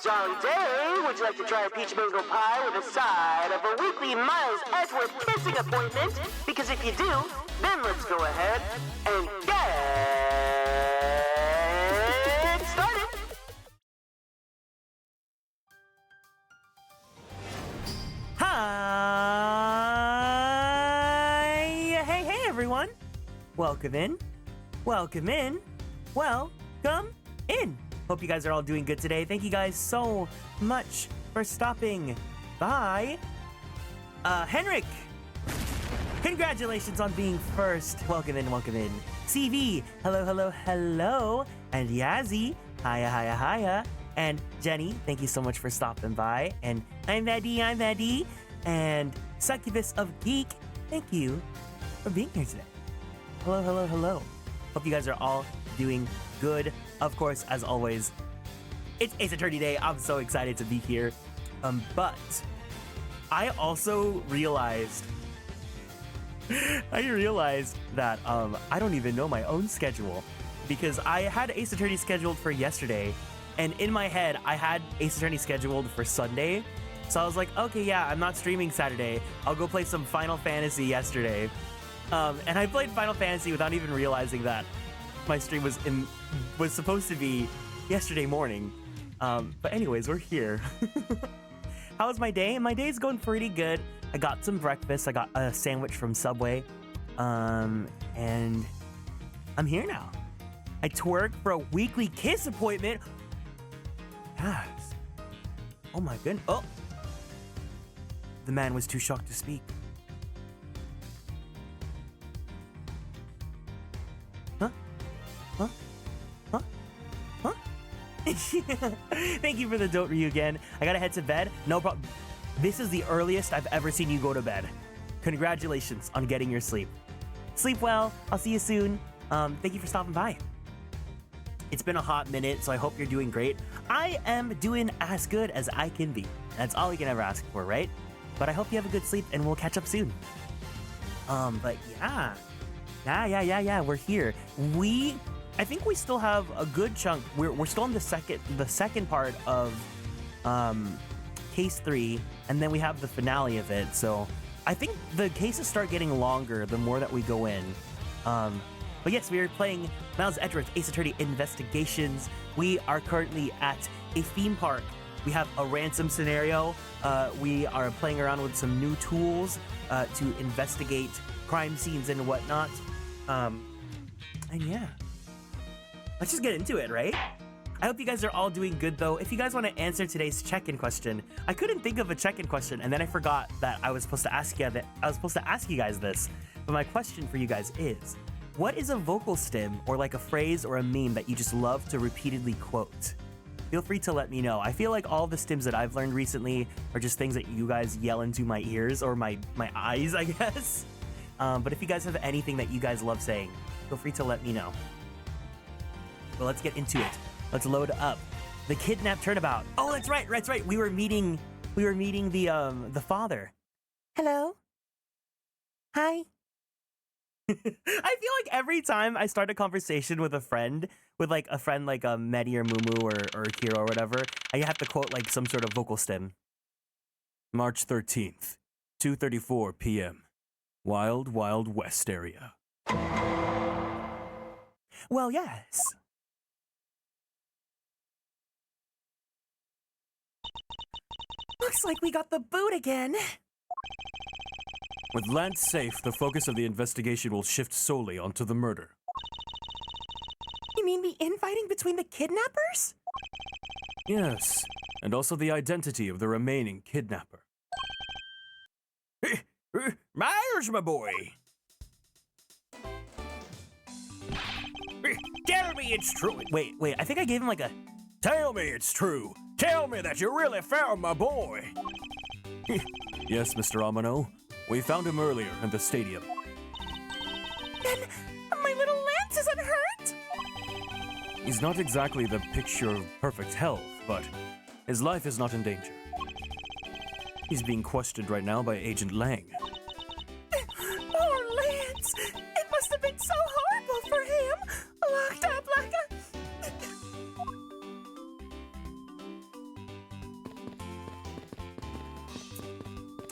Jolly day. Would you like to try a peach mango pie with a side of a weekly Miles Edgeworth kissing appointment? Because if you do, then let's go ahead and get started. Hi! Hey, everyone. Welcome in. Welcome in. Welcome in. Hope you guys are all doing good today. Thank you guys so much for stopping by. Henrik, congratulations on being first. Welcome in, welcome in. CV, hello. And Yazzie, hiya. And Jenny, thank you so much for stopping by. And I'm Eddie. And Succubus of Geek, thank you for being here today. Hello. Hope you guys are all doing good. Of course, as always, it's Ace Attorney Day. I'm so excited to be here. But I also realized that I don't even know my own schedule, because I had Ace Attorney scheduled for yesterday, and in my head, I had Ace Attorney scheduled for Sunday. So I was like, okay, yeah, I'm not streaming Saturday. I'll go play some Final Fantasy yesterday. And I played Final Fantasy without even realizing that my stream was supposed to be yesterday morning. But anyways, we're here. How was my day? My day's going pretty good. I got some breakfast. I got a sandwich from Subway. And I'm here now. I twerked for a weekly kiss appointment. Yes. Oh my goodness. Oh. The man was too shocked to speak. Huh? Thank you for the dote, Ryu, again. I gotta head to bed. No problem. This is the earliest I've ever seen you go to bed. Congratulations on getting your sleep. Sleep well. I'll see you soon. Thank you for stopping by. It's been a hot minute, so I hope you're doing great. I am doing as good as I can be. That's all we can ever ask for, right? But I hope you have a good sleep, and we'll catch up soon. But yeah. We're here. I think we still have a good chunk. We're still in the second part of case 3, and then we have the finale of it. So I think the cases start getting longer the more that we go in. But yes, we are playing Miles Edgeworth Ace Attorney Investigations. We are currently at a theme park. We have a ransom scenario. We are playing around with some new tools to investigate crime scenes and whatnot. And yeah, let's just get into it, right? I hope you guys are all doing good, though. If you guys want to answer today's check-in question, I couldn't think of a check-in question, and then I forgot that I was supposed to ask you guys this. But my question for you guys is, what is a vocal stim, or like a phrase or a meme that you just love to repeatedly quote? Feel free to let me know. I feel like all the stims that I've learned recently are just things that you guys yell into my ears, or my eyes, I guess. But if you guys have anything that you guys love saying, feel free to let me know. Well, let's get into it. Let's load up. The kidnapped turnabout. Oh, that's right. We were meeting the father. Hello. Hi. I feel like every time I start a conversation with a friend like Medi or Mumu or Kiro or whatever, I have to quote like some sort of vocal stim. March 13th, 2:34 p.m. Wild Wild West area. Well, yes. Looks like we got the boot again. With Lance safe, the focus of the investigation will shift solely onto the murder. You mean the infighting between the kidnappers? Yes, and also the identity of the remaining kidnapper. Myers, my boy! Tell me it's true! Wait, I think I gave him like a... Tell me it's true! Tell me that you really found my boy! Yes, Mr. Amano. We found him earlier in the stadium. Then my little Lance isn't hurt? He's not exactly the picture of perfect health, but his life is not in danger. He's being questioned right now by Agent Lang. Poor Lance! It must have been so horrible for him! Locked up like a...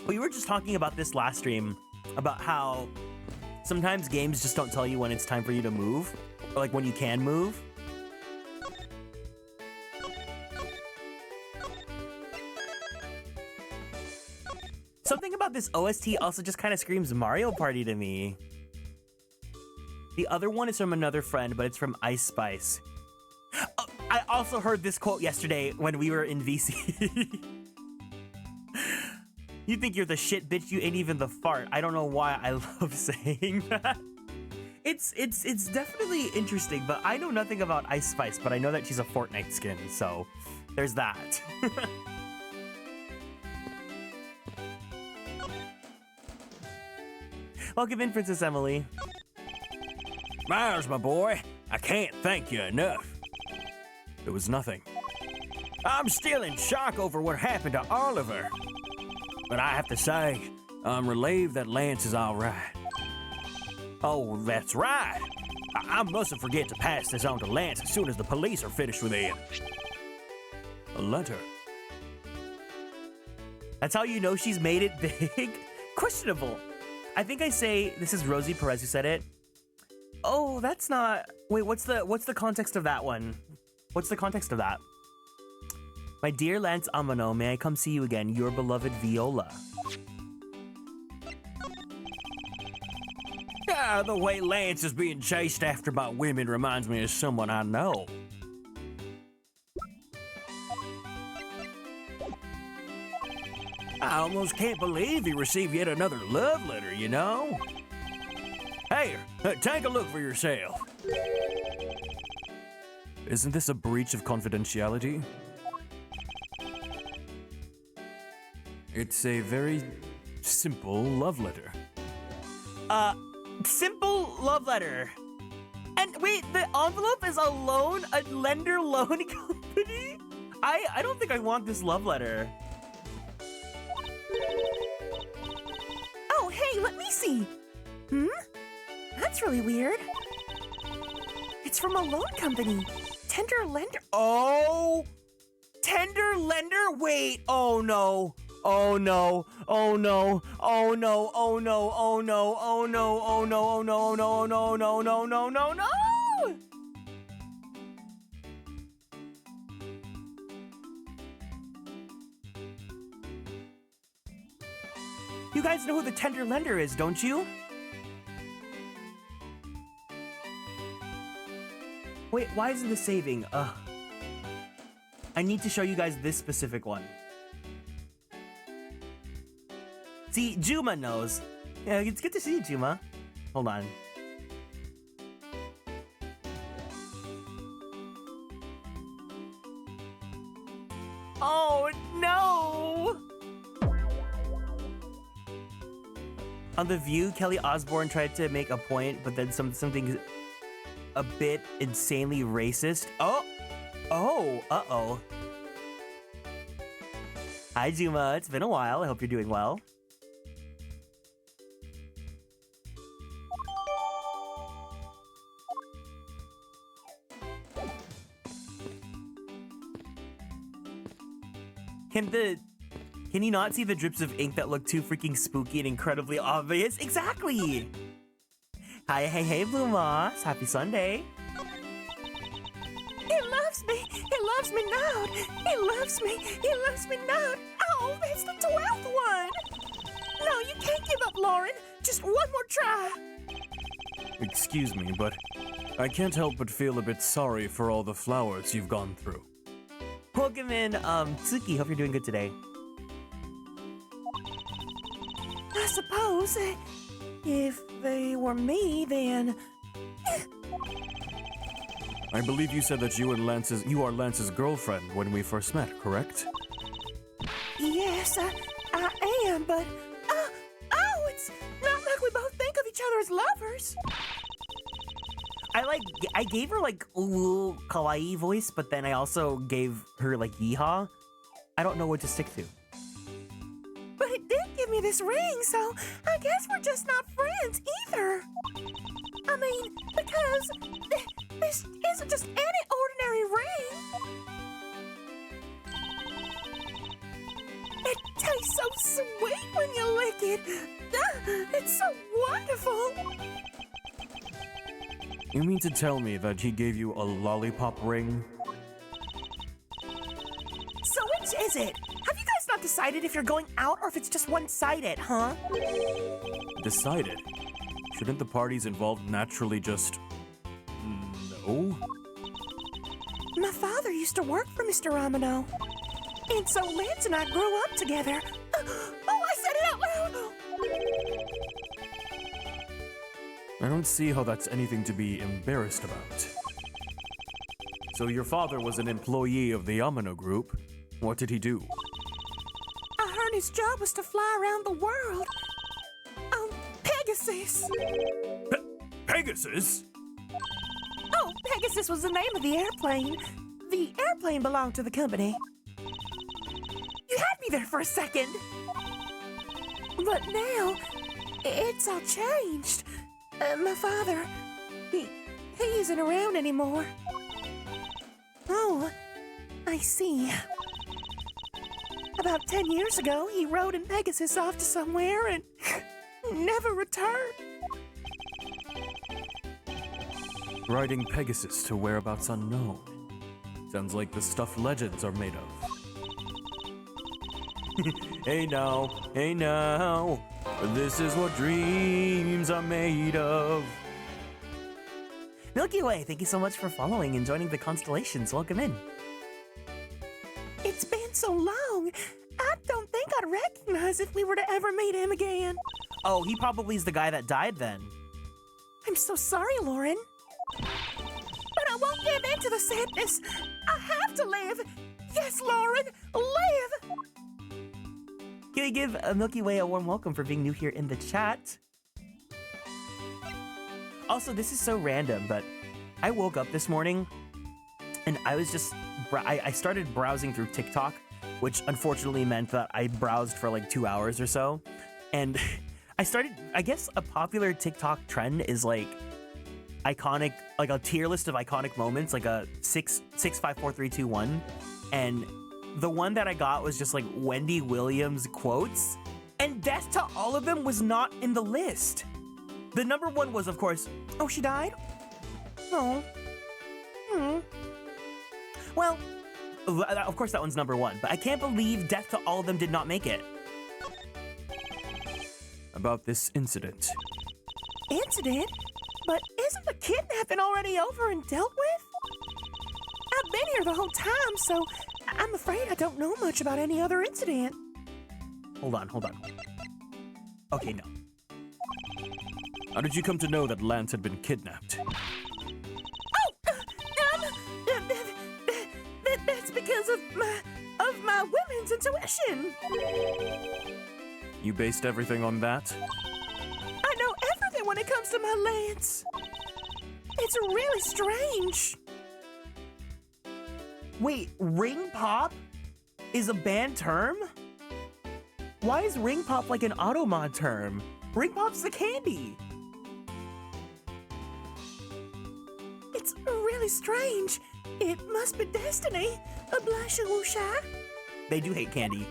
We were just talking about this last stream, about how sometimes games just don't tell you when it's time for you to move, or like when you can move. Something about this OST also just kind of screams Mario Party to me. The other one is from another friend, but it's from Ice Spice. Oh, I also heard this quote yesterday when we were in VC. You think you're the shit, bitch, you ain't even the fart. I don't know why I love saying that. It's definitely interesting, but I know nothing about Ice Spice, but I know that she's a Fortnite skin, so there's that. Welcome in, Princess Emily. Myers, my boy, I can't thank you enough. It was nothing. I'm still in shock over what happened to Oliver. But I have to say, I'm relieved that Lance is all right. Oh, that's right. I mustn't forget to pass this on to Lance as soon as the police are finished with him. A letter. That's how you know she's made it big? Questionable. I think I say, this is Rosie Perez who said it. Oh, that's not... Wait, what's the context of that one? What's the context of that? My dear Lance Amano, may I come see you again, your beloved Viola. The way Lance is being chased after by women reminds me of someone I know. I almost can't believe he received yet another love letter, you know? Hey, take a look for yourself. Isn't this a breach of confidentiality? It's a very simple love letter. Simple love letter. And wait, the envelope is a lender loan company? I don't think I want this love letter. Oh, hey, let me see. That's really weird. It's from a loan company. Tender lender. Oh, tender lender? Wait, oh no. Oh no, oh no, oh no, oh no, oh no, oh no, oh no, oh no, oh no, oh no, no, no, no, no, no! You guys know who the tender lender is, don't you? Wait, why isn't this saving? I need to show you guys this specific one. See, Juma knows. Yeah, it's good to see you, Juma. Hold on. Oh, no! On The View, Kelly Osbourne tried to make a point, but then something a bit insanely racist. Uh-oh. Hi, Juma. It's been a while. I hope you're doing well. Can you not see the drips of ink that look too freaking spooky and incredibly obvious? Exactly! Hi, hey, Blue Moss. Happy Sunday. It loves me now. He loves me. He loves me not. Oh, that's the 12th one. No, you can't give up, Lauren. Just one more try. Excuse me, but I can't help but feel a bit sorry for all the flowers you've gone through. Welcome in, Tsuki. Hope you're doing good today. I suppose if they were me, then... I believe you said that you are Lance's girlfriend when we first met, correct? Yes, I am, but... it's not like we both think of each other as lovers. I gave her like ooh kawaii voice, but then I also gave her like yeehaw. I don't know what to stick to. But it did give me this ring, so I guess we're just not friends either. I mean, because this isn't just any ordinary ring. It tastes so sweet when you lick it. It's so wonderful. You mean to tell me that he gave you a lollipop ring? So which is it? Have you guys not decided if you're going out or if it's just one-sided, huh? Decided? Shouldn't the parties involved naturally just... no? My father used to work for Mr. Ramino. And so Lance and I grew up together. Oh, I said it out loud! I don't see how that's anything to be embarrassed about. So your father was an employee of the Amino Group. What did he do? I heard his job was to fly around the world. On Pegasus. Pegasus? Oh, Pegasus was the name of the airplane. The airplane belonged to the company. You had me there for a second. But now, it's all changed. My father, he isn't around anymore. Oh, I see. About 10 years ago, he rode in Pegasus off to somewhere and never returned. Riding Pegasus to whereabouts unknown. Sounds like the stuff legends are made of. Hey now, this is what dreams are made of. Milky Way, thank you so much for following and joining the Konstellations. Welcome in. It's been so long, I don't think I'd recognize if we were to ever meet him again. Oh, he probably is the guy that died then. I'm so sorry, Lauren. But I won't give in to the sadness. I have to live. Yes, Lauren, live. Can we give Milky Way a warm welcome for being new here in the chat? Also, this is so random, but I woke up this morning and I was just, I started browsing through TikTok, which unfortunately meant that I browsed for like 2 hours or so. And I guess a popular TikTok trend is like iconic, like a tier list of iconic moments, like a 6, 5, 4, 3, 2, 1. And the one that I got was just like Wendy Williams quotes, and death to all of them was not in the list. The number one was, of course, oh, she died? Oh. Well, of course that one's number one, but I can't believe death to all of them did not make it. About this incident. Incident? But isn't the kidnapping already over and dealt with? I've been here the whole time, so I'm afraid I don't know much about any other incident. Hold on. Okay, no. How did you come to know that Lance had been kidnapped? That's because of my women's intuition. You based everything on that? I know everything when it comes to my Lance. It's really strange. Wait, ring pop is a banned term? Why is ring pop like an automod term? Ring pop's the candy. It's really strange. It must be destiny. A blush whoosha. They do hate candy.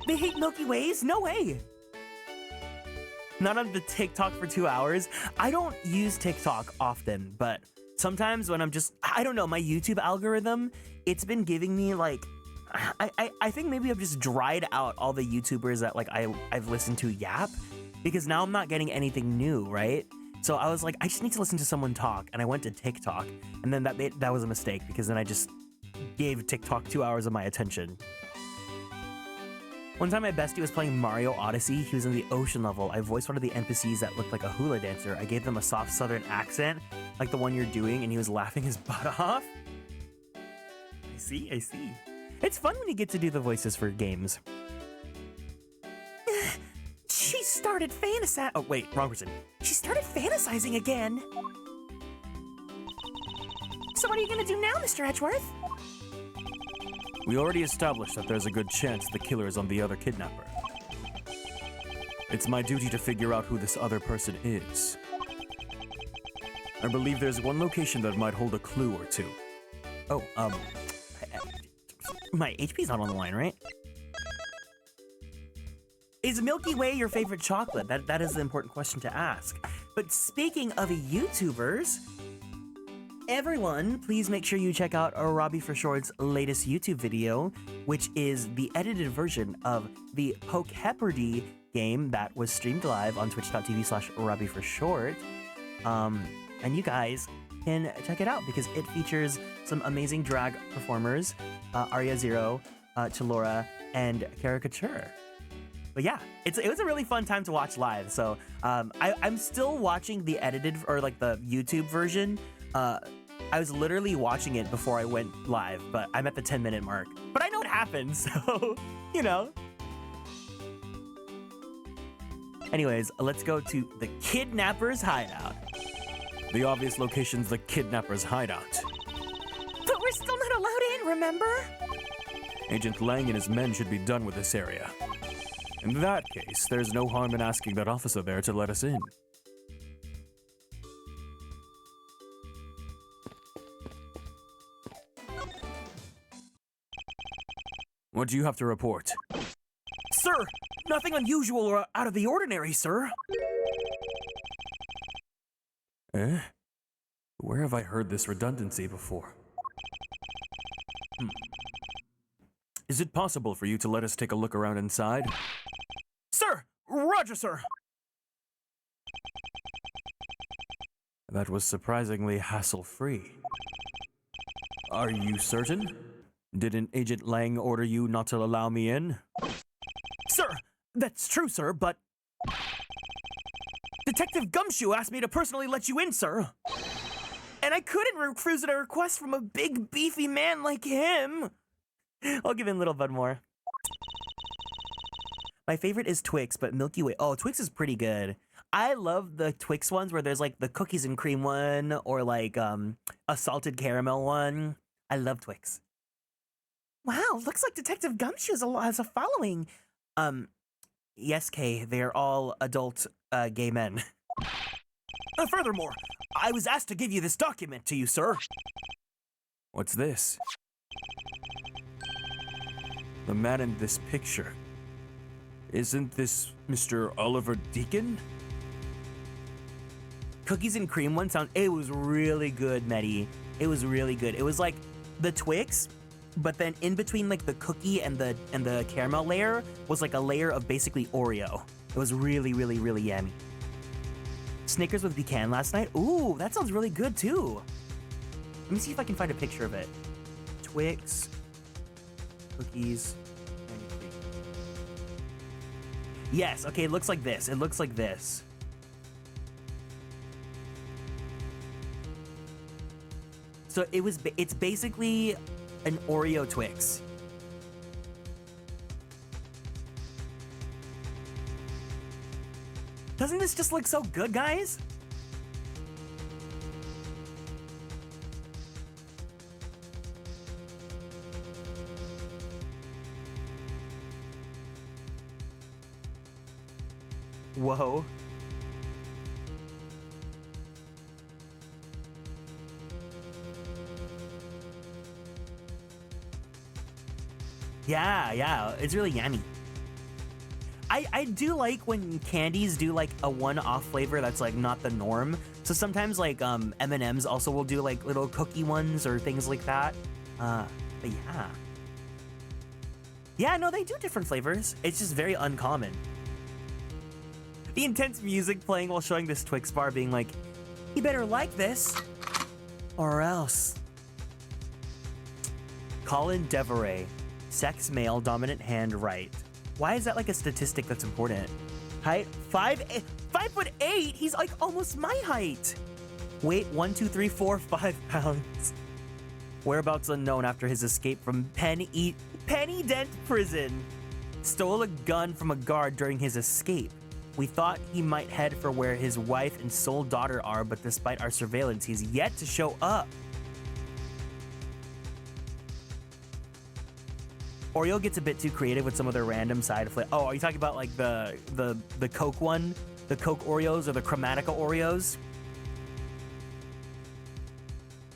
They hate Milky Ways? No way. Not on the TikTok for 2 hours. I don't use TikTok often, but sometimes when I'm just, I don't know, my YouTube algorithm, it's been giving me like, I think maybe I've just dried out all the YouTubers that like I've listened to yap, because now I'm not getting anything new, right? So I was like, I just need to listen to someone talk, and I went to TikTok, and then that was a mistake, because then I just gave TikTok 2 hours of my attention. One time my bestie was playing Mario Odyssey. He was in the ocean level. I voiced one of the NPCs that looked like a hula dancer. I gave them a soft southern accent, like the one you're doing, and he was laughing his butt off. I see. It's fun when you get to do the voices for games. She started fantasizing. Oh, wait, wrong person. She started fantasizing again. So what are you gonna do now, Mr. Edgeworth? We already established that there's a good chance the killer is on the other kidnapper. It's my duty to figure out who this other person is. I believe there's one location that might hold a clue or two. Oh, my HP's not on the line, right? Is Milky Way your favorite chocolate? That is the important question to ask. But speaking of YouTubers, everyone, please make sure you check out Robbie for Short's latest YouTube video, which is the edited version of the Pokepardy game that was streamed live on twitch.tv/Robbie for Short. And you guys can check it out because it features some amazing drag performers, Arya Zero, Chalora, and Caricature. But yeah, it was a really fun time to watch live. So I'm still watching the edited, or like the YouTube version. I was literally watching it before I went live, but I'm at the 10-minute mark. But I know what happened, so, you know. Anyways, let's go to the kidnapper's hideout. The obvious location's the kidnapper's hideout. But we're still not allowed in, remember? Agent Lang and his men should be done with this area. In that case, there's no harm in asking that officer there to let us in. What do you have to report? Sir, nothing unusual or out of the ordinary, sir. Eh? Where have I heard this redundancy before? Is it possible for you to let us take a look around inside? Sir! Roger, sir! That was surprisingly hassle-free. Are you certain? Didn't Agent Lang order you not to allow me in? Sir, that's true, sir, but... Detective Gumshoe asked me to personally let you in, sir. And I couldn't refuse a request from a big, beefy man like him. I'll give him a little bit more. My favorite is Twix, but Milky Way. Oh, Twix is pretty good. I love the Twix ones where there's like the cookies and cream one or like a salted caramel one. I love Twix. Wow, looks like Detective Gumshoe has a following. Yes, Kay, they're all adult gay men. Furthermore, I was asked to give you this document to you, sir. What's this? The man in this picture. Isn't this Mr. Oliver Deacon? Cookies and cream one sound. It was really good, Medi. It was really good. It was like the Twix, but then in between like the cookie and the caramel layer was like a layer of basically Oreo. It was really, really, really yummy. Snickers with pecan last night. Ooh, that sounds really good too. Let me see if I can find a picture of it. Twix, cookies, and cream. Yes, okay, it looks like this. It looks like this. So it's basically an Oreo Twix. Doesn't this just look so good, guys? Whoa. Yeah, it's really yummy. I do like when candies do like a one-off flavor that's like not the norm. So sometimes like M&Ms also will do like little cookie ones or things like that. But yeah. Yeah, no, they do different flavors. It's just very uncommon. The intense music playing while showing this Twix bar being like, you better like this or else. Colin Deveray, sex male, dominant hand right. Why is that like a statistic that's important? Height, 5'8". He's like almost my height. Weight, 1, 2, 3, 4, 5 pounds. Whereabouts unknown after his escape from Penny Dent prison. Stole a gun from a guard during his escape. We thought he might head for where his wife and sole daughter are, but despite our surveillance, he's yet to show up. Oreo gets a bit too creative with some of their random side flavors. Oh, are you talking about like the Coke one? The Coke Oreos or the Chromatica Oreos?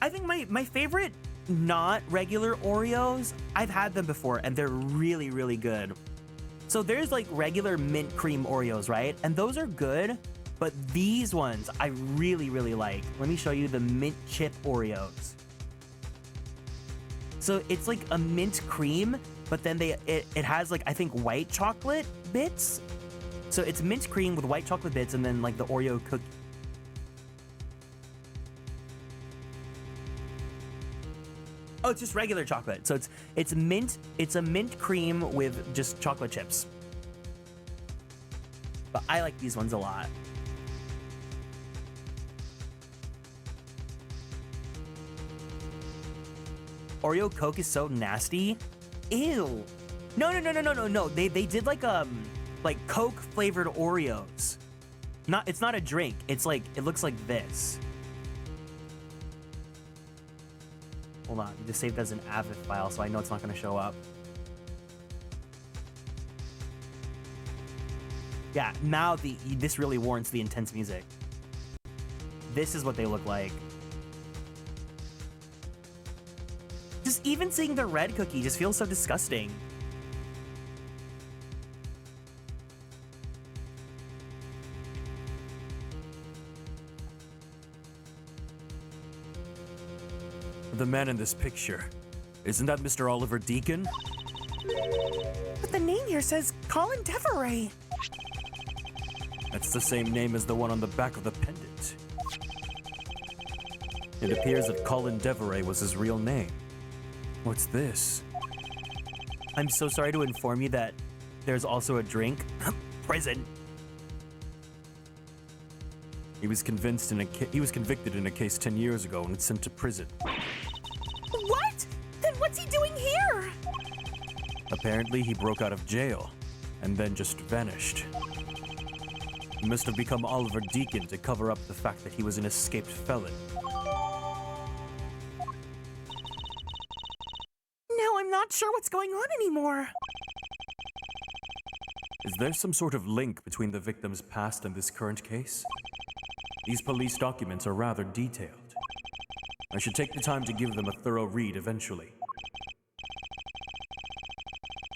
I think my favorite not regular Oreos, I've had them before and they're really, really good. So there's like regular mint cream Oreos, right? And those are good, but these ones I really, really like. Let me show you the mint chip Oreos. So it's like a mint cream, but then it has like, I think, white chocolate bits. So it's mint cream with white chocolate bits and then like the Oreo cookie. Oh, it's just regular chocolate. So it's mint. It's a mint cream with just chocolate chips. But I like these ones a lot. Oreo Coke is so nasty. Ew. No. They did like Coke flavored Oreos. It's not a drink. It's like, it looks like this. Hold on, just saved as an AVIF file, so I know it's not going to show up. Yeah, now this really warrants the intense music. This is what they look like. Just even seeing the red cookie just feels so disgusting. The man in this picture, isn't that Mr. Oliver Deacon? But the name here says Colin Deveray. That's the same name as the one on the back of the pendant. It appears that Colin Deveray was his real name. What's this? I'm so sorry to inform you that there's also a drink. Prison. He was convicted in a case 10 years ago and sent to prison. What? Then what's he doing here? Apparently, he broke out of jail and then just vanished. He must have become Oliver Deacon to cover up the fact that he was an escaped felon. Now I'm not sure what's going on anymore. Is there some sort of link between the victim's past and this current case? These police documents are rather detailed. I should take the time to give them a thorough read eventually.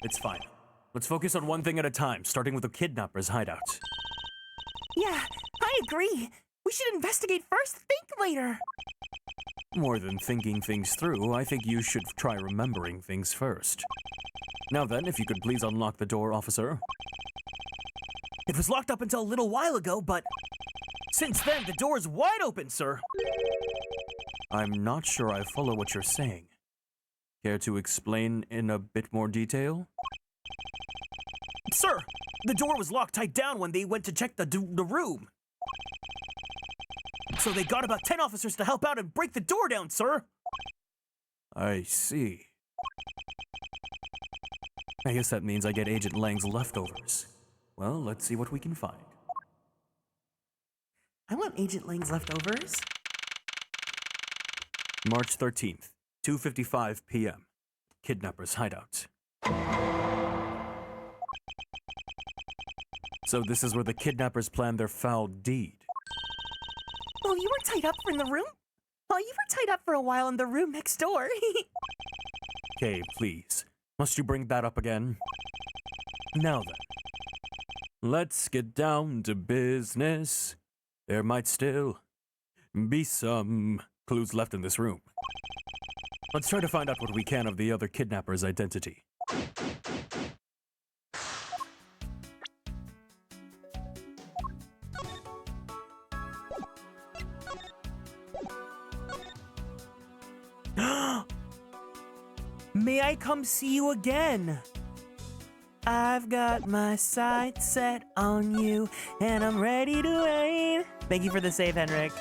It's fine. Let's focus on one thing at a time, starting with the kidnapper's hideout. Yeah, I agree. We should investigate first, think later. More than thinking things through, I think you should try remembering things first. Now then, if you could please unlock the door, officer. It was locked up until a little while ago, but since then, the door's wide open, sir. I'm not sure I follow what you're saying. Care to explain in a bit more detail? Sir, the door was locked tight down when they went to check the room. So they got about 10 officers to help out and break the door down, sir. I see. I guess that means I get Agent Lang's leftovers. Well, let's see what we can find. I want Agent Lang's leftovers. March 13th, 2:55 p.m. Kidnapper's hideout. So this is where the kidnappers planned their foul deed. Well, you were tied up in the room? Well, you were tied up for a while in the room next door. Okay, please. Must you bring that up again? Now then. Let's get down to business. There might still be some clues left in this room. Let's try to find out what we can of the other kidnapper's identity. May I come see you again? I've got my sights set on you, and I'm ready to wait. Thank you for the save, Henrik.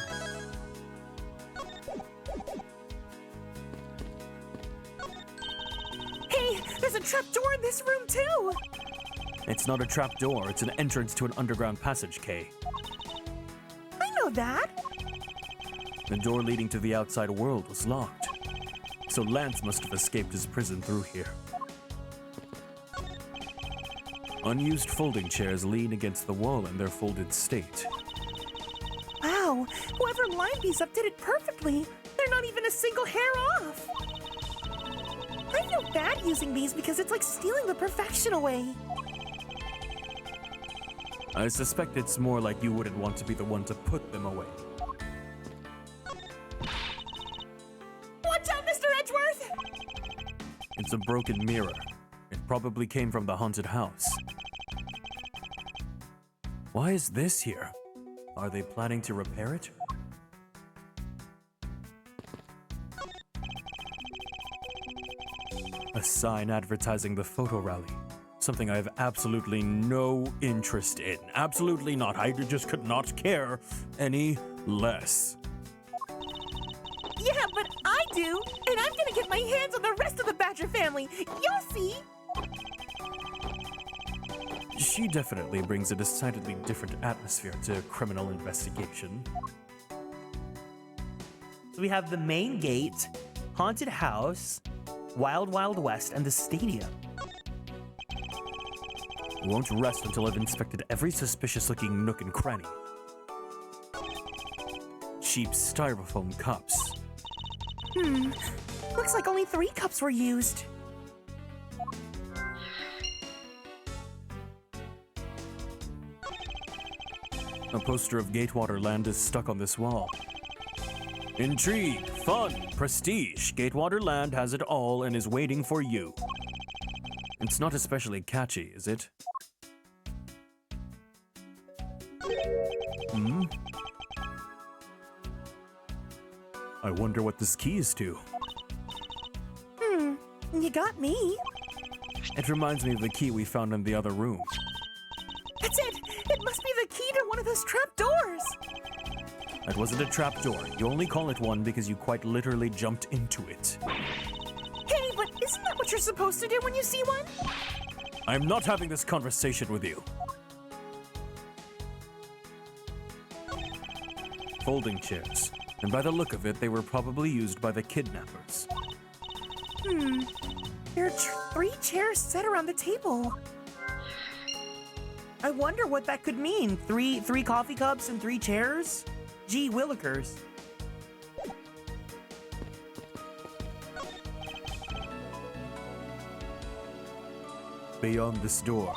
Hey, there's a trapdoor in this room too! It's not a trapdoor, it's an entrance to an underground passage, Kay. I know that! The door leading to the outside world was locked, so Lance must have escaped his prison through here. Unused folding chairs lean against the wall in their folded state. Wow, whoever lined these up did it perfectly. They're not even a single hair off. I feel bad using these because it's like stealing the perfection away. I suspect it's more like you wouldn't want to be the one to put them away. Watch out, Mr. Edgeworth! It's a broken mirror. It probably came from the haunted house. Why is this here? Are they planning to repair it? A sign advertising the photo rally. Something I have absolutely no interest in. Absolutely not. I just could not care any less. Yeah, but I do, and I'm gonna get my hands on the rest of the Badger family. You'll see. She definitely brings a decidedly different atmosphere to criminal investigation. So we have the main gate, haunted house, Wild Wild West, and the stadium. I won't rest until I've inspected every suspicious-looking nook and cranny. Cheap styrofoam cups. Looks like only 3 cups were used. A poster of Gatewater Land is stuck on this wall. Intrigue, fun, prestige. Gatewater Land has it all and is waiting for you. It's not especially catchy, is it? I wonder what this key is to. You got me. It reminds me of the key we found in the other room. That's it. It must be the key to one of those trapdoors. That wasn't a trapdoor. You only call it one because you quite literally jumped into it. Hey, but isn't that what you're supposed to do when you see one? I'm not having this conversation with you. Folding chairs. And by the look of it, they were probably used by the kidnappers. There are 3 chairs set around the table. I wonder what that could mean. Three coffee cups and 3 chairs? Gee willikers. Beyond this door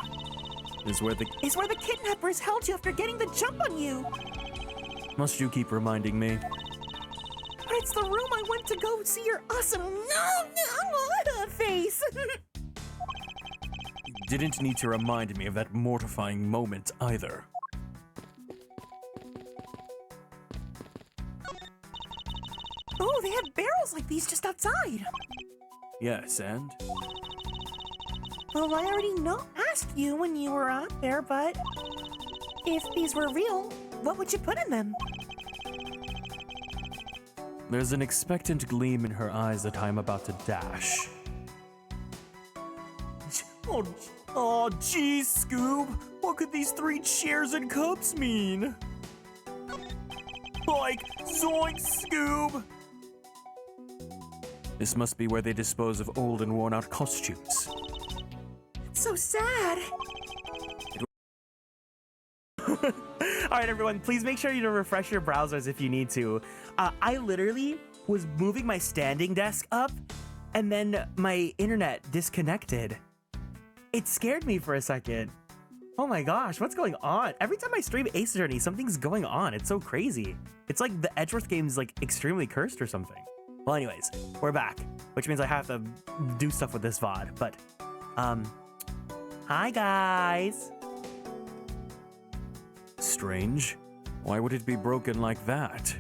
is where the... Is where the kidnappers held you after getting the jump on you. Must you keep reminding me? But it's the room I went to go see your awesome face. Didn't need to remind me of that mortifying moment either. Oh, they had barrels like these just outside. Yes, and? Well, I already asked you when you were out there, but if these were real, what would you put in them? There's an expectant gleam in her eyes that I'm about to dash. Oh, geez, Scoob. What could these 3 chairs and cups mean? Like, zoink, Scoob. This must be where they dispose of old and worn-out costumes. So sad. All right, everyone, please make sure you to refresh your browsers if you need to. I literally was moving my standing desk up, and then my internet disconnected. It scared me for a second. Oh my gosh, what's going on? Every time I stream Ace Attorney, something's going on. It's so crazy. It's like the Edgeworth game is like extremely cursed or something. Well, anyways, we're back, which means I have to do stuff with this VOD, but, hi guys. Strange. Why would it be broken like that?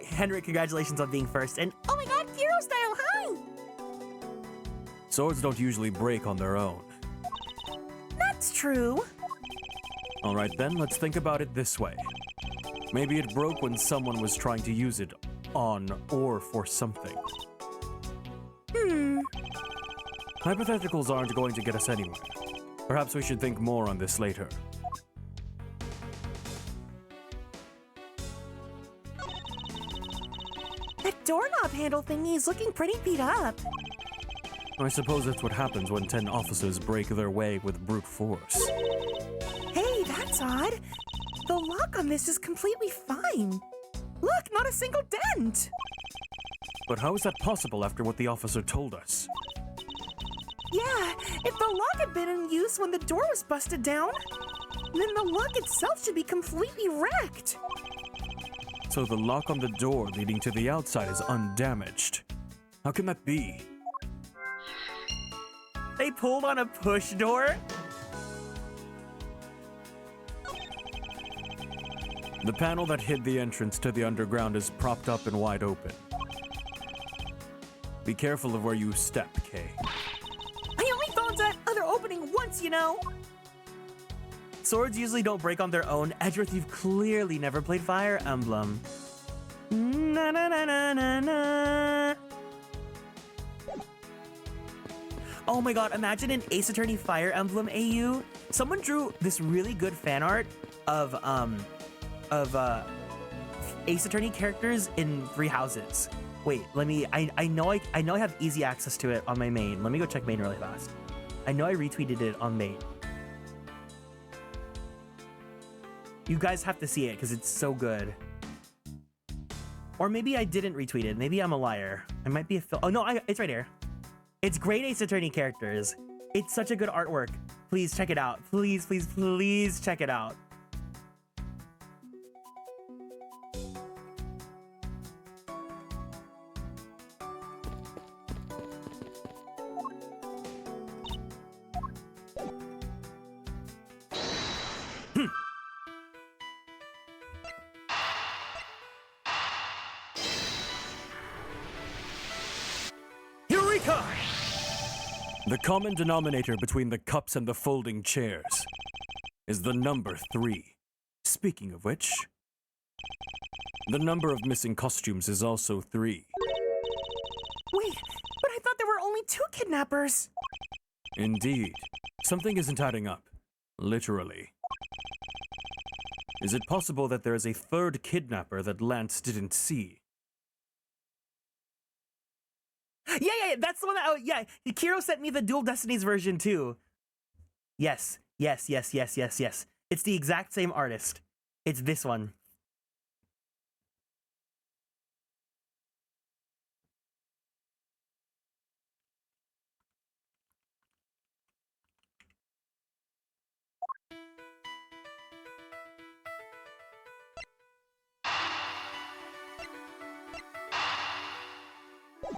Henrik, congratulations on being first, and Oh my god, Hero Style, hi! Swords don't usually break on their own. That's true. All right then, let's think about it this way. Maybe it broke when someone was trying to use it on or for something. Hypotheticals aren't going to get us anywhere. Perhaps we should think more on this later. That doorknob handle thingy is looking pretty beat up. I suppose that's what happens when 10 officers break their way with brute force. Hey, that's odd. The lock on this is completely fine. Look, not a single dent. But how is that possible after what the officer told us? Yeah, if the lock had been in use when the door was busted down, then the lock itself should be completely wrecked. So the lock on the door leading to the outside is undamaged. How can that be? they pulled on a push door? The panel that hid the entrance to the underground is propped up and wide open. Be careful of where you step, Kay. I only found that other opening once, you know. Swords usually don't break on their own. Edgeworth, you've clearly never played Fire Emblem. Na na na na na na. Oh my god, imagine an Ace Attorney Fire Emblem AU. Someone drew this really good fan art of Ace Attorney characters in 3 houses. Wait, let me, I know I have easy access to it on my main. Let me go check main really fast. I know I retweeted it on main. You guys have to see it because it's so good. Or maybe I didn't retweet it. Maybe I'm a liar. I might be a oh no, it's right here. It's great Ace Attorney characters. It's such a good artwork. Please check it out. Please, please, please check it out. Eureka! The common denominator between the cups and the folding chairs is the number 3. Speaking of which, the number of missing costumes is also 3. Wait, but I thought there were only 2 kidnappers. Indeed. Something isn't adding up. Literally. Is it possible that there is a 3rd kidnapper that Lance didn't see? Yeah, that's the one that, yeah, Kiro sent me the Dual Destinies version too. Yes. It's the exact same artist. It's this one.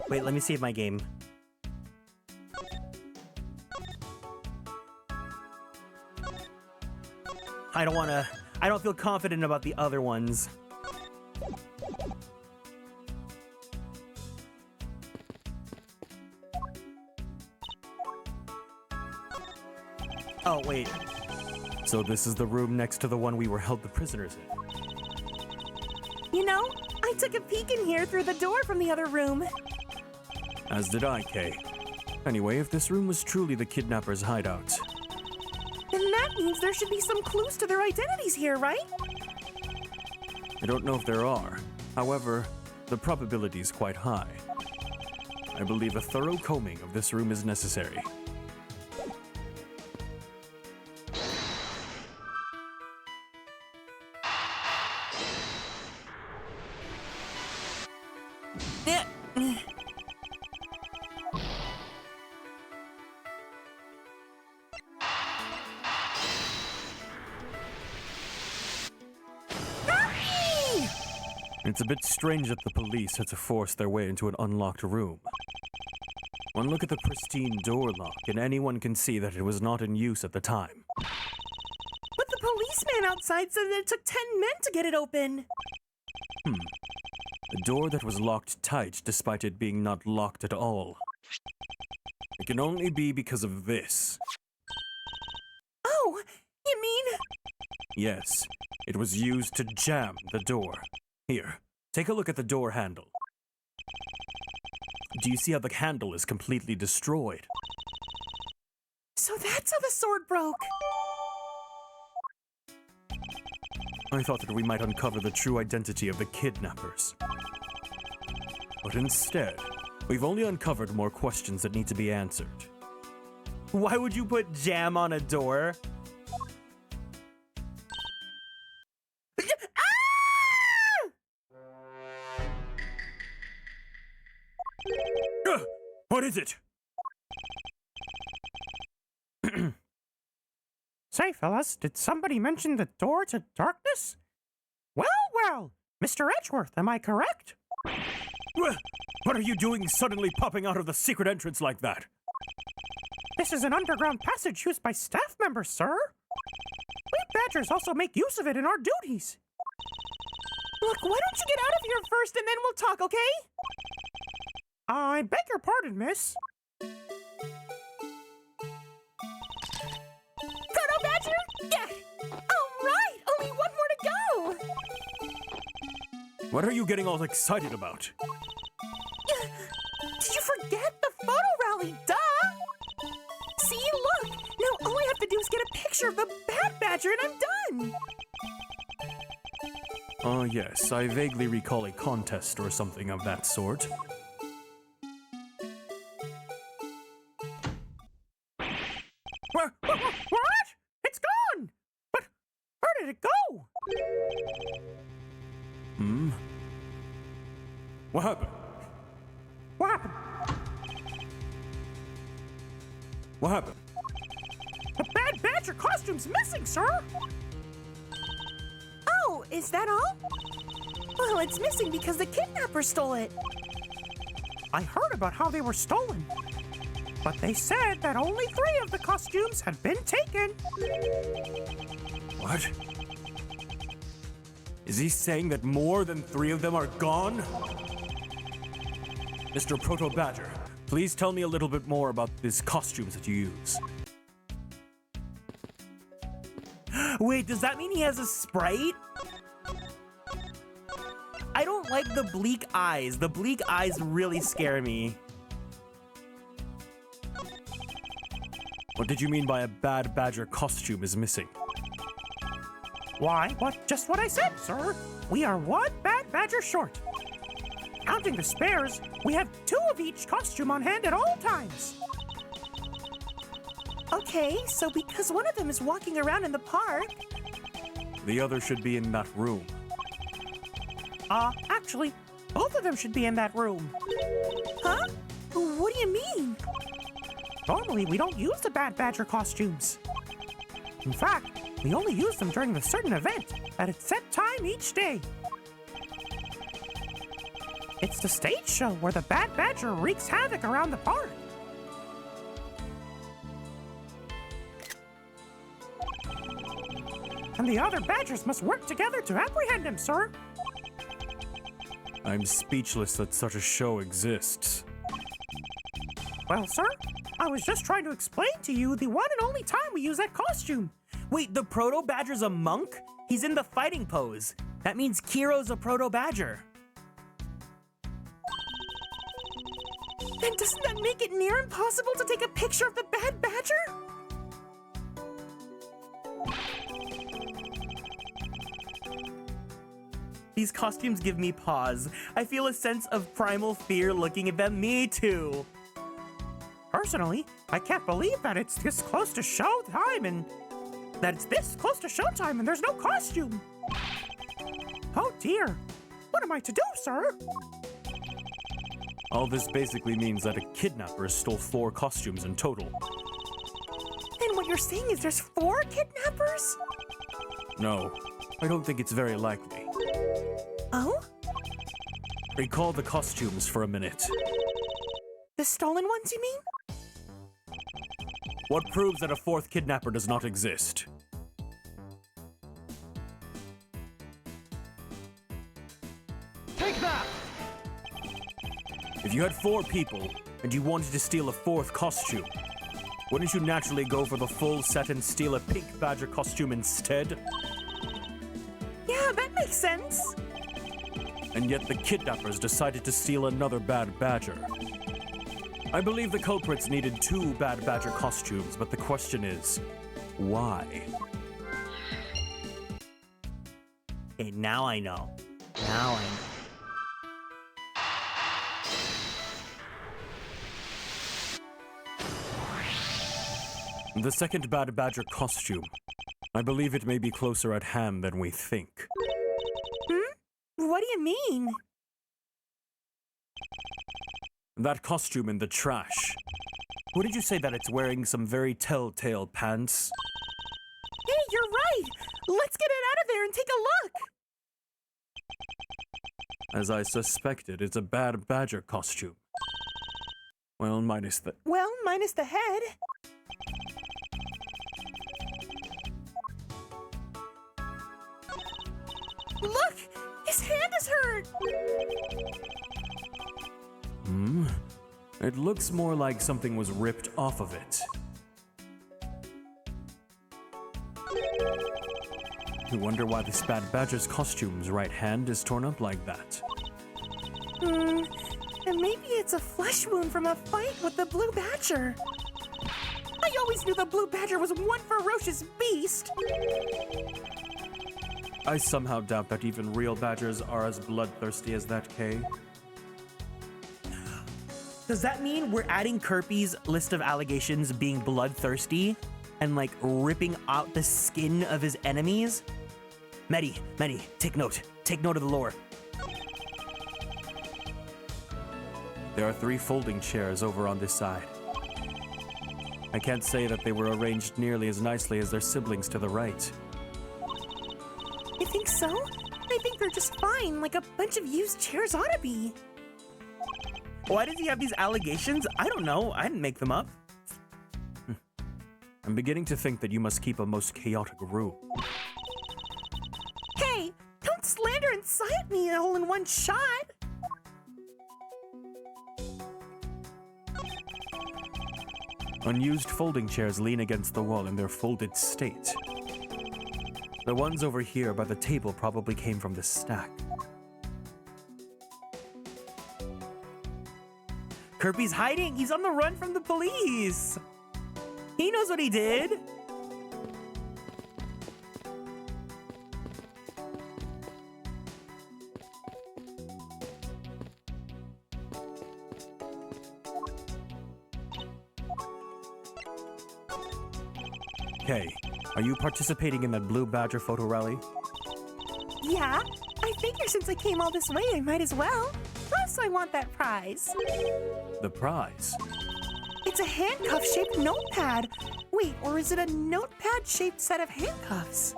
Wait, let me save my game. I don't feel confident about the other ones. Oh, wait. So this is the room next to the one we were held the prisoners in. You know, I took a peek in here through the door from the other room. As did I, Kay. Anyway, if this room was truly the kidnapper's hideout, Then that means there should be some clues to their identities here, right? I don't know if there are. However, the probability is quite high. I believe a thorough combing of this room is necessary. It's a bit strange that the police had to force their way into an unlocked room. One look at the pristine door lock, and anyone can see that it was not in use at the time. But the policeman outside said that it took 10 men to get it open. A door that was locked tight despite it being not locked at all. It can only be because of this. Oh, you mean? Yes, it was used to jam the door. Here, take a look at the door handle. Do you see how the handle is completely destroyed? So that's how the sword broke. I thought that we might uncover the true identity of the kidnappers. But instead, we've only uncovered more questions that need to be answered. Why would you put jam on a door? What is it? Say, fellas, did somebody mention the door to darkness? Well, well, Mr. Edgeworth, am I correct? What are you doing suddenly popping out of the secret entrance like that? This is an underground passage used by staff members, sir. We Badgers also make use of it in our duties. Look, why don't you get out of here first and then we'll talk, okay? I beg your pardon, miss. Proto Badger? Yeah! All right, only one more to go! What are you getting all excited about? Did you forget the photo rally? Duh! See, look! Now all I have to do is get a picture of the Bad Badger and I'm done! Oh yes, I vaguely recall a contest or something of that sort. What? It's gone! But where did it go? What happened? What happened? What happened? The Bad Badger costume's missing, sir! Oh, is that all? Well, it's missing because the kidnapper stole it. I heard about how they were stolen. But they said that only 3 of the costumes had been taken. What? Is he saying that more than 3 of them are gone? Mr. Proto Badger, please tell me a little bit more about these costumes that you use. Wait, does that mean he has a Sprite? I don't like the bleak eyes. The bleak eyes really scare me. What did you mean by a Bad Badger costume is missing? Why, just what I said, sir. We are 1 Bad Badger short. Counting the spares, we have 2 of each costume on hand at all times. Okay, so because one of them is walking around in the park... The other should be in that room. Actually, both of them should be in that room. Huh? What do you mean? Normally, we don't use the Bad Badger costumes. In fact, we only use them during a certain event at a set time each day. It's the stage show where the Bad Badger wreaks havoc around the park. And the other Badgers must work together to apprehend him, sir. I'm speechless that such a show exists. Well, sir, I was just trying to explain to you the one and only time we use that costume. Wait, the Proto Badger's a monk? He's in the fighting pose. That means Kiro's a Proto Badger. Then doesn't that make it near impossible to take a picture of the Bad Badger? These costumes give me pause. I feel a sense of primal fear looking at them. Me too. Personally, I can't believe that it's this close to showtime and there's no costume. Oh dear. What am I to do, sir? All this basically means that a kidnapper stole 4 costumes in total. Then what you're saying is there's 4 kidnappers? No, I don't think it's very likely. Oh? Recall the costumes for a minute. The stolen ones, you mean? What proves that a fourth kidnapper does not exist? Take that! If you had 4 people and you wanted to steal a 4th costume, wouldn't you naturally go for the full set and steal a pink badger costume instead? Yeah, that makes sense. And yet the kidnappers decided to steal another bad badger. I believe the culprits needed 2 bad badger costumes, but the question is, why? Okay, now I know. Now I know. The second bad badger costume. I believe it may be closer at hand than we think. What do you mean? That costume in the trash. Wouldn't you say that it's wearing some very telltale pants? Hey, you're right! Let's get it out of there and take a look! As I suspected, it's a bad badger costume. Well, minus the... Well, minus the head. Look! His hand is hurt! It looks more like something was ripped off of it. I wonder why this bad badger's costume's right hand is torn up like that. And maybe it's a flesh wound from a fight with the blue badger. I always knew the blue badger was one ferocious beast! I somehow doubt that even real badgers are as bloodthirsty as that, Kay. Does that mean we're adding Kirby's list of allegations being bloodthirsty and like ripping out the skin of his enemies? Medi, take note. Take note of the lore. There are 3 folding chairs over on this side. I can't say that they were arranged nearly as nicely as their siblings to the right. You think so? I think they're just fine, like a bunch of used chairs ought to be. Why does he have these allegations? I don't know. I didn't make them up. I'm beginning to think that you must keep a most chaotic room. Hey, don't slander and cite me all in one shot! Unused folding chairs lean against the wall in their folded state. The ones over here by the table probably came from the stack. Kirby's hiding. He's on the run from the police. He knows what he did. Kay, are you participating in that blue badger photo rally? Yeah, I figure since I came all this way, I might as well. Plus, I want that prize. The prize? It's a handcuff-shaped notepad. Wait, or is it a notepad-shaped set of handcuffs?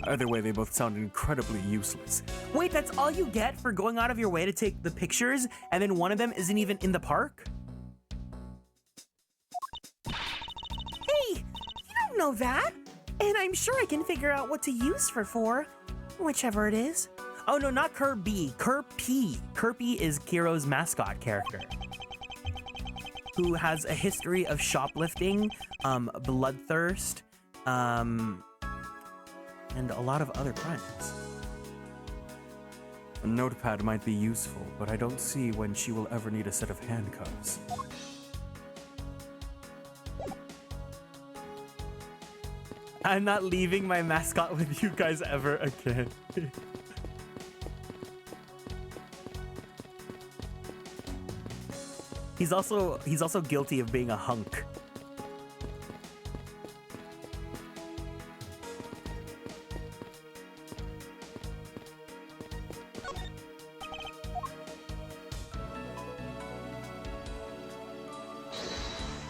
Either way, they both sound incredibly useless. Wait, that's all you get for going out of your way to take the pictures, and then one of them isn't even in the park? Hey, you don't know that. And I'm sure I can figure out what to use for 4, whichever it is. Oh no, not Kirby. Kirby. Kirby is Kiro's mascot character, who has a history of shoplifting, bloodthirst, and a lot of other crimes. A notepad might be useful, but I don't see when she will ever need a set of handcuffs. I'm not leaving my mascot with you guys ever again. He's also guilty of being a hunk.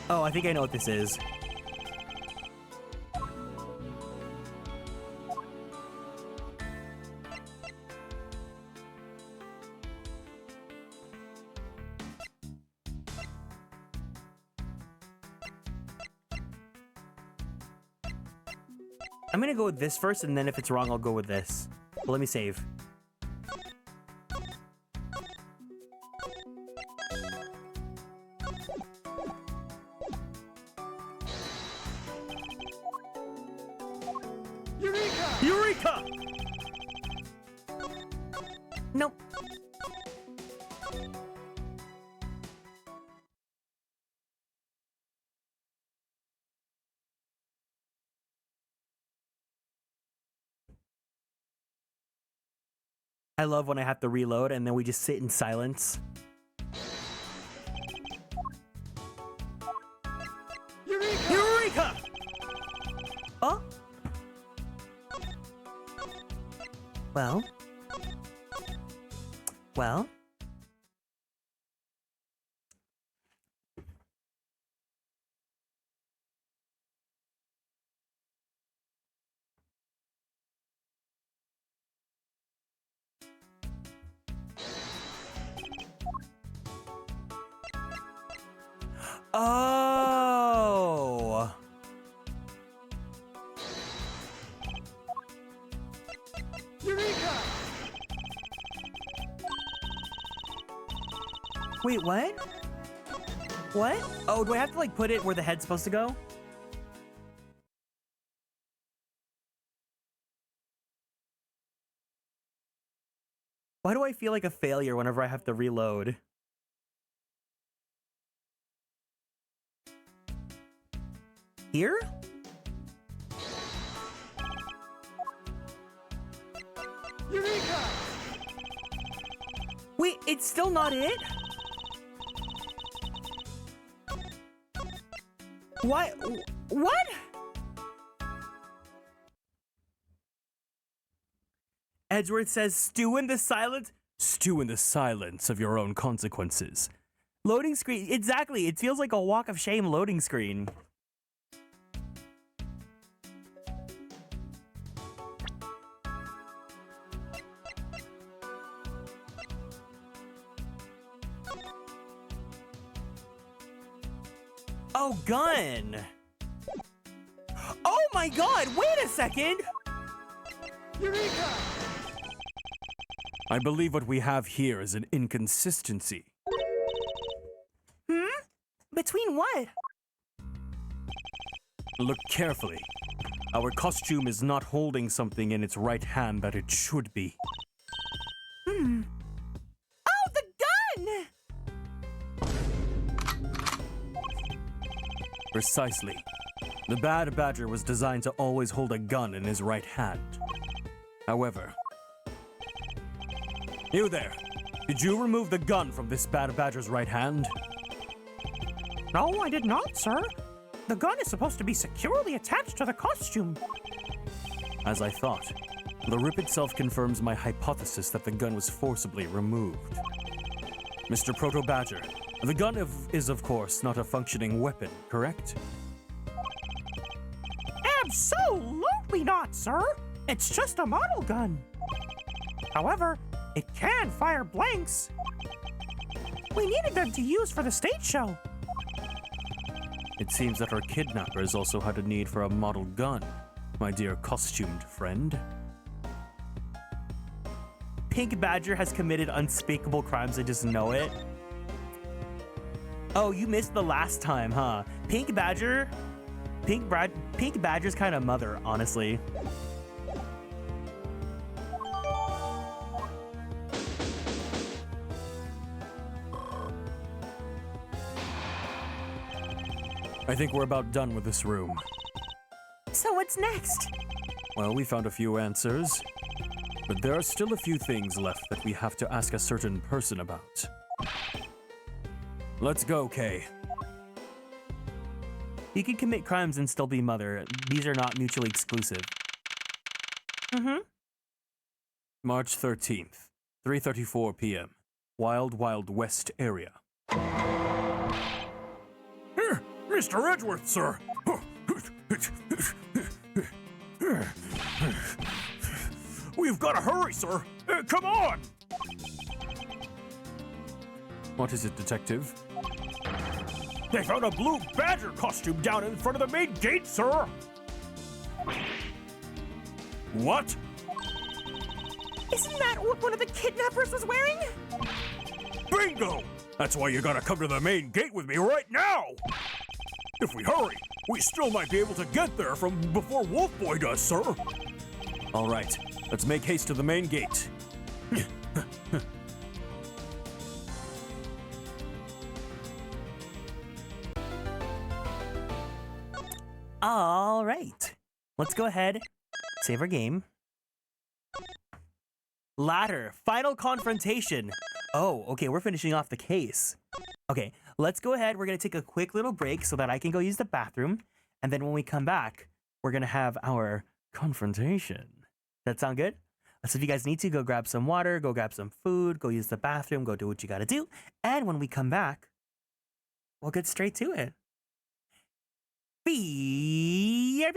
Oh, I think I know what this is. I'm gonna go with this first, and then if it's wrong, I'll go with this. But let me save. Eureka! Eureka! Nope. I love when I have to reload and then we just sit in silence. Eureka! Eureka! Oh? Well? Well? Oh! Eureka! Wait, what? What? Oh, do I have to like put it where the head's supposed to go? Why do I feel like a failure whenever I have to reload? Here? Eureka! Wait, it's still not it? Why? What? Edgeworth says, stew in the silence. Stew in the silence of your own consequences. Loading screen. Exactly. It feels like a walk of shame loading screen. Oh, gun. Oh my god, wait a second. Eureka! I believe what we have here is an inconsistency. Between what? Look carefully. Our costume is not holding something in its right hand that it should be. Oh, the gun! Precisely. The Bad Badger was designed to always hold a gun in his right hand. However... You there! Did you remove the gun from this Bad Badger's right hand? No, I did not, sir. The gun is supposed to be securely attached to the costume. As I thought, the rip itself confirms my hypothesis that the gun was forcibly removed. Mr. Proto-Badger, the gun is of course not a functioning weapon, correct? Absolutely not, sir. It's just a model gun. However, it can fire blanks. We needed them to use for the stage show. It seems that our kidnappers also had a need for a model gun, my dear costumed friend. Pink Badger has committed unspeakable crimes, I just know it. Oh, you missed the last time, huh? Pink Badger's kind of mother, honestly. I think we're about done with this room. So what's next? Well, we found a few answers, but there are still a few things left that we have to ask a certain person about. Let's go, Kay. You can commit crimes and still be mother. These are not mutually exclusive. March 13th, 3:34 p.m. Wild Wild West area. Here, Mr. Edgeworth, sir. We've got to hurry, sir. Come on. What is it, detective? They found a blue badger costume down in front of the main gate, sir. What? Isn't that what one of the kidnappers was wearing? Bingo! That's why you gotta come to the main gate with me right now! If we hurry, we still might be able to get there from before Wolf Boy does, sir. All right, let's make haste to the main gate. All right. Let's go ahead, save our game. Ladder, final confrontation. Oh, okay, we're finishing off the case. Okay, let's go ahead. We're gonna take a quick little break so that I can go use the bathroom. And then when we come back, we're gonna have our confrontation. That sound good? So if you guys need to, go grab some water, go grab some food, go use the bathroom, go do what you gotta do. And when we come back, we'll get straight to it. BRB.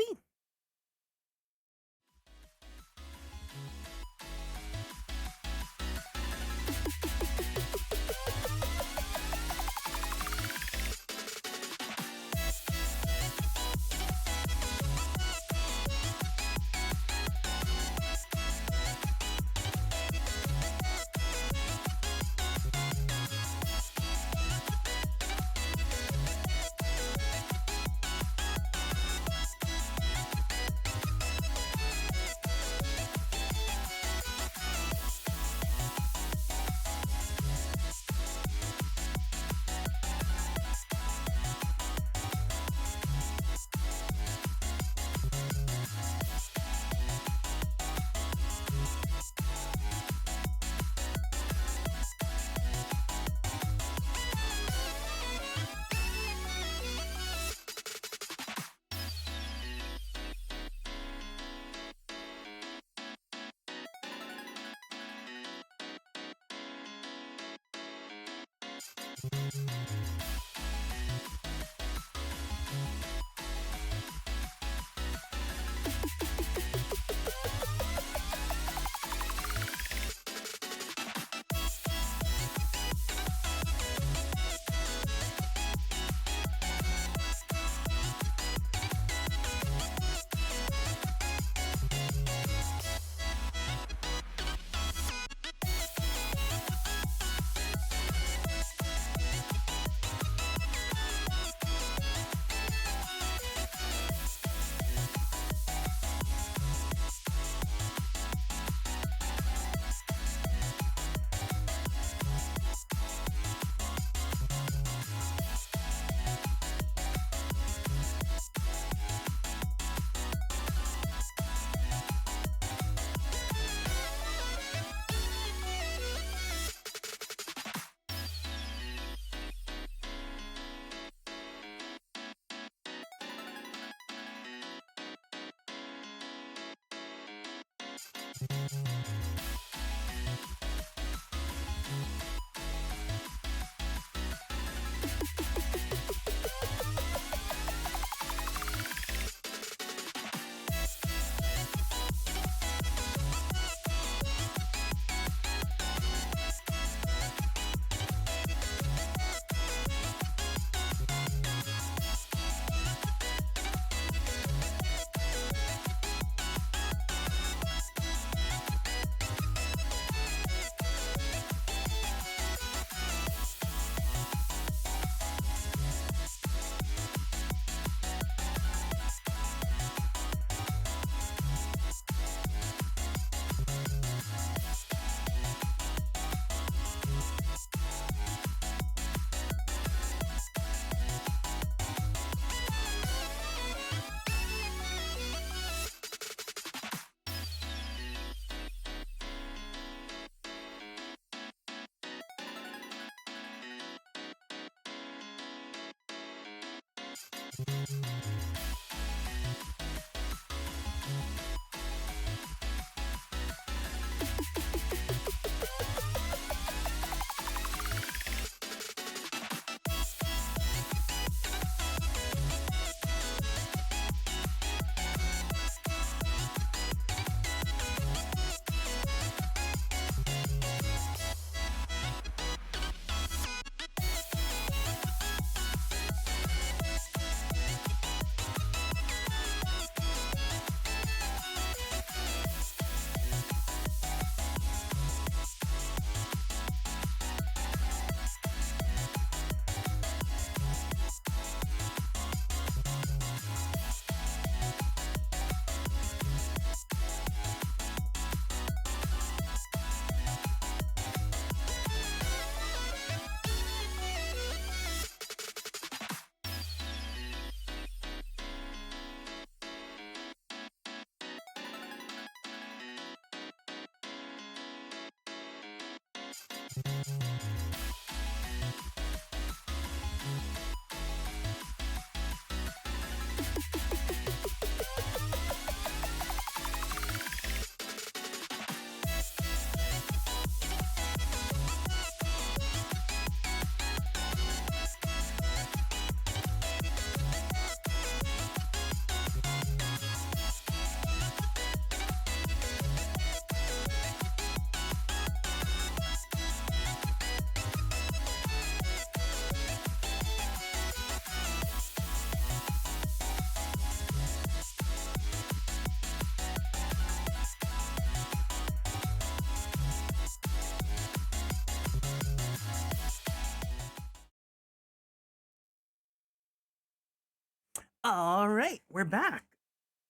All right, we're back.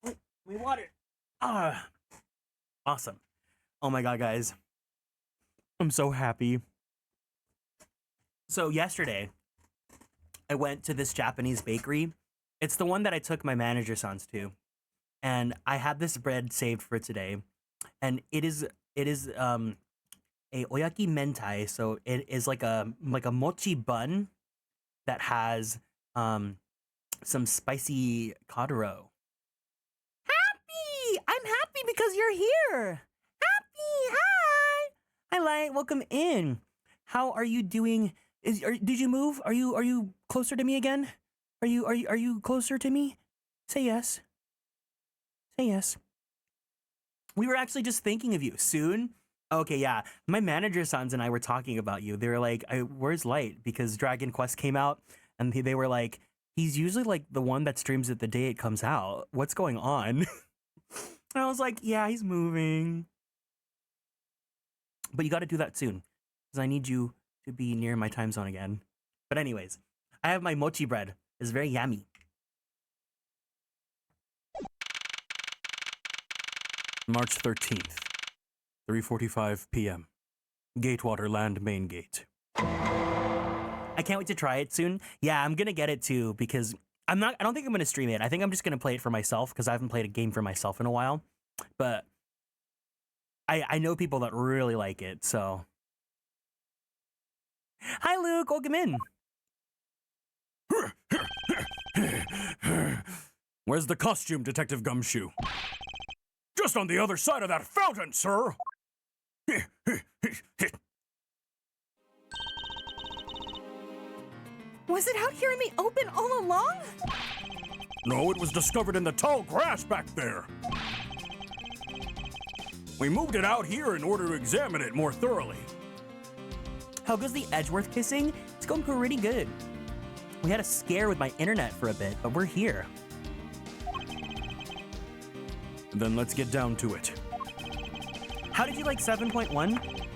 Oh, we water. Awesome. Oh my god, guys. I'm so happy. So yesterday, I went to this Japanese bakery. It's the one that I took my manager sons to. And I had this bread saved for today. And it is a oyaki mentai, so it is like a mochi bun that has some spicy kaduro. Happy! I'm happy because you're here. Happy, hi. Hi, Light. Welcome in. How are you doing? Did you move? Are you closer to me again? Are you closer to me? Say yes. Say yes. We were actually just thinking of you. Soon? Okay, yeah. My manager sons and I were talking about you. They were like, "Where's Light?" Because Dragon Quest came out, and they were like, "He's usually like the one that streams it the day it comes out. What's going on?" And I was like, "Yeah, he's moving." But you got to do that soon, because I need you to be near my time zone again. But anyways, I have my mochi bread. It's very yummy. March 13th, 3:45 p.m. Gatewater Land Main Gate. I can't wait to try it soon. Yeah, I'm gonna get it too because I don't think I'm gonna stream it. I think I'm just gonna play it for myself because I haven't played a game for myself in a while. But I know people that really like it, so. Hi Luke, welcome in. Where's the costume, Detective Gumshoe? Just on the other side of that fountain, sir! Was it out here in the open all along? No, it was discovered in the tall grass back there. We moved it out here in order to examine it more thoroughly. How goes the Edgeworth kissing? It's going pretty good. We had a scare with my internet for a bit, but we're here. Then let's get down to it. How did you like 7.1?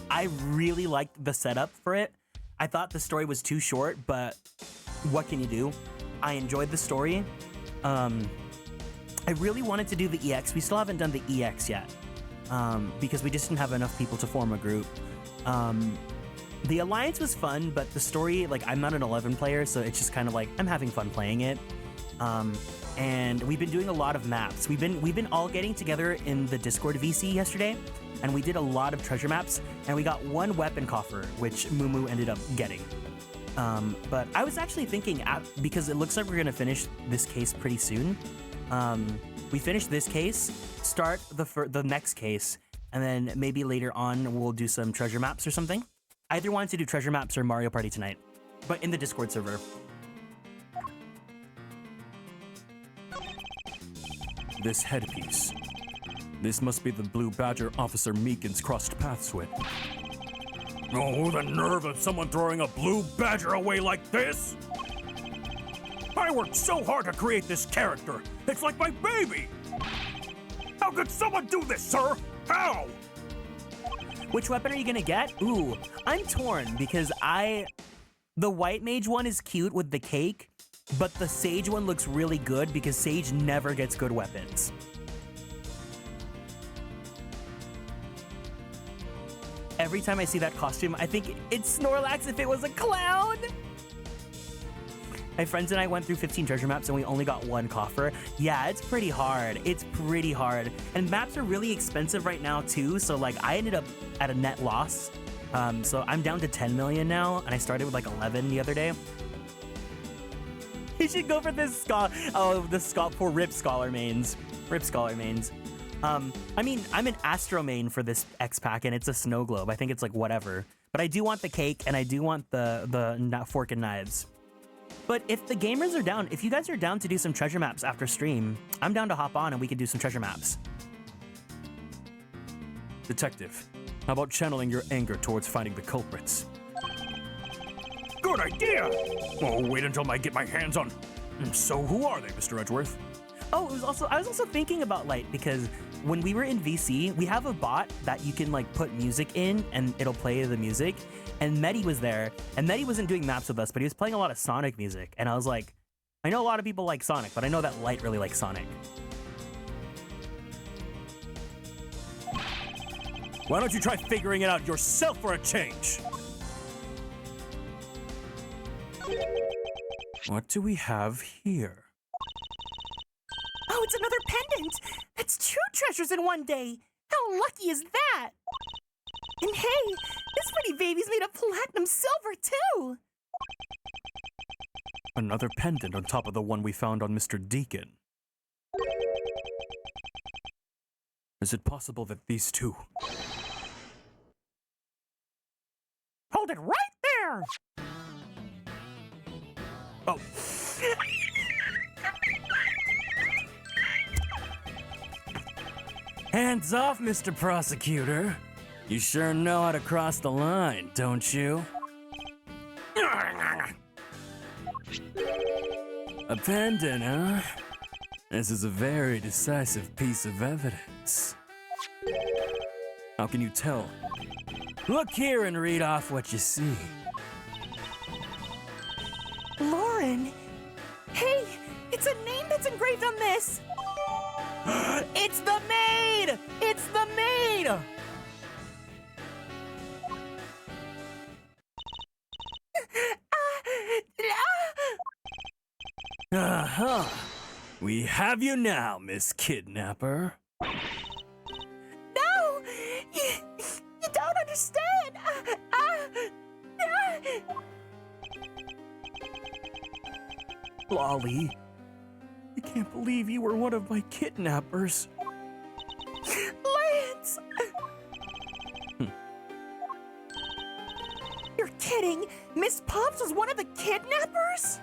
I really liked the setup for it. I thought the story was too short, but what can you do? I enjoyed the story. I really wanted to do the EX. We still haven't done the EX yet because we just didn't have enough people to form a group. The Alliance was fun, but the story, like, I'm not an 11 player, so it's just kind of like I'm having fun playing it. And we've been doing a lot of maps. We've been all getting together in the Discord VC yesterday, and we did a lot of treasure maps, and we got one weapon coffer, which Moo ended up getting. But I was actually thinking, because it looks like we're gonna finish this case pretty soon. We finish this case, start the next case, and then maybe later on we'll do some treasure maps or something. I either wanted to do treasure maps or Mario Party tonight, but in the Discord server. This headpiece. This must be the Blue Badger Officer Meekins crossed paths with. Oh, the nerve of someone throwing a Blue Badger away like this! I worked so hard to create this character. It's like my baby! How could someone do this, sir? How? Which weapon are you gonna get? Ooh, I'm torn because the white mage one is cute with the cake, but the sage one looks really good because sage never gets good weapons. Every time I see that costume, I think it's Snorlax if it was a clown. My friends and I went through 15 treasure maps and we only got one coffer. Yeah, it's pretty hard. It's pretty hard. And maps are really expensive right now too, so like I ended up at a net loss. So I'm down to 10 million now, and I started with like 11 the other day. You should go for this for Rip Scholar mains. Rip Scholar mains. I mean, I'm an Astro main for this X pack, and it's a snow globe. I think it's like whatever. But I do want the cake, and I do want the fork and knives. But if the gamers are down, if you guys are down to do some treasure maps after stream, I'm down to hop on and we can do some treasure maps. Detective, how about channeling your anger towards finding the culprits? Good idea! Oh, wait until I get my hands on... So who are they, Mr. Edgeworth? Oh, I was also thinking about Light because when we were in VC, we have a bot that you can like put music in and it'll play the music. And Medi was there, and Medi wasn't doing maps with us, but he was playing a lot of Sonic music. And I was like, I know a lot of people like Sonic, but I know that Light really likes Sonic. Why don't you try figuring it out yourself for a change? What do we have here? Oh, it's another pendant! That's 2 treasures in one day! How lucky is that? And hey, this pretty baby's made of platinum silver, too! Another pendant on top of the one we found on Mr. Deacon. Is it possible that these two... Hold it right there! Oh, hands off, Mr. Prosecutor. You sure know how to cross the line, don't you? A pendant, huh? This is a very decisive piece of evidence. How can you tell? Look here and read off what you see. Lauren! Hey, it's a name that's engraved on this! It's the maid! It's the maid! Uh-huh. We have you now, Miss Kidnapper. No! You don't understand! Lolly, I can't believe you were one of my kidnappers. Lance! You're kidding! Miss Pops was one of the kidnappers?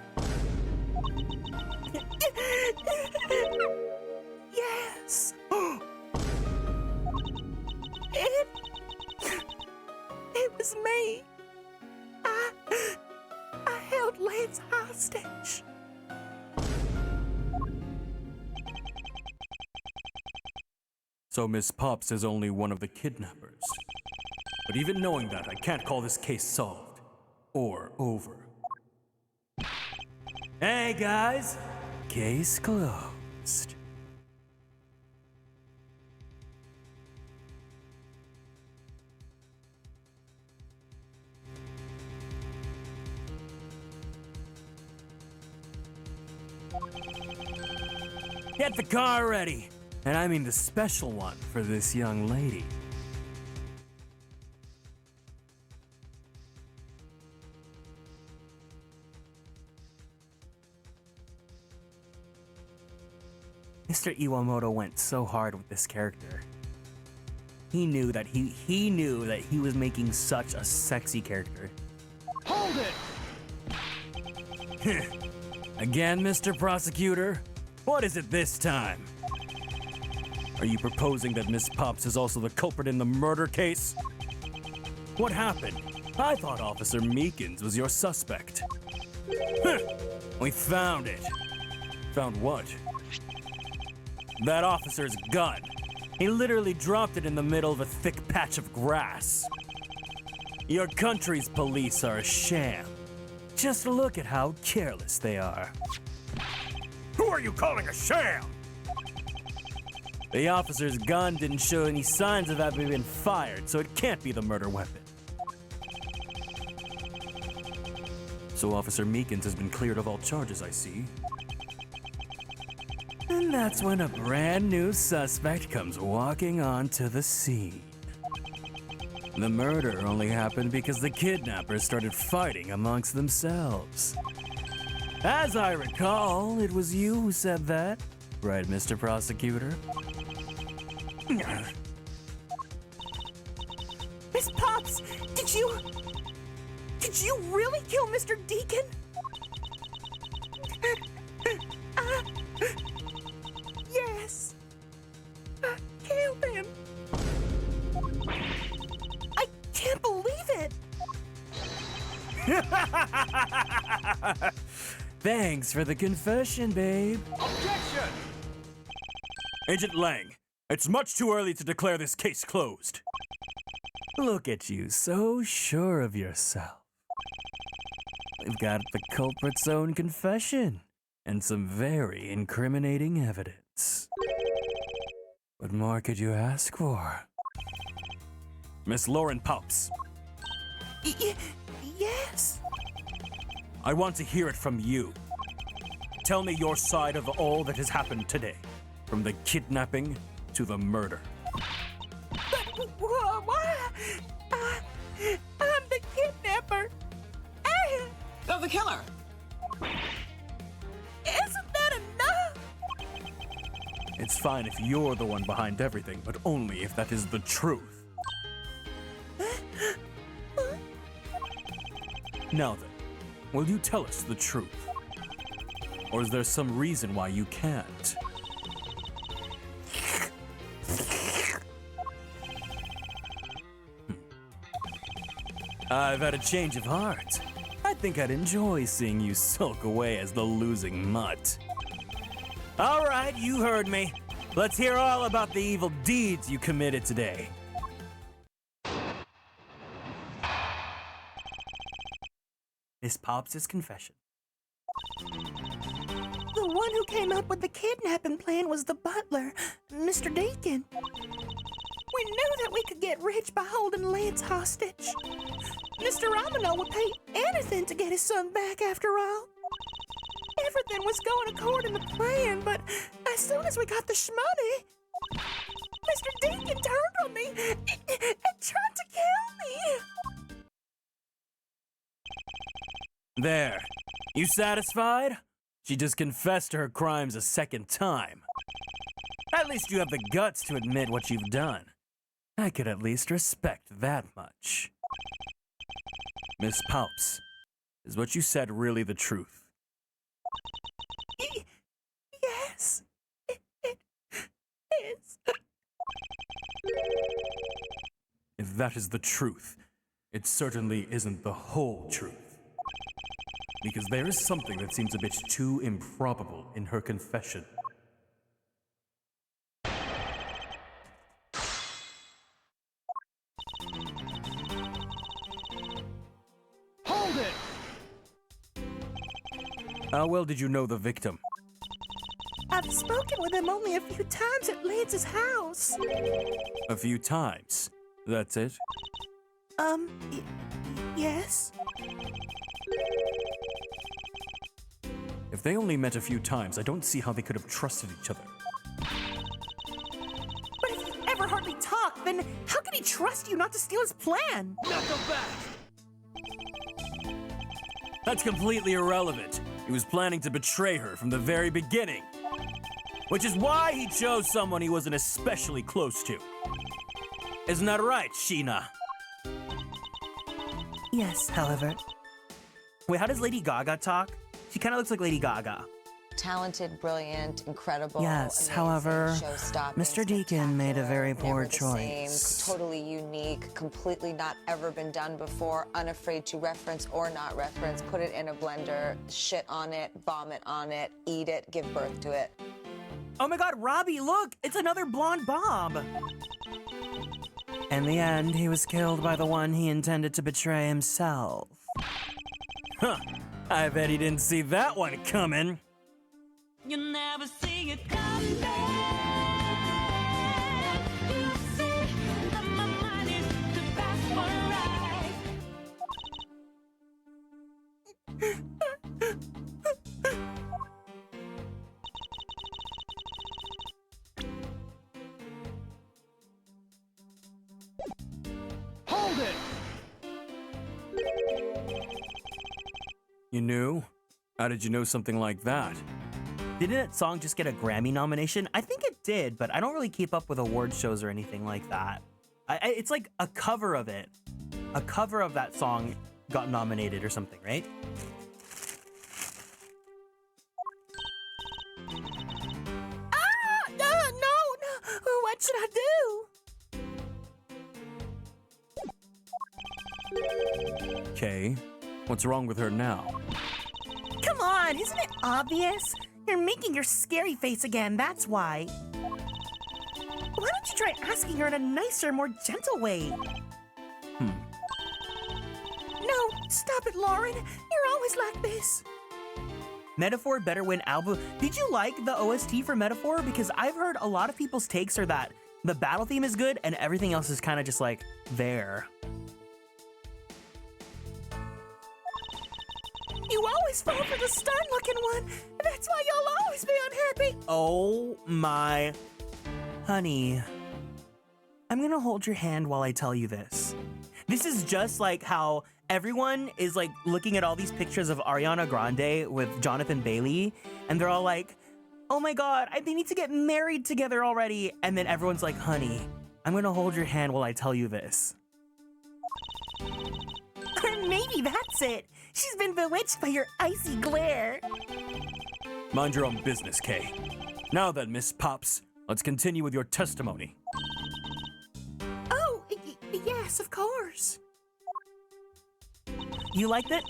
Yes! It was me. I held Lance hostage. So Miss Pops is only one of the kidnappers. But even knowing that, I can't call this case solved. Or over. Hey guys! Case closed. Get the car ready! And I mean the special one for this young lady. Mr. Iwamoto went so hard with this character. He knew that he knew that he was making such a sexy character. Hold it! Again, Mr. Prosecutor? What is it this time? Are you proposing that Miss Pops is also the culprit in the murder case? What happened? I thought Officer Meekins was your suspect. We found it. Found what? That officer's gun. He literally dropped it in the middle of a thick patch of grass. Your country's police are a sham. Just look at how careless they are. Who are you calling a sham? The officer's gun didn't show any signs of having been fired, so it can't be the murder weapon. So Officer Meekins has been cleared of all charges, I see. And that's when a brand new suspect comes walking onto the scene. The murder only happened because the kidnappers started fighting amongst themselves. As I recall, it was you who said that, right, Mr. Prosecutor? Miss Pops, did you really kill Mr. Deacon? Yes. I killed him. I can't believe it. Thanks for the confession, babe. Objection! Agent Lang, it's much too early to declare this case closed. Look at you, so sure of yourself. We've got the culprit's own confession. and some very incriminating evidence. What more could you ask for? Miss Lauren Pops, Yes? I want to hear it from you. Tell me your side of all that has happened today, from the kidnapping to the murder. But why? I'm the kidnapper. Of the killer. Isn't that enough? It's fine if you're the one behind everything, but only if that is the truth. Now then, will you tell us the truth? Or is there some reason why you can't? I've had a change of heart. I think I'd enjoy seeing you sulk away as the losing mutt. All right, you heard me. Let's hear all about the evil deeds you committed today. Miss Pops' confession. The one who came up with the kidnapping plan was the butler, Mr. Deacon. We knew that we could get rich by holding Lance hostage. Mr. Romano would pay anything to get his son back after all. Everything was going according to plan, but as soon as we got the shmoney, Mr. Deacon turned on me and tried to kill me. There. You satisfied? She just confessed to her crimes a second time. At least you have the guts to admit what you've done. I could at least respect that much. Miss Palps, is what you said really the truth? Yes, it is. If that is the truth, it certainly isn't the whole truth. Because there is something that seems a bit too improbable in her confession. Hold it! How well did you know the victim? I've spoken with him only a few times at Lance's house. A few times. That's it? Yes? If they only met a few times, I don't see how they could have trusted each other. But if you ever hardly talk, then how can he trust you not to steal his plan? Knuckle back! That's completely irrelevant. He was planning to betray her from the very beginning. Which is why he chose someone he wasn't especially close to. Isn't that right, Sheena? Yes, however. Wait, how does Lady Gaga talk? She kind of looks like Lady Gaga. Talented, brilliant, incredible. Yes, amazing, however, show-stopping, Mr. Deacon made a very spectacular, poor never the choice. Same, totally unique, completely not ever been done before, unafraid to reference or not reference, put it in a blender, shit on it, vomit on it, eat it, give birth to it. Oh my god, Robbie, look! It's another blonde Bob! In the end, he was killed by the one he intended to betray himself. Huh. I bet he didn't see that one coming. You never see it come back. You see that my mind is too fast for right. Hold it! You knew? How did you know something like that? Didn't that song just get a Grammy nomination? I think it did, but I don't really keep up with award shows or anything like that. It's like a cover of it. A cover of that song got nominated or something, right? No. What should I do? Okay. What's wrong with her now? Come on, isn't it obvious? You're making your scary face again, that's why. Why don't you try asking her in a nicer, more gentle way? No, stop it, Lauren. You're always like this. Metaphor better win album. Did you like the OST for Metaphor? Because I've heard a lot of people's takes are that the battle theme is good and everything else is kind of just like there. You always fall for the stern-looking one. That's why you'll always be unhappy. Oh my honey. I'm gonna hold your hand while I tell you this. This is just like how everyone is like looking at all these pictures of Ariana Grande with Jonathan Bailey, and they're all like, oh my god, they need to get married together already. And then everyone's like, honey, I'm gonna hold your hand while I tell you this. Or maybe that's it. She's been bewitched by your icy glare. Mind your own business, Kay. Now then, Miss Pops, let's continue with your testimony. Oh, yes, of course. You liked it?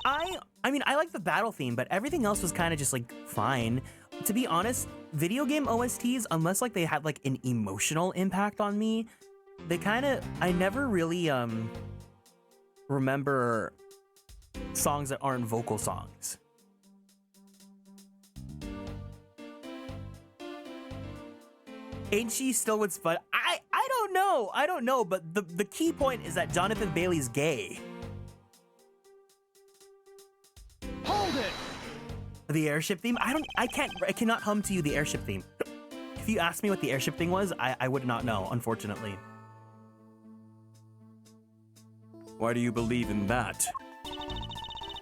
I mean, I like the battle theme, but everything else was kind of just like fine. To be honest, video game OSTs, unless like they had like an emotional impact on me, they I never really remember songs that aren't vocal songs. Ain't she still with Spud? I don't know, but the key point is that Jonathan Bailey's gay. Hold it! The airship theme? I cannot hum to you the airship theme. If you asked me what the airship thing was, I would not know, unfortunately. Why do you believe in that?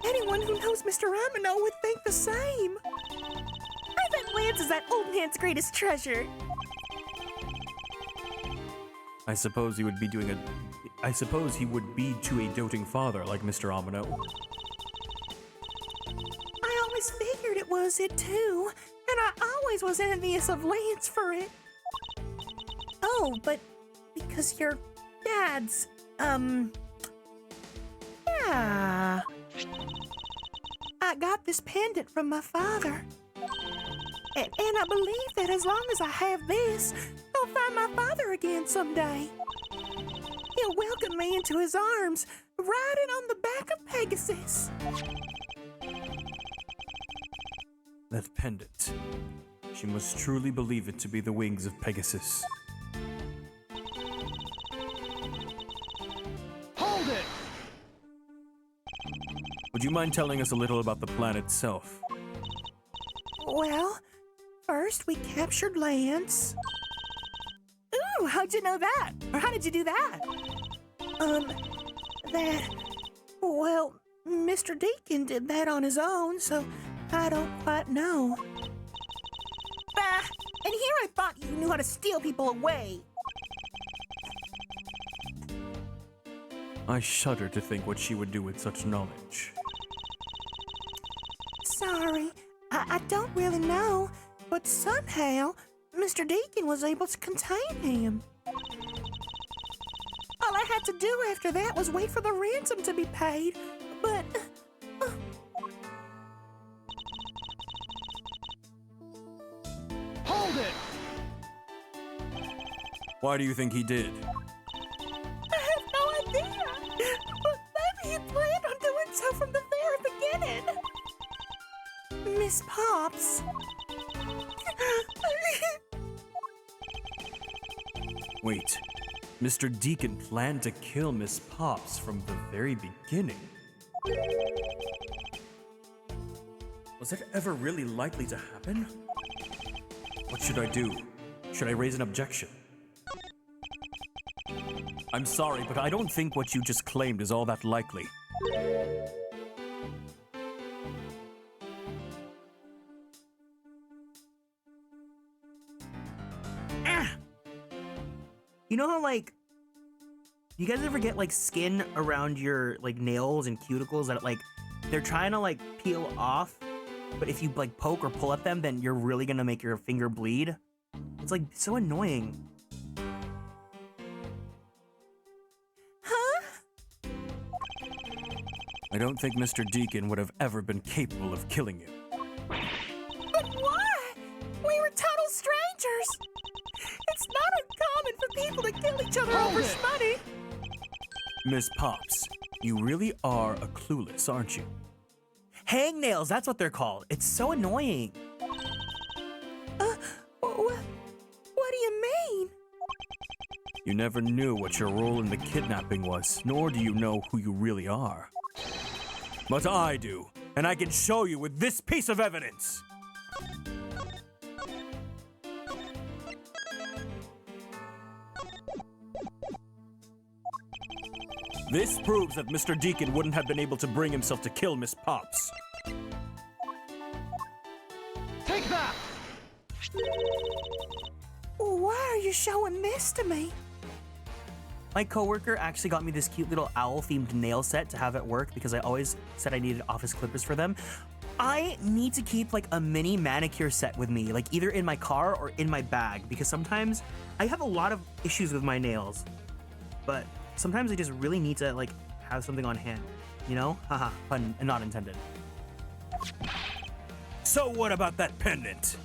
Anyone who knows Mr. Amino would think the same. I bet Lance is that old man's greatest treasure. I suppose he would be to a doting father like Mr. Amino. I always figured it was it too, and I always was envious of Lance for it. Oh, but because your dad's, yeah. I got this pendant from my father. And I believe that as long as I have this, I'll find my father again someday. He'll welcome me into his arms, riding on the back of Pegasus. That pendant. She must truly believe it to be the wings of Pegasus. Hold it! Would you mind telling us a little about the plan itself? Well, first we captured Lance. Ooh, how'd you know that? Or how did you do that? Well, Mr. Deacon did that on his own, so I don't quite know. Bah! And here I thought you knew how to steal people away. I shudder to think what she would do with such knowledge. Sorry, I don't really know, but somehow Mr. Deacon was able to contain him. All I had to do after that was wait for the ransom to be paid, but... Hold it! Why do you think he did? I have no idea, but maybe he planned on doing so from the very beginning. Miss Pops. Wait, Mr. Deacon planned to kill Miss Pops from the very beginning. Was that ever really likely to happen? What should I do? Should I raise an objection? I'm sorry, but I don't think what you just claimed is all that likely. You know how, like, you guys ever get, like, skin around your, like, nails and cuticles that, like, they're trying to, like, peel off, but if you, like, poke or pull at them, then you're really gonna make your finger bleed? It's, like, so annoying. Huh? I don't think Mr. Deacon would have ever been capable of killing you. But why? We were total strangers. It's not uncommon for people to kill each other over money. Miss Pops, you really are a clueless, aren't you? Hangnails, that's what they're called. It's so annoying. What do you mean? You never knew what your role in the kidnapping was, nor do you know who you really are. But I do, and I can show you with this piece of evidence. This proves that Mr. Deacon wouldn't have been able to bring himself to kill Miss Pops. Take that! Why are you showing this to me? My coworker actually got me this cute little owl-themed nail set to have at work because I always said I needed office clippers for them. I need to keep like a mini manicure set with me, like either in my car or in my bag, because sometimes I have a lot of issues with my nails, but sometimes I just really need to like have something on hand, you know? Haha, pun not intended. So what about that pendant?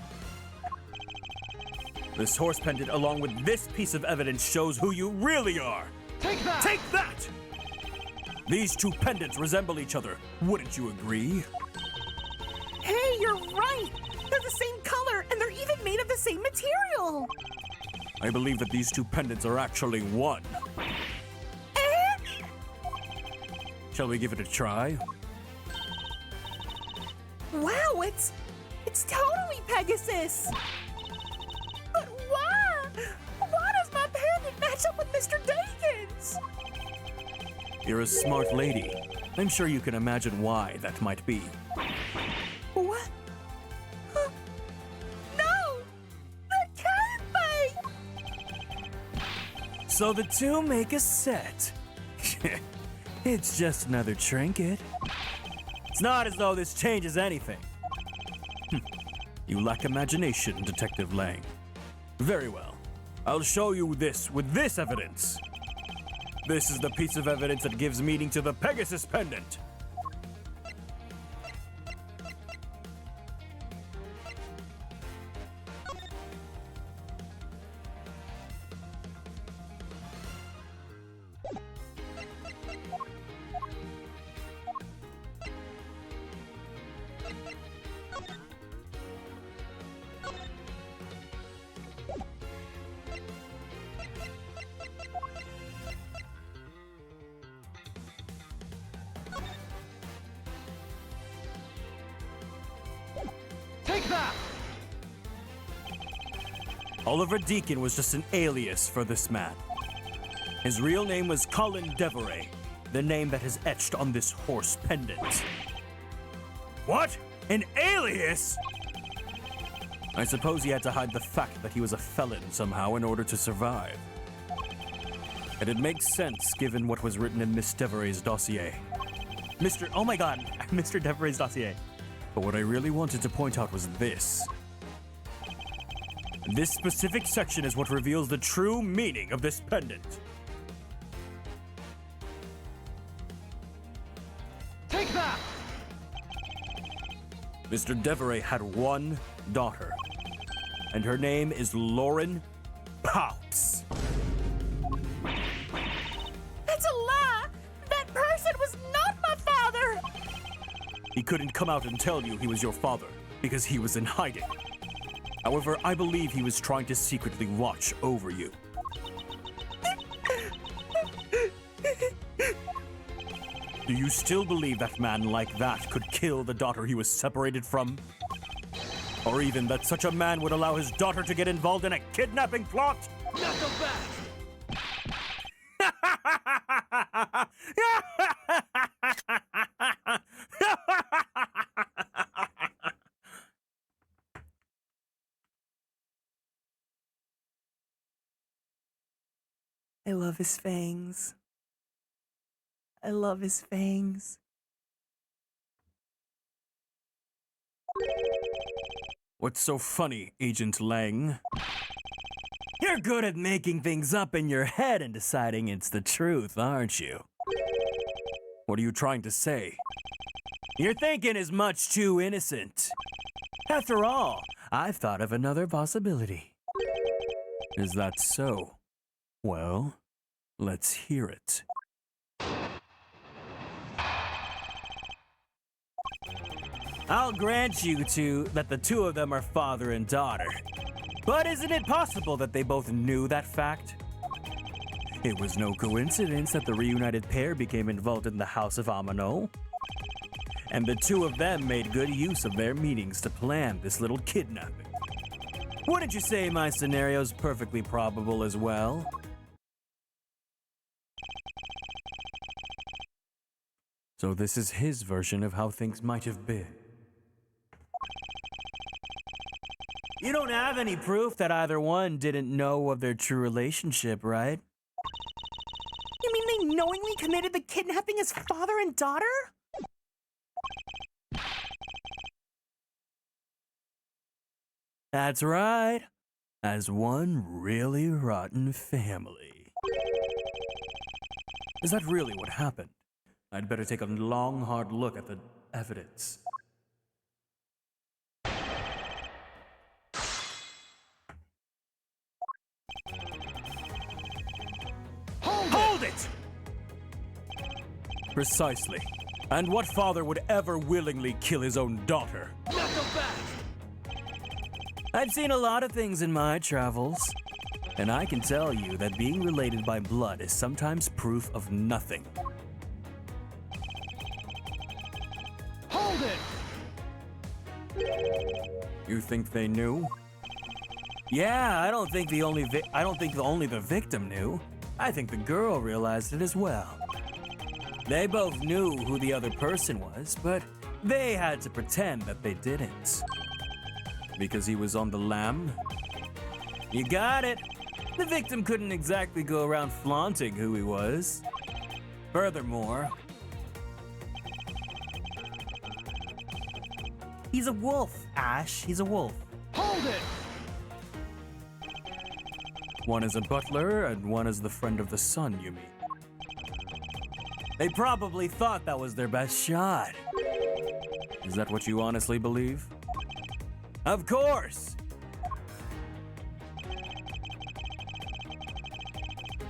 This horse pendant, along with this piece of evidence, shows who you really are. Take that! Take that! These two pendants resemble each other. Wouldn't you agree? Hey, you're right! They're the same color, and they're even made of the same material! I believe that these two pendants are actually one. Shall we give it a try? Wow, it's totally Pegasus! But why? Why does my pendant match up with Mr. Deacon's? You're a smart lady. I'm sure you can imagine why that might be. What? Huh? No! That can't be! So the two make a set. It's just another trinket. It's not as though this changes anything. You lack imagination, Detective Lang. Very well. I'll show you this with this evidence. This is the piece of evidence that gives meaning to the Pegasus pendant. Take that! Oliver Deacon was just an alias for this man. His real name was Colin Deveray, the name that is etched on this horse pendant. What? An alias? I suppose he had to hide the fact that he was a felon somehow in order to survive. And it makes sense given what was written in Miss Deveray's dossier. Oh my god, Mr. Deveray's dossier. But what I really wanted to point out was this. This specific section is what reveals the true meaning of this pendant. Take that! Mr. Deveray had one daughter, and her name is Lauren Pops. That's a lie! That person was not my father! He couldn't come out and tell you he was your father because he was in hiding. However, I believe he was trying to secretly watch over you. Do you still believe that man like that could kill the daughter he was separated from? Or even that such a man would allow his daughter to get involved in a kidnapping plot? Knuckle back! I love his fangs. I love his fangs. What's so funny, Agent Lang? You're good at making things up in your head and deciding it's the truth, aren't you? What are you trying to say? Your thinking is much too innocent. After all, I've thought of another possibility. Is that so? Well, let's hear it. I'll grant you two that the two of them are father and daughter. But isn't it possible that they both knew that fact? It was no coincidence that the reunited pair became involved in the House of Amano. And the two of them made good use of their meetings to plan this little kidnapping. Wouldn't you say my scenario's perfectly probable as well? So this is his version of how things might have been. You don't have any proof that either one didn't know of their true relationship, right? You mean they knowingly committed the kidnapping as father and daughter? That's right. As one really rotten family. Is that really what happened? I'd better take a long, hard look at the evidence. Hold it! Precisely. And what father would ever willingly kill his own daughter? I've seen a lot of things in my travels, and I can tell you that being related by blood is sometimes proof of nothing. Hold it! You think they knew? Yeah, I don't think only the victim knew. I think the girl realized it as well. They both knew who the other person was, but they had to pretend that they didn't. Because he was on the lam? You got it. The victim couldn't exactly go around flaunting who he was. Furthermore, He's a wolf, Ash. He's a wolf. Hold it! one is a butler and one is the friend of the son, you mean? They probably thought that was their best shot. Is that what you honestly believe? Of course!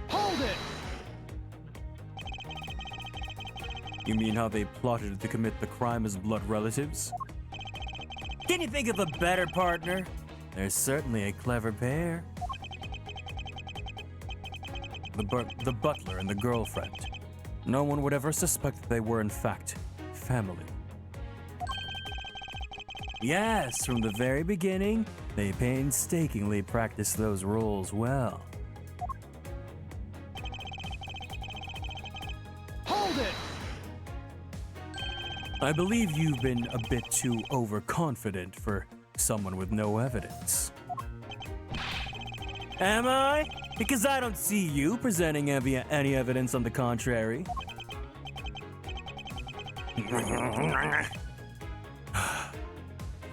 Hold it! You mean how they plotted to commit the crime as blood relatives? Can you think of a better partner? They're certainly a clever pair. The butler and the girlfriend. No one would ever suspect that they were in fact family. Yes, from the very beginning, they painstakingly practiced those roles well. Hold it! I believe you've been a bit too overconfident for someone with no evidence. Am I? Because I don't see you presenting any evidence on the contrary.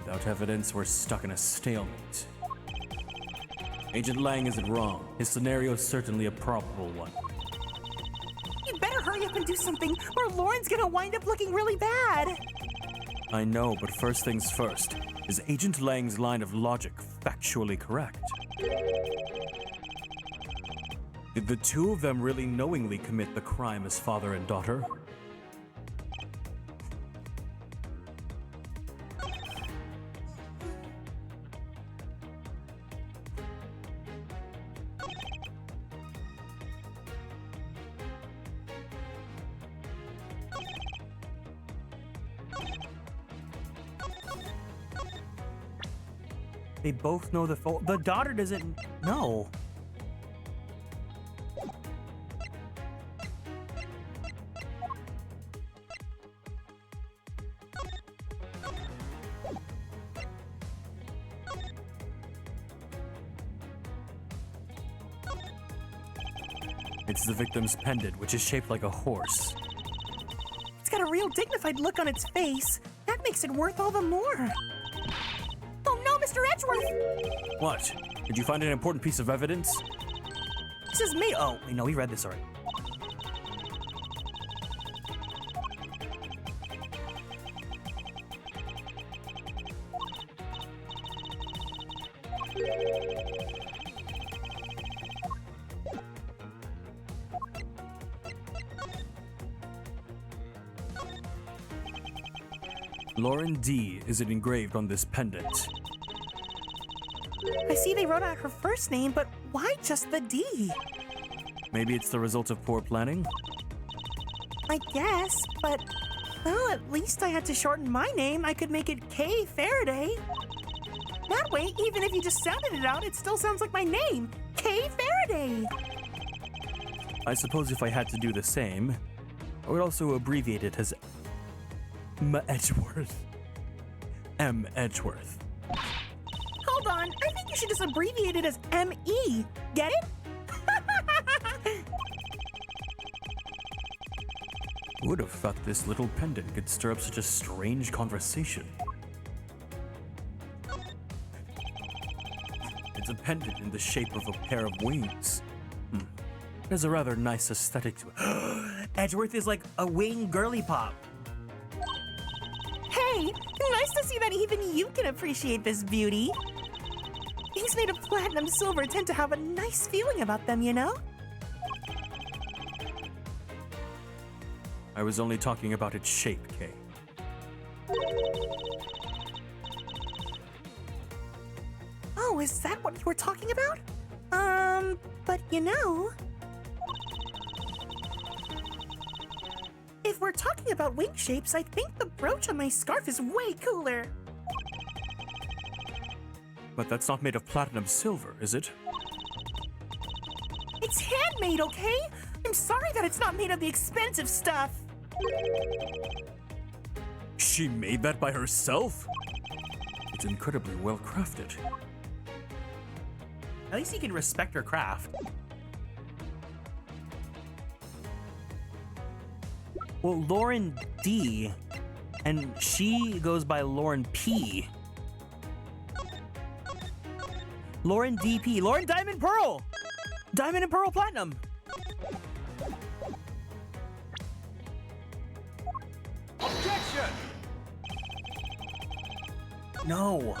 Without evidence, we're stuck in a stalemate. Agent Lang isn't wrong. His scenario is certainly a probable one. You better hurry up and do something, or Lauren's gonna wind up looking really bad. I know, but first things first. Is Agent Lang's line of logic factually correct? Did the two of them really knowingly commit the crime as father and daughter? They both know the daughter doesn't know. It's the victim's pendant, which is shaped like a horse. It's got a real dignified look on its face. That makes it worth all the more. Oh no, Mr. Edgeworth! What? Did you find an important piece of evidence? This is me. Oh, wait, no, we read this already. Lauren D isn't engraved on this pendant. I see they wrote out her first name, but why just the D? Maybe it's the result of poor planning? I guess, but, well, at least I had to shorten my name. I could make it K Faraday. That way, even if you just sounded it out, it still sounds like my name, K Faraday. I suppose if I had to do the same, I would also abbreviate it as M. Edgeworth. M. Edgeworth. Hold on, I think you should just abbreviate it as M.E. Get it? Who would have thought this little pendant could stir up such a strange conversation? It's a pendant in the shape of a pair of wings. There's a rather nice aesthetic to it. Edgeworth is like a wing girly pop. Hey, nice to see that even you can appreciate this beauty. Things made of platinum silver tend to have a nice feeling about them, you know? I was only talking about its shape, Kay. Oh, is that what you were talking about? But you know... If we're talking about wing shapes, I think the brooch on my scarf is way cooler. But that's not made of platinum silver, is it? It's handmade, okay? I'm sorry that it's not made of the expensive stuff. She made that by herself? It's incredibly well crafted. At least you can respect her craft. Well, Lauren D, and she goes by Lauren P. Lauren DP, Lauren Diamond Pearl! Diamond and Pearl Platinum! Objection! No.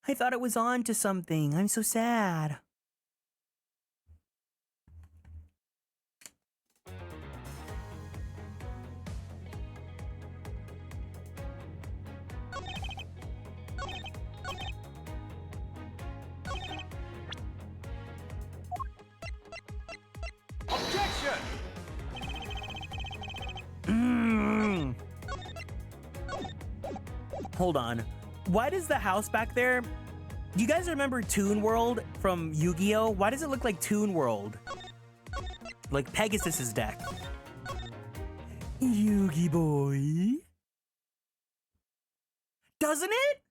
I thought it was on to something. I'm so sad. Objection! Hold on. Why does the house back there... Do you guys remember Toon World from Yu-Gi-Oh? Why does it look like Toon World? Like Pegasus's deck. Yugi boy. Doesn't it?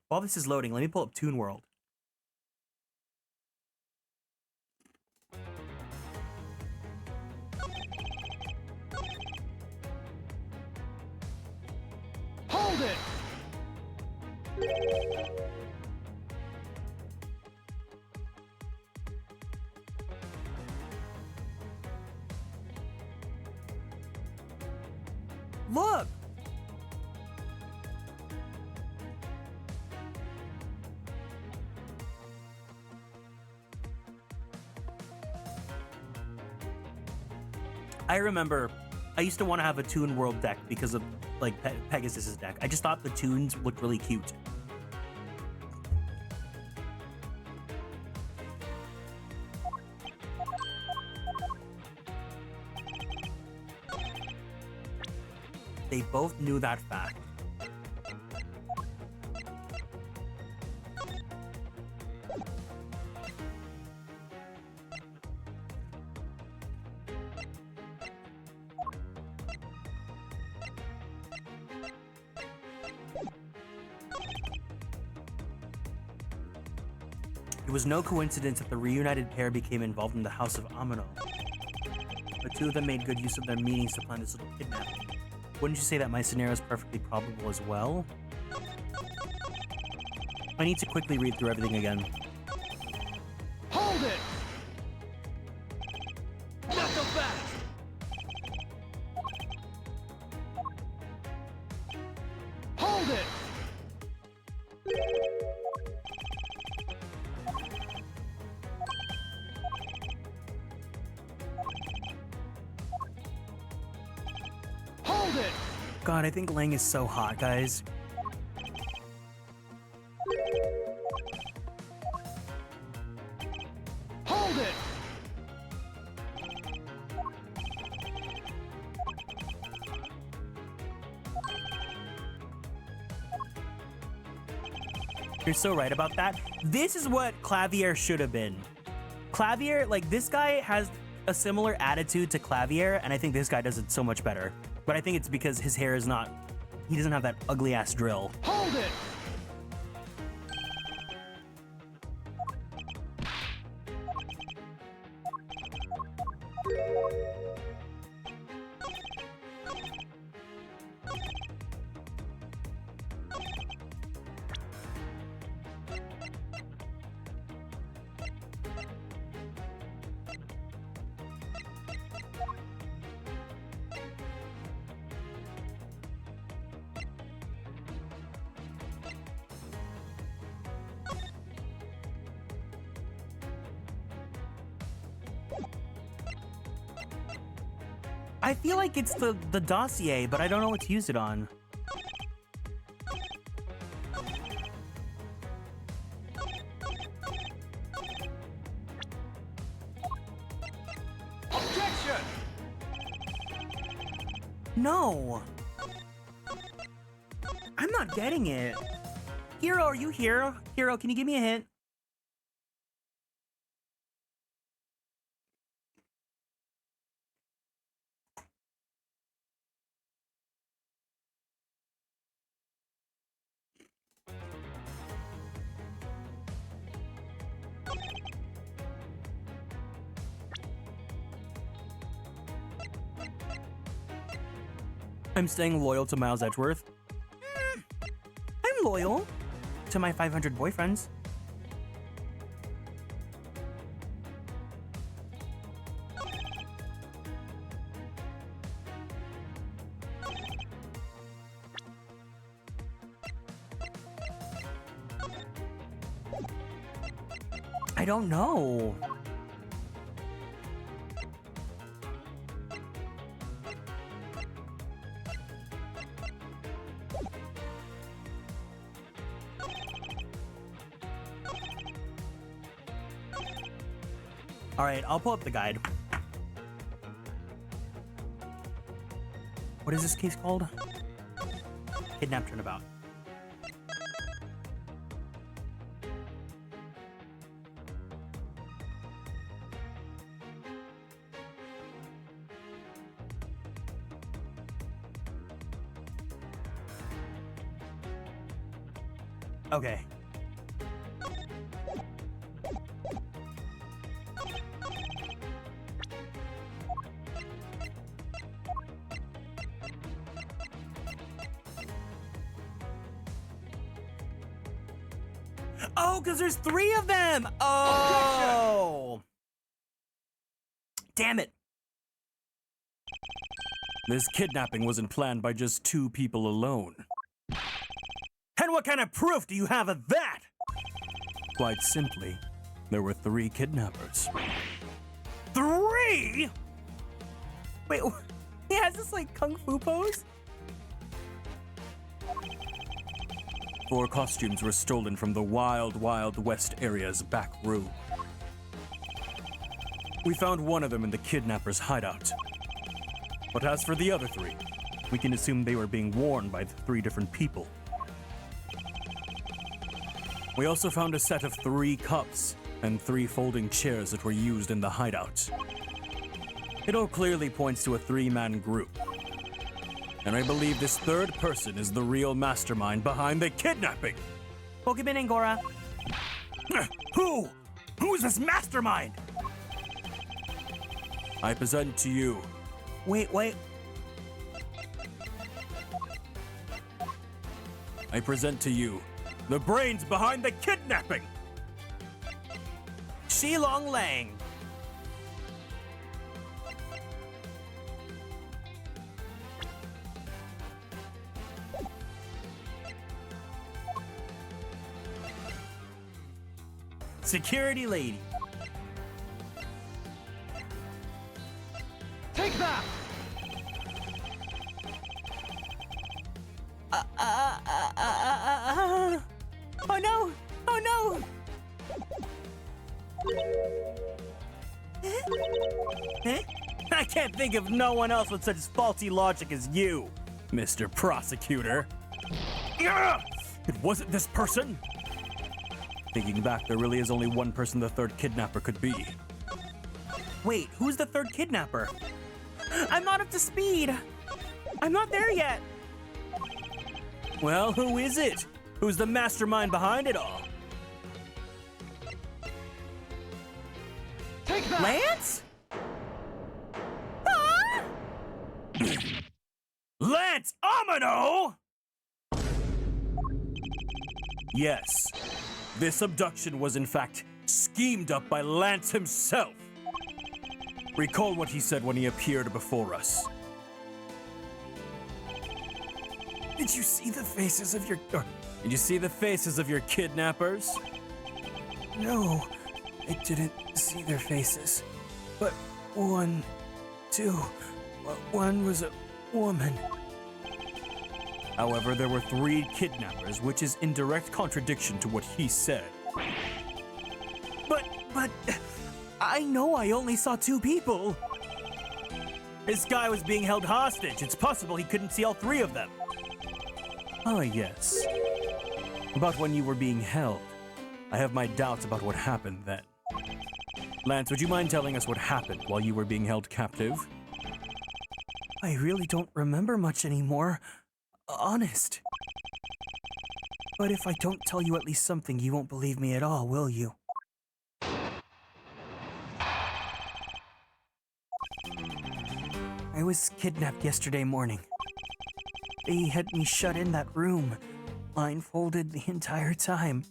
While this is loading, let me pull up Toon World. Hold it! Look! I remember I used to want to have a Toon World deck because of like Pegasus's deck. I just thought the Toons looked really cute. They both knew that fact. It was no coincidence that the reunited pair became involved in the House of Amino. The two of them made good use of their meetings to plan this little kidnapping. Wouldn't you say that my scenario is perfectly probable as well? I need to quickly read through everything again. Hold it! Not so fast! Hold it! God, I think Lang is so hot, guys. Hold it! You're so right about that. This is what Clavier should have been. Clavier, like, this guy has a similar attitude to Clavier, and I think this guy does it so much better. But I think it's because his hair is not... He doesn't have that ugly-ass drill. Hold it! I feel like it's the dossier, but I don't know what to use it on. Objection! No! I'm not getting it. Hero, are you here? Hero, can you give me a hint? I'm staying loyal to Miles Edgeworth. I'm loyal to my 500 boyfriends. I don't know. All right, I'll pull up the guide. What is this case called? Kidnapped Turnabout. Okay. Oh, because there's 3 of them! Oh! Damn it! This kidnapping wasn't planned by just 2 people alone. And what kind of proof do you have of that? Quite simply, there were 3 kidnappers. 3?! Wait, he has this like kung fu pose? 4 costumes were stolen from the Wild Wild West area's back room. We found one of them in the kidnapper's hideout. But as for the other 3, we can assume they were being worn by 3 different people. We also found a set of 3 cups and 3 folding chairs that were used in the hideout. It all clearly points to a 3-man group. And I believe this 3rd person is the real mastermind behind the kidnapping. Pokemon Angora. Who? Who is this mastermind? I present to you. Wait. I present to you the brains behind the kidnapping. Shilong Lang. Security lady. Take that! Oh no! Huh? I can't think of no one else with such faulty logic as you, Mr. Prosecutor. Yeah! It wasn't this person. Thinking back, there really is only one person the third kidnapper could be. Wait, who's the third kidnapper? I'm not up to speed. I'm not there yet. Well, who is it? Who's the mastermind behind it all? Take that! Lance? Ah! Lance Amino! Yes, this abduction was in fact schemed up by Lance himself. Recall what he said when he appeared before us. Did you see the faces of your... Did you see the faces of your kidnappers? No, I didn't see their faces. But one was a woman. However, there were 3 kidnappers, which is in direct contradiction to what he said. But, I know I only saw 2 people. This guy was being held hostage. It's possible he couldn't see all 3 of them. Ah, yes. About when you were being held. I have my doubts about what happened then. Lance, would you mind telling us what happened while you were being held captive? I really don't remember much anymore. Honest. But if I don't tell you at least something, you won't believe me at all, will you? I was kidnapped yesterday morning. They had me shut in that room, blindfolded the entire time.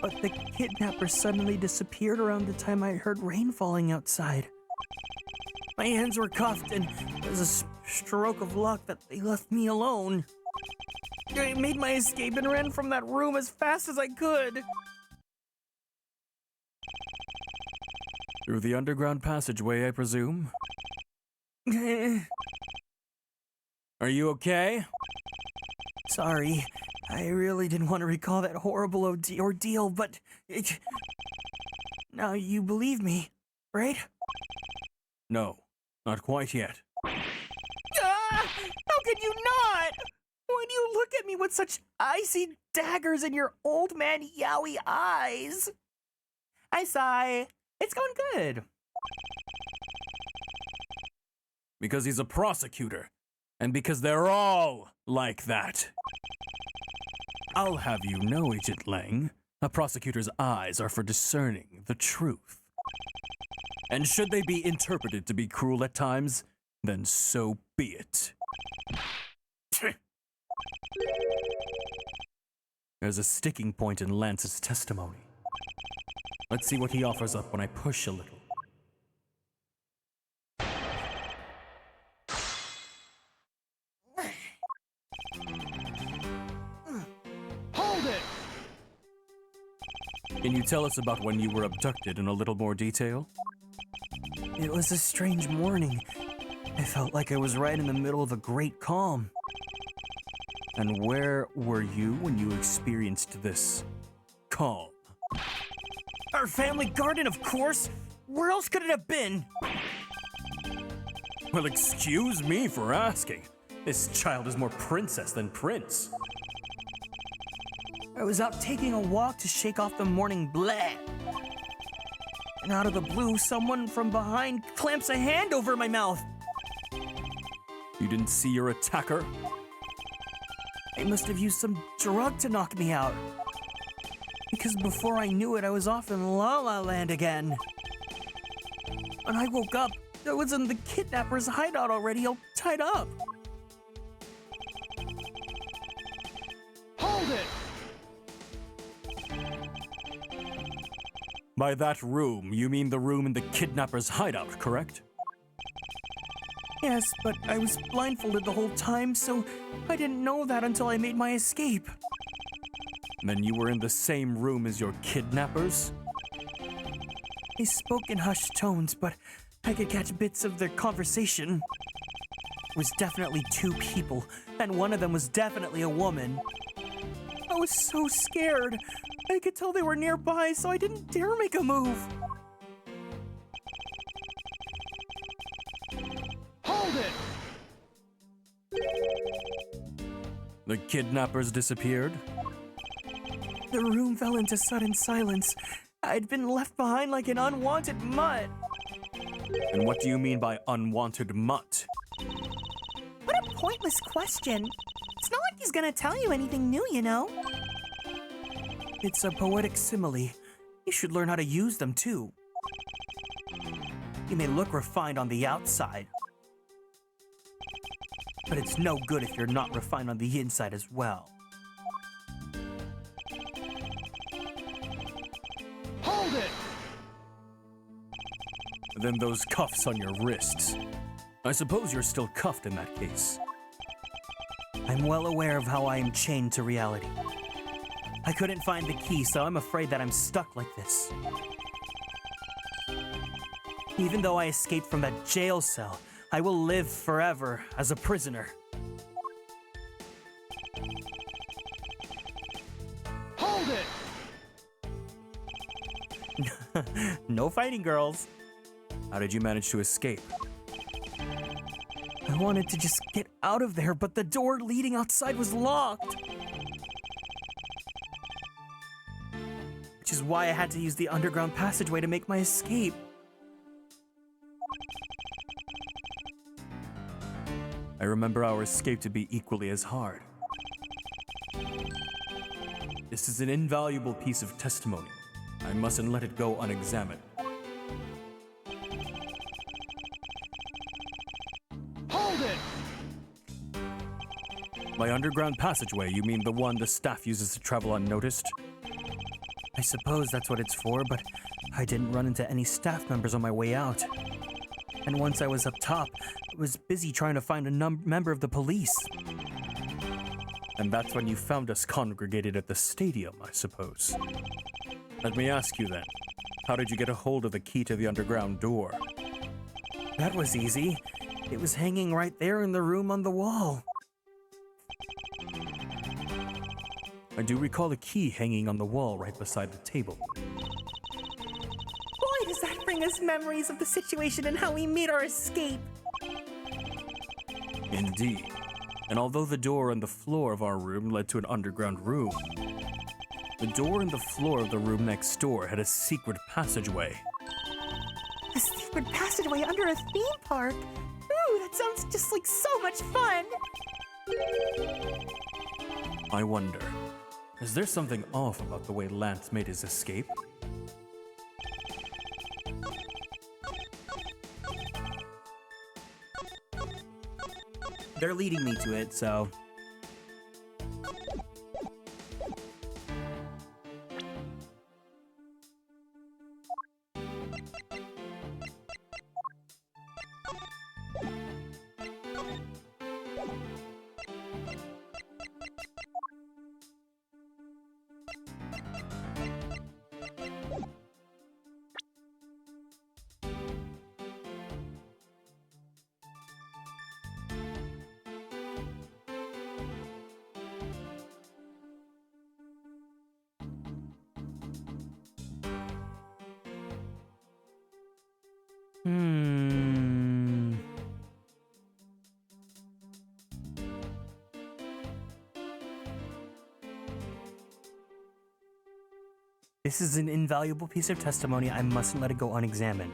But the kidnapper suddenly disappeared around the time I heard rain falling outside. My hands were cuffed, and it was a stroke of luck that they left me alone. I made my escape and ran from that room as fast as I could. Through the underground passageway, I presume? Are you okay? Sorry, I really didn't want to recall that horrible ordeal, but... Now you believe me, right? No, not quite yet. How could you not? Why do you look at me with such icy daggers in your old man yowie eyes? I sigh. It's going good. Because he's a prosecutor. And because they're all like that. I'll have you know, Agent Lang, a prosecutor's eyes are for discerning the truth. And should they be interpreted to be cruel at times, then so be it. There's a sticking point in Lance's testimony. Let's see what he offers up when I push a little. Hold it! Can you tell us about when you were abducted in a little more detail? It was a strange morning. I felt like I was right in the middle of a great calm. And where were you when you experienced this calm? Our family garden, of course! Where else could it have been? Well, excuse me for asking. This child is more princess than prince. I was out taking a walk to shake off the morning bleh. And out of the blue, someone from behind clamps a hand over my mouth. You didn't see your attacker? I must have used some drug to knock me out. Because before I knew it, I was off in La La Land again. When I woke up, I was in the kidnapper's hideout already, all tied up. Hold it! By that room, you mean the room in the kidnapper's hideout, correct? Yes, but I was blindfolded the whole time, so I didn't know that until I made my escape. Then you were in the same room as your kidnappers? They spoke in hushed tones, but I could catch bits of their conversation. It was definitely 2 people, and one of them was definitely a woman. A was so scared. I could tell they were nearby, so I didn't dare make a move. Hold it! The kidnappers disappeared? The room fell into sudden silence. I'd been left behind like an unwanted mutt. And what do you mean by unwanted mutt? What a pointless question. It's not like he's gonna tell you anything new, you know? It's a poetic simile. You should learn how to use them too. You may look refined on the outside, but it's no good if you're not refined on the inside as well. Hold it! Then those cuffs on your wrists. I suppose you're still cuffed in that case. I'm well aware of how I am chained to reality. I couldn't find the key, so I'm afraid that I'm stuck like this. Even though I escaped from that jail cell, I will live forever as a prisoner. Hold it! No fighting, girls. How did you manage to escape? I wanted to just get out of there, but the door leading outside was locked. Which is why I had to use the underground passageway to make my escape. I remember our escape to be equally as hard. This is an invaluable piece of testimony. I mustn't let it go unexamined. Hold it! By underground passageway, you mean the one the staff uses to travel unnoticed? I suppose that's what it's for, but I didn't run into any staff members on my way out. And once I was up top, I was busy trying to find a member of the police. And that's when you found us congregated at the stadium, I suppose. Let me ask you then, how did you get a hold of the key to the underground door? That was easy. It was hanging right there in the room on the wall. I do recall a key hanging on the wall right beside the table. Boy, does that bring us memories of the situation and how we made our escape. Indeed. And although the door on the floor of our room led to an underground room, the door in the floor of the room next door had a secret passageway. A secret passageway under a theme park? Ooh, that sounds just like so much fun! I wonder, is there something off about the way Lance made his escape? They're leading me to it, so... This is an invaluable piece of testimony. I mustn't let it go unexamined.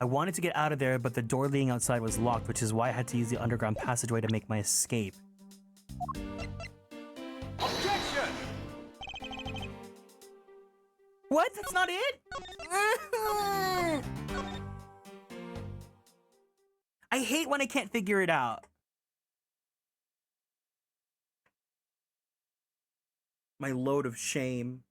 I wanted to get out of there, but the door leading outside was locked, which is why I had to use the underground passageway to make my escape. Objection! What? That's not it? I hate when I can't figure it out. My load of shame.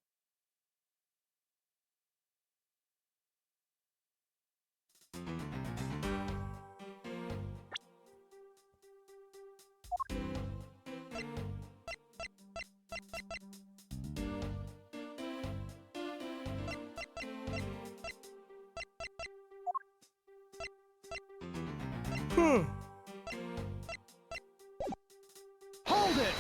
Hold it!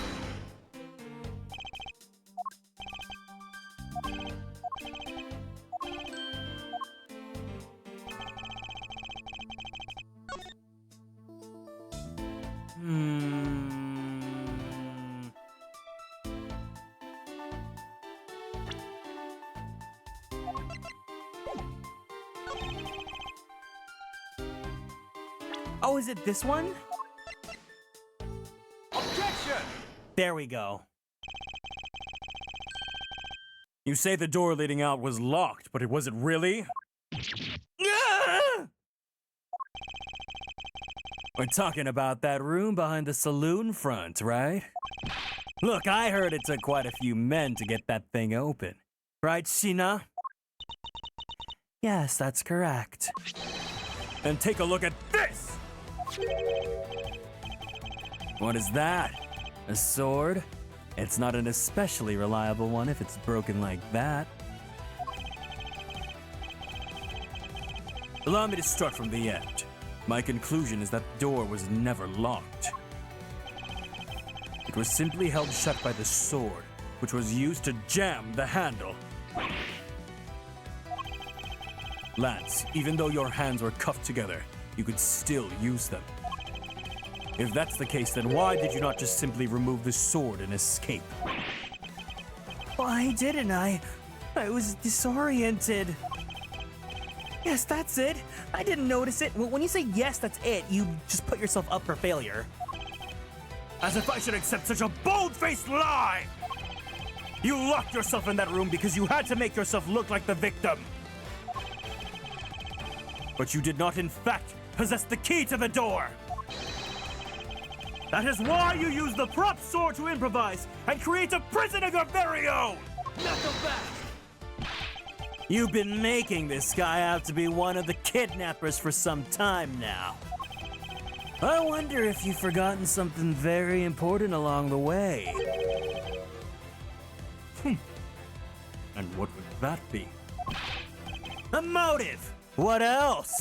Oh, is it this one? Objection! There we go. You say the door leading out was locked, but it wasn't really? Ah! We're talking about that room behind the saloon front, right? Look, I heard it took quite a few men to get that thing open. Right, Sheena? Yes, that's correct. Then take a look at this! What is that? A sword? It's not an especially reliable one if it's broken like that. Allow me to start from the end. My conclusion is that the door was never locked. It was simply held shut by the sword, which was used to jam the handle. Lance, even though your hands were cuffed together, you could still use them. If that's the case, then why did you not just simply remove the sword and escape? Why didn't I? I was disoriented. Yes, that's it. I didn't notice it. When you say yes, that's it, you just put yourself up for failure. As if I should accept such a bold-faced lie! You locked yourself in that room because you had to make yourself look like the victim. But you did not, in fact, possess the key to the door. That is why you use the prop sword to improvise and create a prison of your very own! Knuckle back! You've been making this guy out to be one of the kidnappers for some time now. I wonder if you've forgotten something very important along the way. And what would that be? A motive! What else?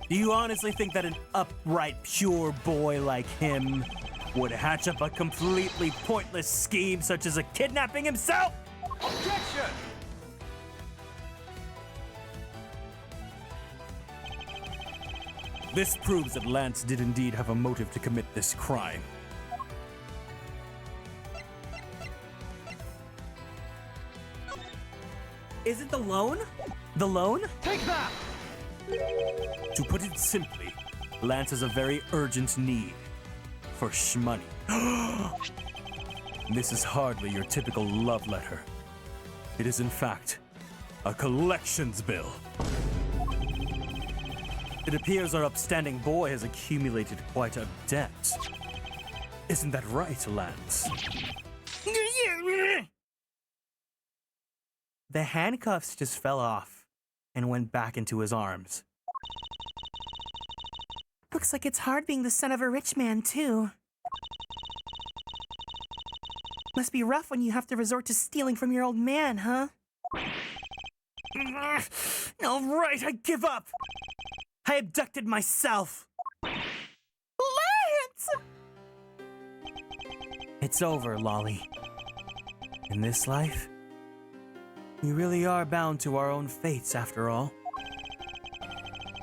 Do you honestly think that an upright, pure boy like him would hatch up a completely pointless scheme such as a kidnapping himself? Objection! This proves that Lance did indeed have a motive to commit this crime. Is it the loan? The loan? Take that! To put it simply, Lance has a very urgent need for shmoney. This is hardly your typical love letter. It is, in fact, a collections bill. It appears our upstanding boy has accumulated quite a debt. Isn't that right, Lance? The handcuffs just fell off and went back into his arms. Looks like it's hard being the son of a rich man, too. Must be rough when you have to resort to stealing from your old man, huh? All right, I give up. I abducted myself. Lance! It's over, Lolly. In this life, we really are bound to our own fates after all.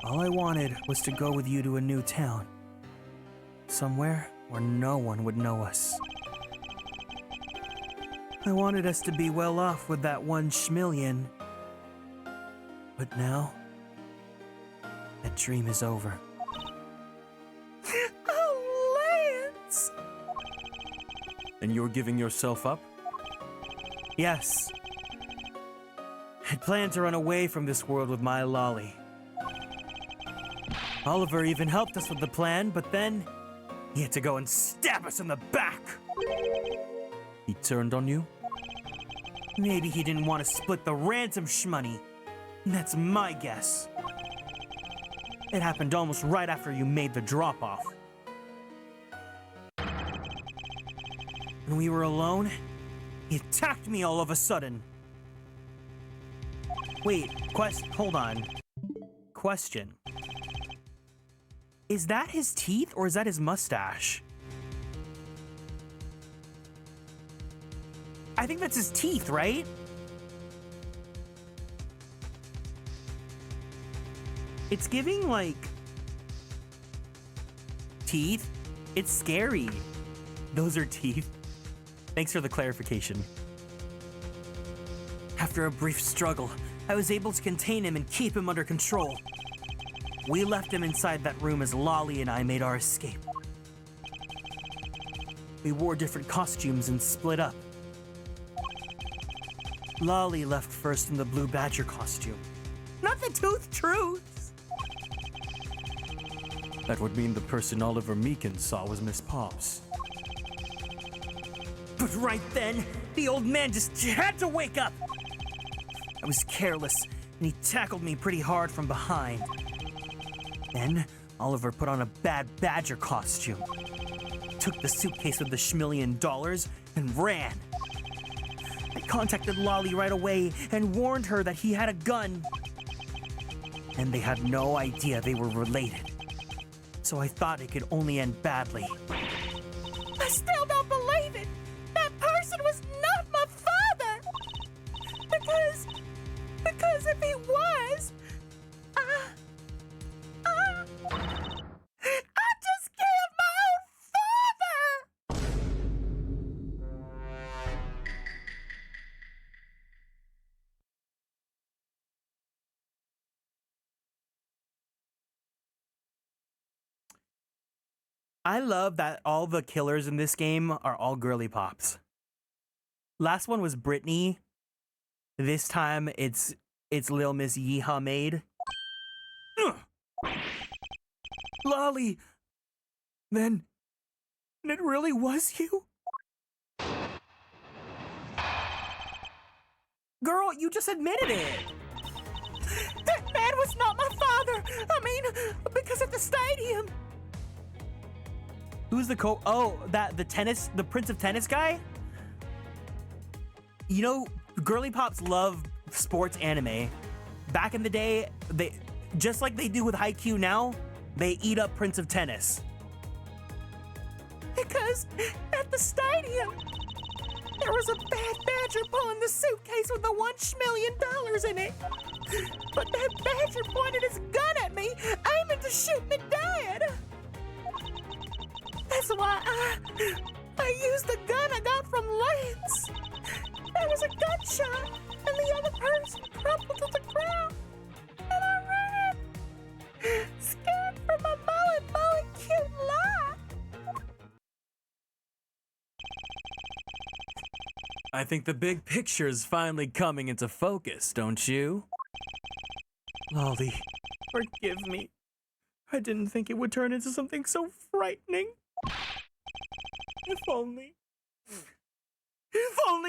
All I wanted was to go with you to a new town. Somewhere where no one would know us. I wanted us to be well off with that 1 schmillion. But now, that dream is over. Oh, Lance! And you're giving yourself up? Yes. I planned to run away from this world with my Lolly. Oliver even helped us with the plan, but then he had to go and stab us in the back. He turned on you? Maybe he didn't want to split the ransom shmoney. That's my guess. It happened almost right after you made the drop-off. When we were alone, he attacked me all of a sudden. Wait, hold on. Question. Is that his teeth or is that his mustache? I think that's his teeth, right? It's giving, like, teeth. It's scary. Those are teeth. Thanks for the clarification. After a brief struggle, I was able to contain him and keep him under control. we left him inside that room as Lolly and I made our escape. We wore different costumes and split up. Lolly left first in the blue badger costume. Not the tooth truths. That would mean the person Oliver Meakin saw was Miss Pops. But right then, the old man just had to wake up. I was careless, and he tackled me pretty hard from behind. Then, Oliver put on a bad badger costume, took the suitcase with the $1,000,000 and ran. I contacted Lolly right away and warned her that he had a gun. And they had no idea they were related. So I thought it could only end badly. I still don't believe it. That person was not my father. Because if he was, I just killed my own father. I love that all the killers in this game are all girly pops. Last one was Brittany. This time it's Lil Miss Yeehaw Maid. Lolly! Then it really was you? Girl, you just admitted it! That man was not my father. I mean, because at the stadium. Who's the the Prince of Tennis guy? You know, girly pops love sports anime. Back in the day, they just like they do with Haikyuu now, they eat up Prince of Tennis. Because at the stadium, there was a bad badger pulling the suitcase with the $1,000,000 in it. But that badger pointed his gun at me, aiming to shoot me dead. That's why I used the gun I got from Lance. There was a gunshot, and the other person crumpled to the ground. And I ran, scared for my mullet cute life. I think the big picture's finally coming into focus, don't you? Lolly, forgive me. I didn't think it would turn into something so frightening. If only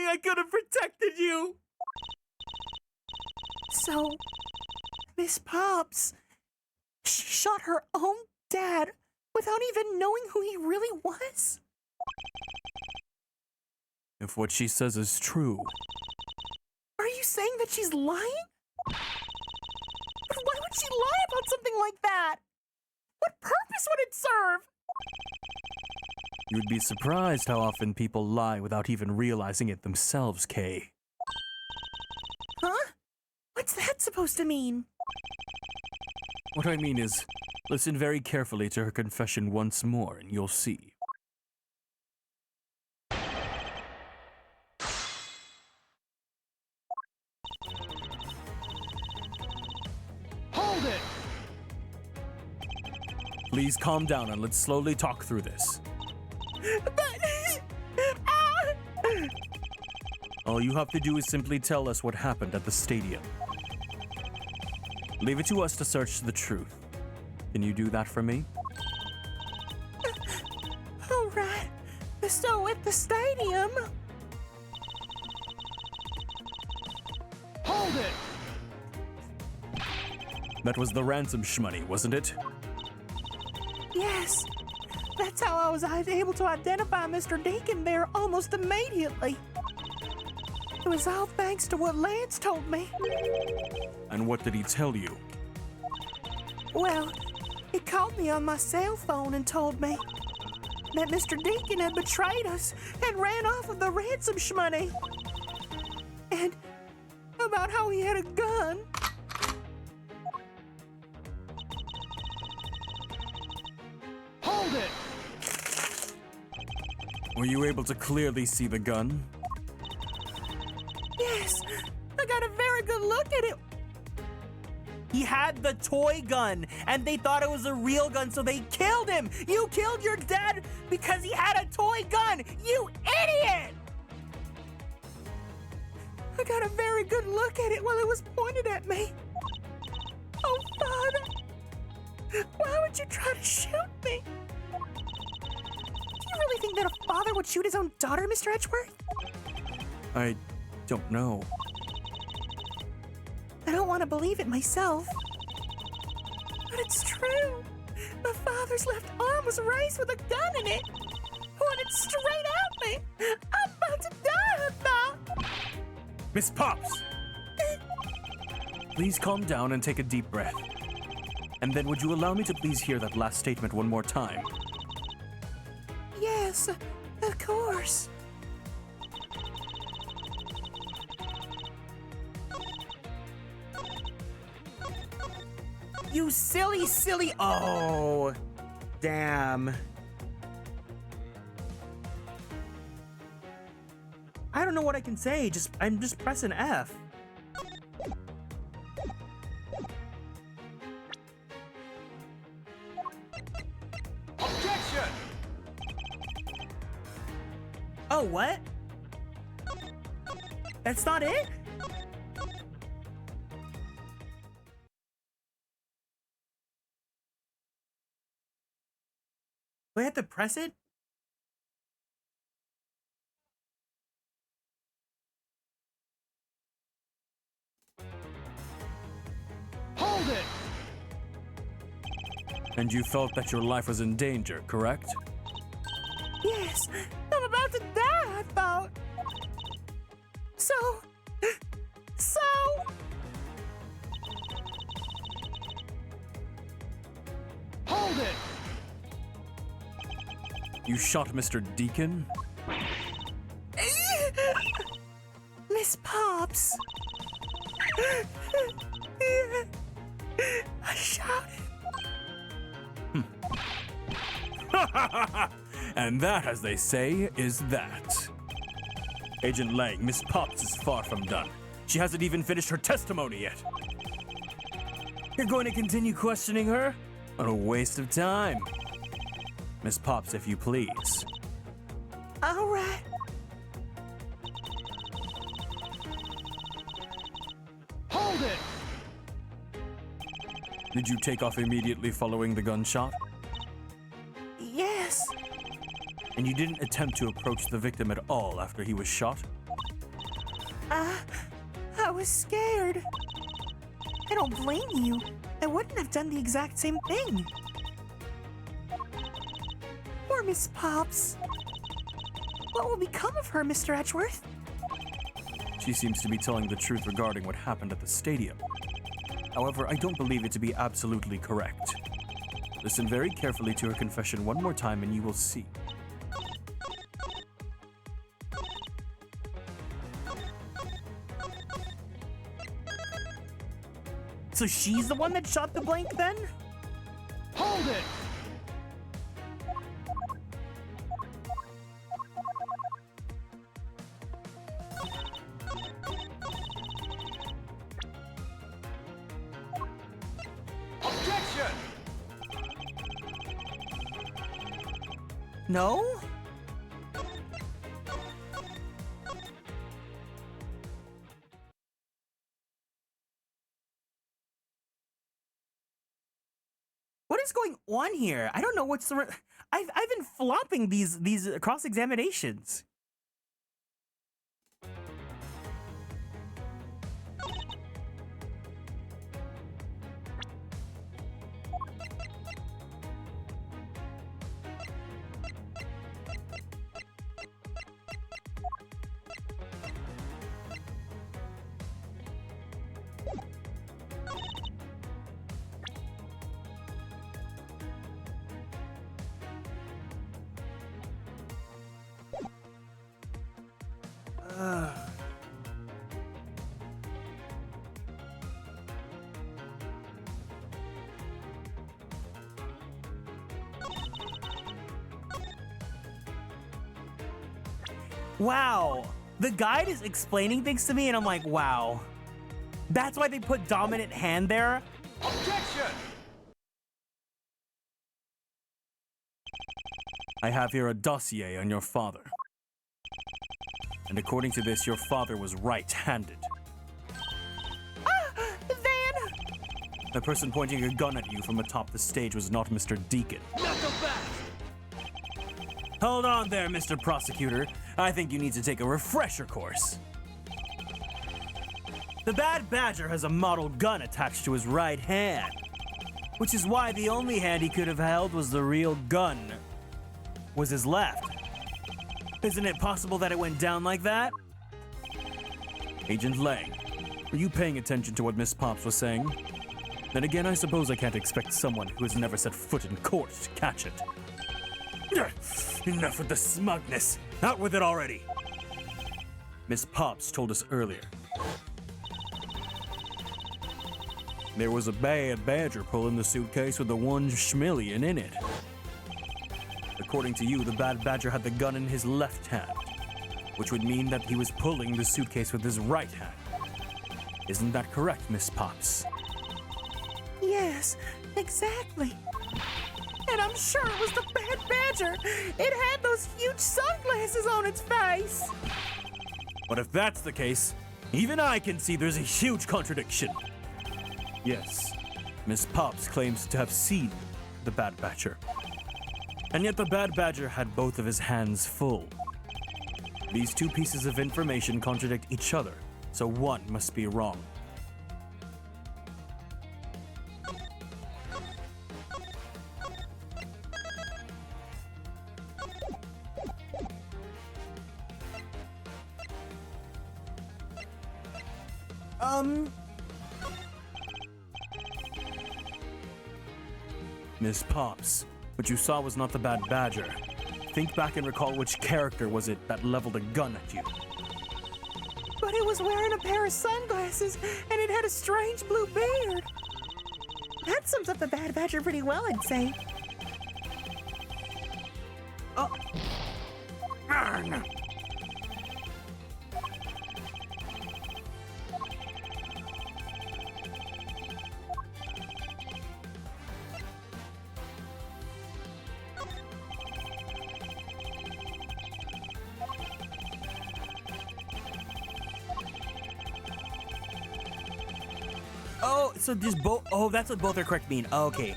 I could have protected you. So, Miss Pops, she shot her own dad without even knowing who he really was? If what she says is true. Are you saying that she's lying? But why would she lie about something like that? What purpose would it serve? You'd be surprised how often people lie without even realizing it themselves, Kay. Huh? What's that supposed to mean? What I mean is, listen very carefully to her confession once more and you'll see. Hold it! Please calm down and let's slowly talk through this. All you have to do is simply tell us what happened at the stadium. Leave it to us to search the truth. Can you do that for me? All right. So at the stadium... Hold it! That was the ransom shmoney, wasn't it? Yes. That's how I was able to identify Mr. Deacon there almost immediately. It was all thanks to what Lance told me. And what did he tell you? Well, he called me on my cell phone and told me that Mr. Deacon had betrayed us and ran off with the ransom shmoney. And about how he had a gun. Hold it! Were you able to clearly see the gun? Yes, I got a very good look at it. He had the toy gun, and they thought it was a real gun, so they killed him. You killed your dad because he had a toy gun. You idiot! I got a very good look at it while it was pointed at me. Oh, Father. Why would you try to shoot me? Do you really think that a father would shoot his own daughter, Mr. Edgeworth? I don't know. I don't want to believe it myself. But it's true. My father's left arm was raised with a gun in it. Pointed straight at me. I'm about to die, I thought. Miss Pops! Please calm down and take a deep breath. And then would you allow me to please hear that last statement one more time? Yes, of course. You silly, silly. Oh, damn. I don't know what I can say. I'm just pressing F. Objection! Oh, what? That's not it? Do I have to press it? Hold it! And you felt that your life was in danger, correct? Yes, I'm about to die, I thought. So... Hold it! You shot Mr. Deacon? Miss Pops. I shouted. And that, as they say, is that. Agent Lang, Miss Pops is far from done. She hasn't even finished her testimony yet. You're going to continue questioning her? What a waste of time. Miss Pops, if you please. All right. Hold it! Did you take off immediately following the gunshot? Yes. And you didn't attempt to approach the victim at all after he was shot? I was scared. I don't blame you. I wouldn't have done the exact same thing. Poor Miss Pops. What will become of her, Mr. Edgeworth? She seems to be telling the truth regarding what happened at the stadium. However, I don't believe it to be absolutely correct. Listen very carefully to her confession one more time and you will see. So she's the one that shot the blank then? Hold it! Objection! No? What is going on here? I don't know what's the... I've been flopping these cross-examinations. Wow. The guide is explaining things to me and I'm like, wow. That's why they put dominant hand there. Objection! I have here a dossier on your father. And according to this, your father was right-handed. Then... The person pointing a gun at you from atop the stage was not Mr. Deacon. Knuckle back! Hold on there, Mr. Prosecutor. I think you need to take a refresher course. The Bad Badger has a model gun attached to his right hand, which is why the only hand he could have held was the real gun, was his left. Isn't it possible that it went down like that? Agent Lang, were you paying attention to what Miss Pops was saying? Then again, I suppose I can't expect someone who has never set foot in court to catch it. Enough with the smugness. Out with it already. Miss Pops told us earlier. There was a bad badger pulling the suitcase with the $1 in it. According to you, the bad badger had the gun in his left hand, which would mean that he was pulling the suitcase with his right hand. Isn't that correct, Miss Pops? Yes, exactly. And I'm sure it was the Bad Badger. It had those huge sunglasses on its face. But if that's the case, even I can see there's a huge contradiction. Yes, Miss Pops claims to have seen the Bad Badger. And yet the Bad Badger had both of his hands full. These two pieces of information contradict each other, so one must be wrong. Miss Pops, what you saw was not the Bad Badger. Think back and recall which character was it that leveled a gun at you. But it was wearing a pair of sunglasses, and it had a strange blue beard. That sums up the Bad Badger pretty well, I'd say. Oh. Oh, so just both. Oh, that's what both are correct mean. Okay.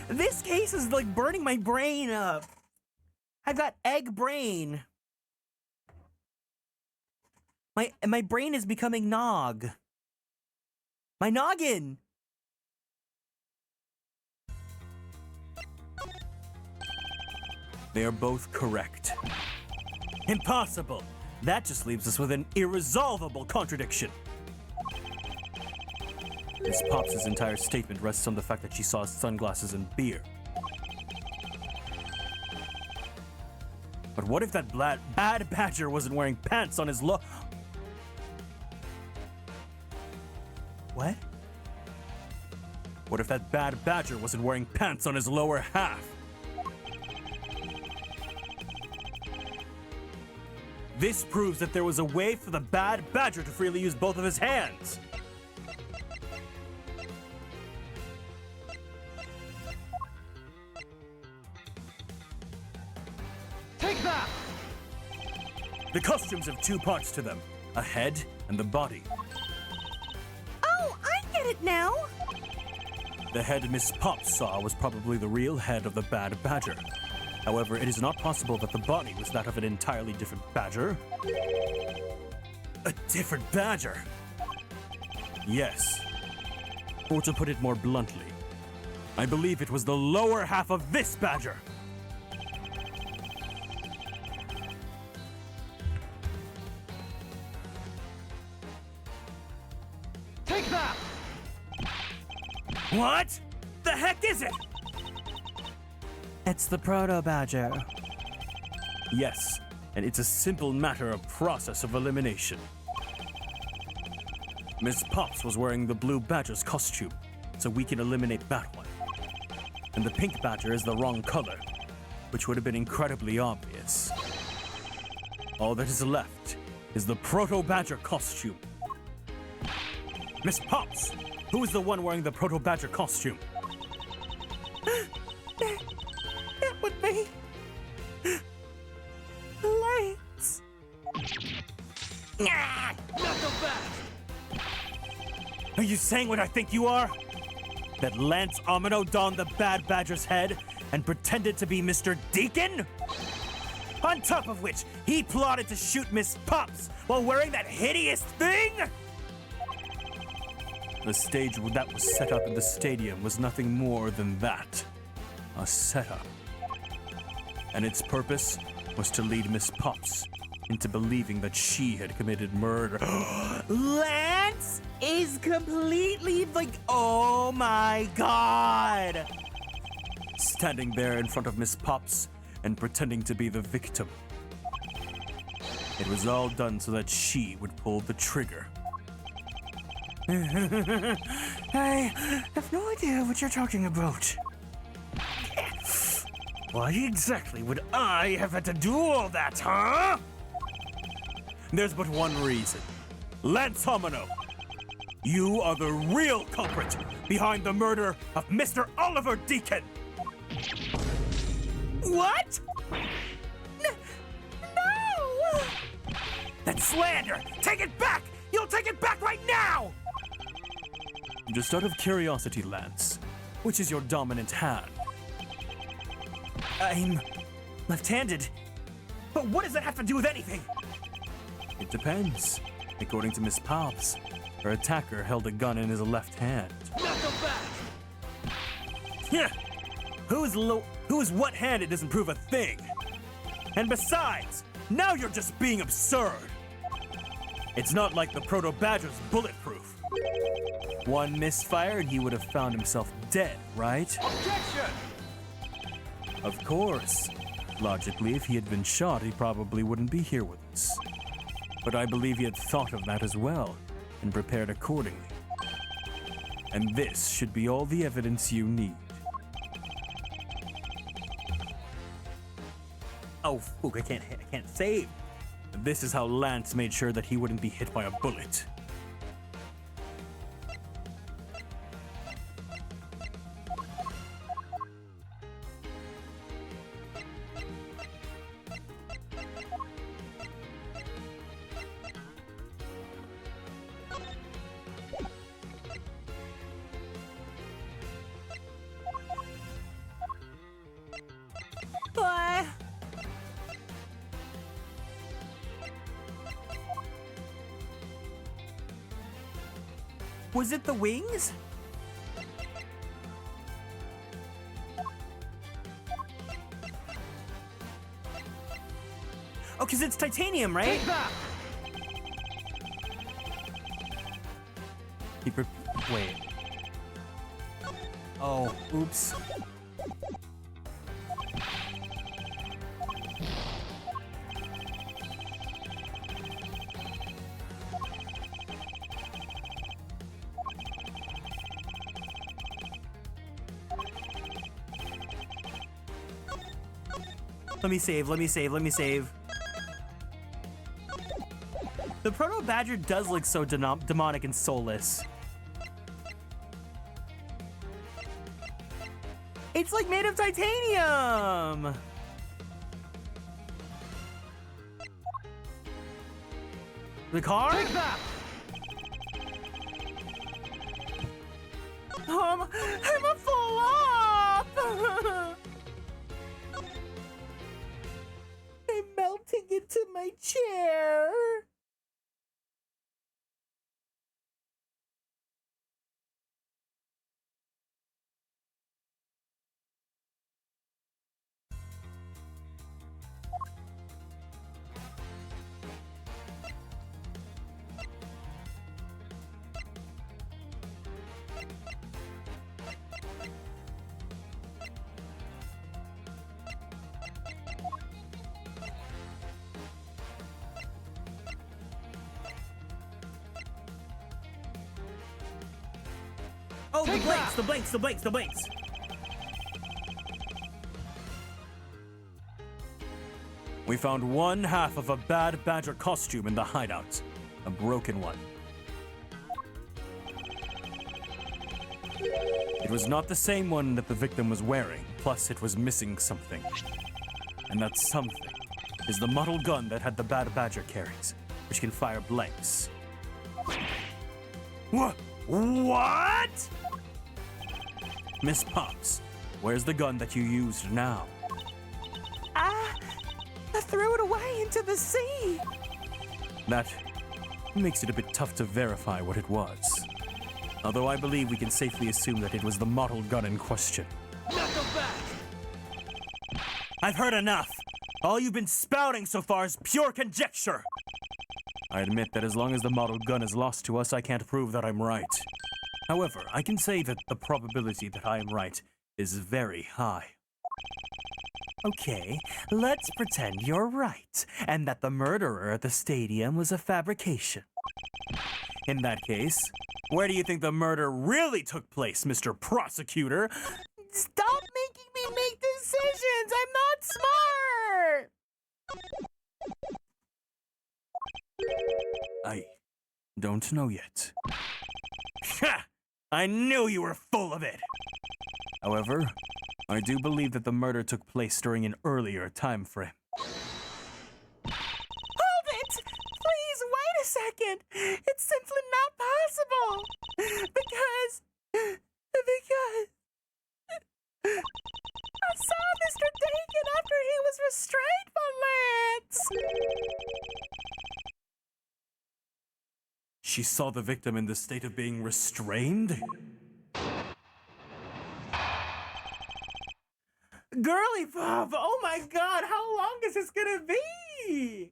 This case is like burning my brain up. I've got egg brain. My brain is becoming nog. My noggin. They are both correct. Impossible! That just leaves us with an irresolvable contradiction. Miss Pops' entire statement rests on the fact that she saw sunglasses and beer. But what if that Bad Badger wasn't wearing pants on his What? What if that Bad Badger wasn't wearing pants on his lower half? This proves that there was a way for the Bad Badger to freely use both of his hands. Take that! The costumes have two parts to them, a head and the body. Oh, I get it now. The head Miss Pops saw was probably the real head of the Bad Badger. However, it is not possible that the body was that of an entirely different badger. A different badger? Yes. Or to put it more bluntly, I believe it was the lower half of this badger. Take that! What? The heck is it? It's the Proto Badger. Yes, and it's a simple matter of process of elimination. Miss Pops was wearing the blue badger's costume, so we can eliminate that one. And the pink badger is the wrong color, which would have been incredibly obvious. All that is left is the Proto Badger costume. Miss Pops, Who is the one wearing the proto-badger costume? That would be Lance. Not so fast! Are you saying what I think you are? That Lance Omino donned the bad badger's head and pretended to be Mr. Deacon? On top of which, he plotted to shoot Miss Pops while wearing that hideous thing? The stage that was set up in the stadium was nothing more than that. A setup. And its purpose was to lead Miss Pops into believing that she had committed murder. Lance is completely like, oh my god. Standing there in front of Miss Pops and pretending to be the victim. It was all done so that she would pull the trigger. I have no idea what you're talking about. Why exactly would I have had to do all that, huh? There's but one reason. Lance Homino, you are the real culprit behind the murder of Mr. Oliver Deacon. What? No! That's slander! Take it back! You'll take it back right now! Just out of curiosity, Lance, which is your dominant hand? I'm left-handed. But what does that have to do with anything? It depends. According to Miss Pops, her attacker held a gun in his left hand. Not so fast! Yeah. Who's what-handed doesn't prove a thing. And besides, now you're just being absurd. It's not like the Proto-Badger's bulletproof. One misfire and he would have found himself dead, right? Objection! Of course. Logically, if he had been shot, he probably wouldn't be here with us. But I believe he had thought of that as well, and prepared accordingly. And this should be all the evidence you need. Oh, fuck, I can't save. This is how Lance made sure that he wouldn't be hit by a bullet. Bye. Was it the wings? Oh, because it's titanium, right? Take that! Wait. Oh, oops. Let me save. The Proto-Badger does look so demonic and soulless. It's like made of titanium! The car? Take that! I'm a flop! I'm melting into my chair. Oh, the blanks. We found one half of a bad badger costume in the hideout. A broken one. It was not the same one that the victim was wearing, plus it was missing something. And that something is the model gun that had the Bad Badger carries, which can fire blanks. What? Miss Pops, where's the gun that you used now? I threw it away into the sea. That makes it a bit tough to verify what it was. Although I believe we can safely assume that it was the model gun in question. Knock him back! I've heard enough. All you've been spouting so far is pure conjecture. I admit that as long as the model gun is lost to us, I can't prove that I'm right. However, I can say that the probability that I am right is very high. Okay, let's pretend you're right, and that the murderer at the stadium was a fabrication. In that case, where do you think the murder really took place, Mr. Prosecutor? Stop making me make decisions. I'm not smart. I don't know yet. Ha! I knew you were full of it! However, I do believe that the murder took place during an earlier time frame. Hold it! Please wait a second. It's simply not possible. Because I saw Mr. Deacon after he was restrained by Lance. She saw the victim in the state of being restrained? Girly Pop, oh my god, how long is this gonna be?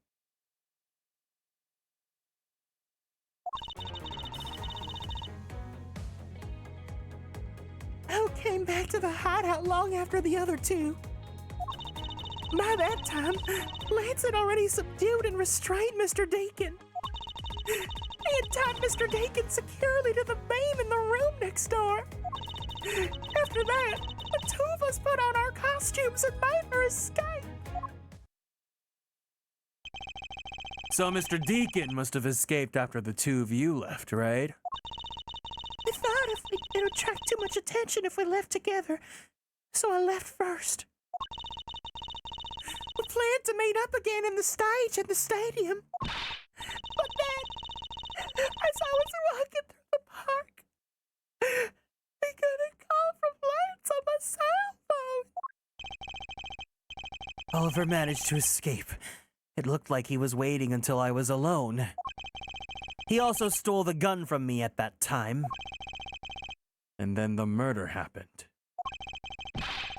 Who came back to the hideout long after the other two? By that time, Lance had already subdued and restrained Mr. Deacon. He had tied Mr. Deacon securely to the beam in the room next door. After that, the two of us put on our costumes and made our escape. So Mr. Deacon must have escaped after the two of you left, right? I thought it would attract too much attention if we left together, so I left first. We planned to meet up again in the stage at the stadium. But then, as I was walking through the park, I got a call from Lance on my cell phone. Oliver managed to escape. It looked like he was waiting until I was alone. He also stole the gun from me at that time. And then the murder happened.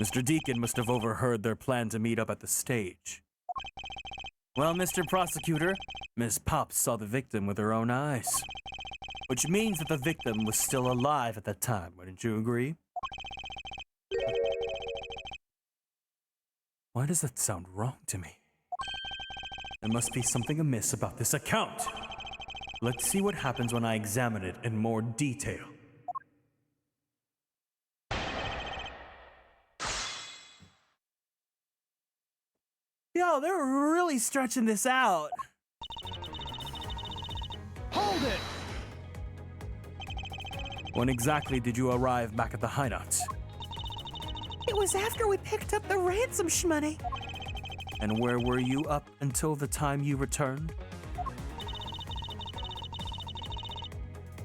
Mr. Deacon must have overheard their plan to meet up at the stage. Well, Mr. Prosecutor, Miss Pops saw the victim with her own eyes. which means that the victim was still alive at the time, wouldn't you agree? Why does that sound wrong to me? There must be something amiss about this account. Let's see what happens when I examine it in more detail. Yo, they're really stretching this out. Hold it! When exactly did you arrive back at the hideout? It was after we picked up the ransom shmoney. And where were you up until the time you returned?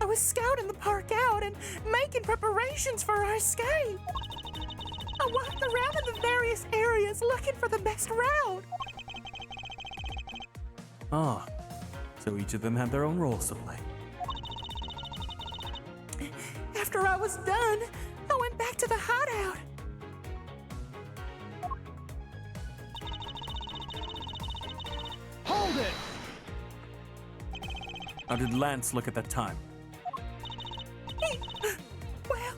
I was scouting the park out and making preparations for our escape. I walked around in the various areas looking for the best route. Ah, so each of them had their own roles to play. After I was done, I went back to the hideout. Hold it! How did Lance look at that time? Well,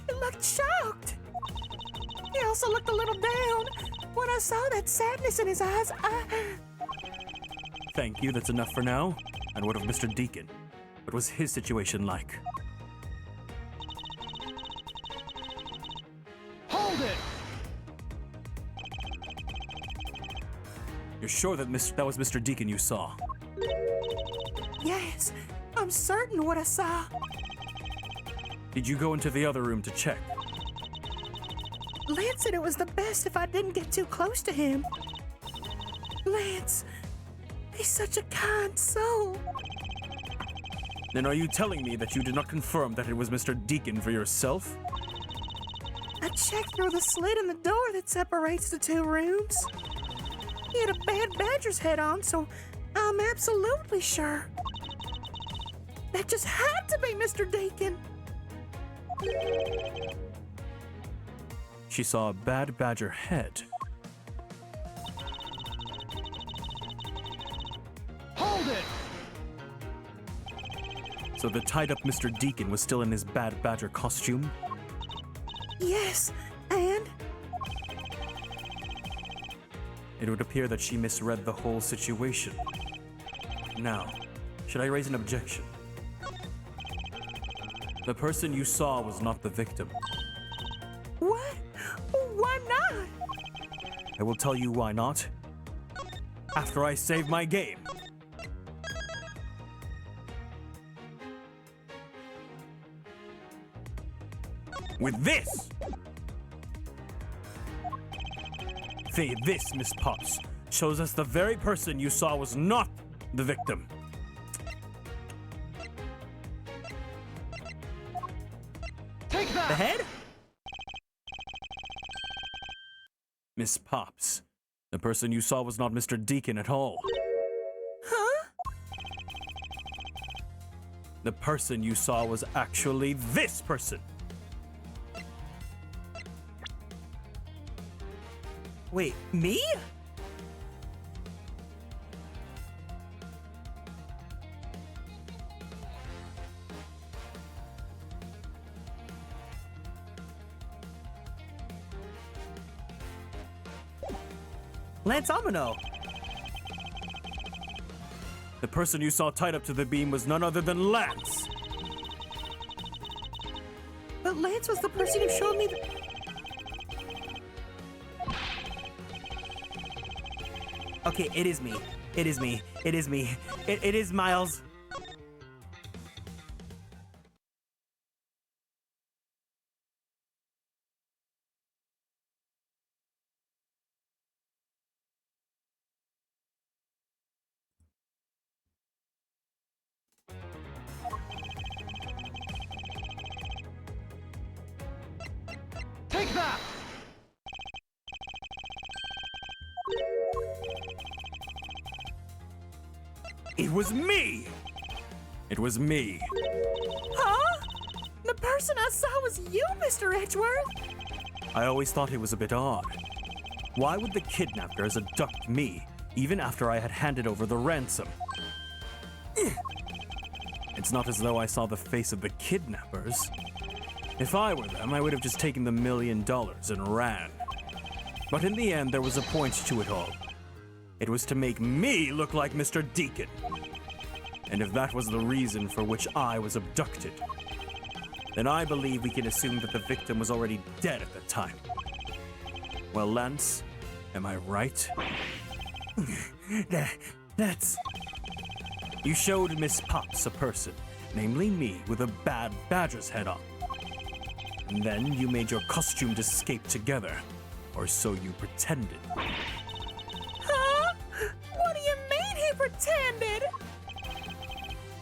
he looked shocked. He also looked a little down. When I saw that sadness in his eyes, Thank you, that's enough for now. And what of Mr. Deacon? What was his situation like? Hold it! You're sure that that was Mr. Deacon you saw? Yes, I'm certain what I saw. Did you go into the other room to check? Lance said it was the best if I didn't get too close to him. Lance, he's such a kind soul. Then are you telling me that you did not confirm that it was Mr. Deacon for yourself? I checked through the slit in the door that separates the two rooms. He had a bad badger's head on, so I'm absolutely sure. That just had to be Mr. Deacon. She saw a bad badger head. Hold it! So the tied-up Mr. Deacon was still in his bad badger costume? Yes, and It would appear that she misread the whole situation. Now, should I raise an objection? The person you saw was not the victim. what? Why not? I will tell you why not. After I save my game. With this! This, Miss Pops, shows us the very person you saw was not the victim. Take that! The head? Miss Pops, the person you saw was not Mr. Deacon at all. Huh? The person you saw was actually this person. Wait, me? Lance Amino. The person you saw tied up to the beam was none other than Lance. But Lance was the person who showed me the... Okay, it is me. It is me. It is me. It is Miles. Take that! It was me! It was me. Huh? The person I saw was you, Mr. Edgeworth. I always thought it was a bit odd. Why would the kidnappers abduct me, even after I had handed over the ransom? It's not as though I saw the face of the kidnappers. If I were them, I would have just taken the $1 million and ran. But in the end, there was a point to it all. It was to make me look like Mr. Deacon. And if that was the reason for which I was abducted, then I believe we can assume that the victim was already dead at the time. Well, Lance, am I right? That's... You showed Miss Pops a person, namely me, with a bad badger's head on. And then you made your costumes escape together, or so you pretended. Huh? What do you mean he pretended?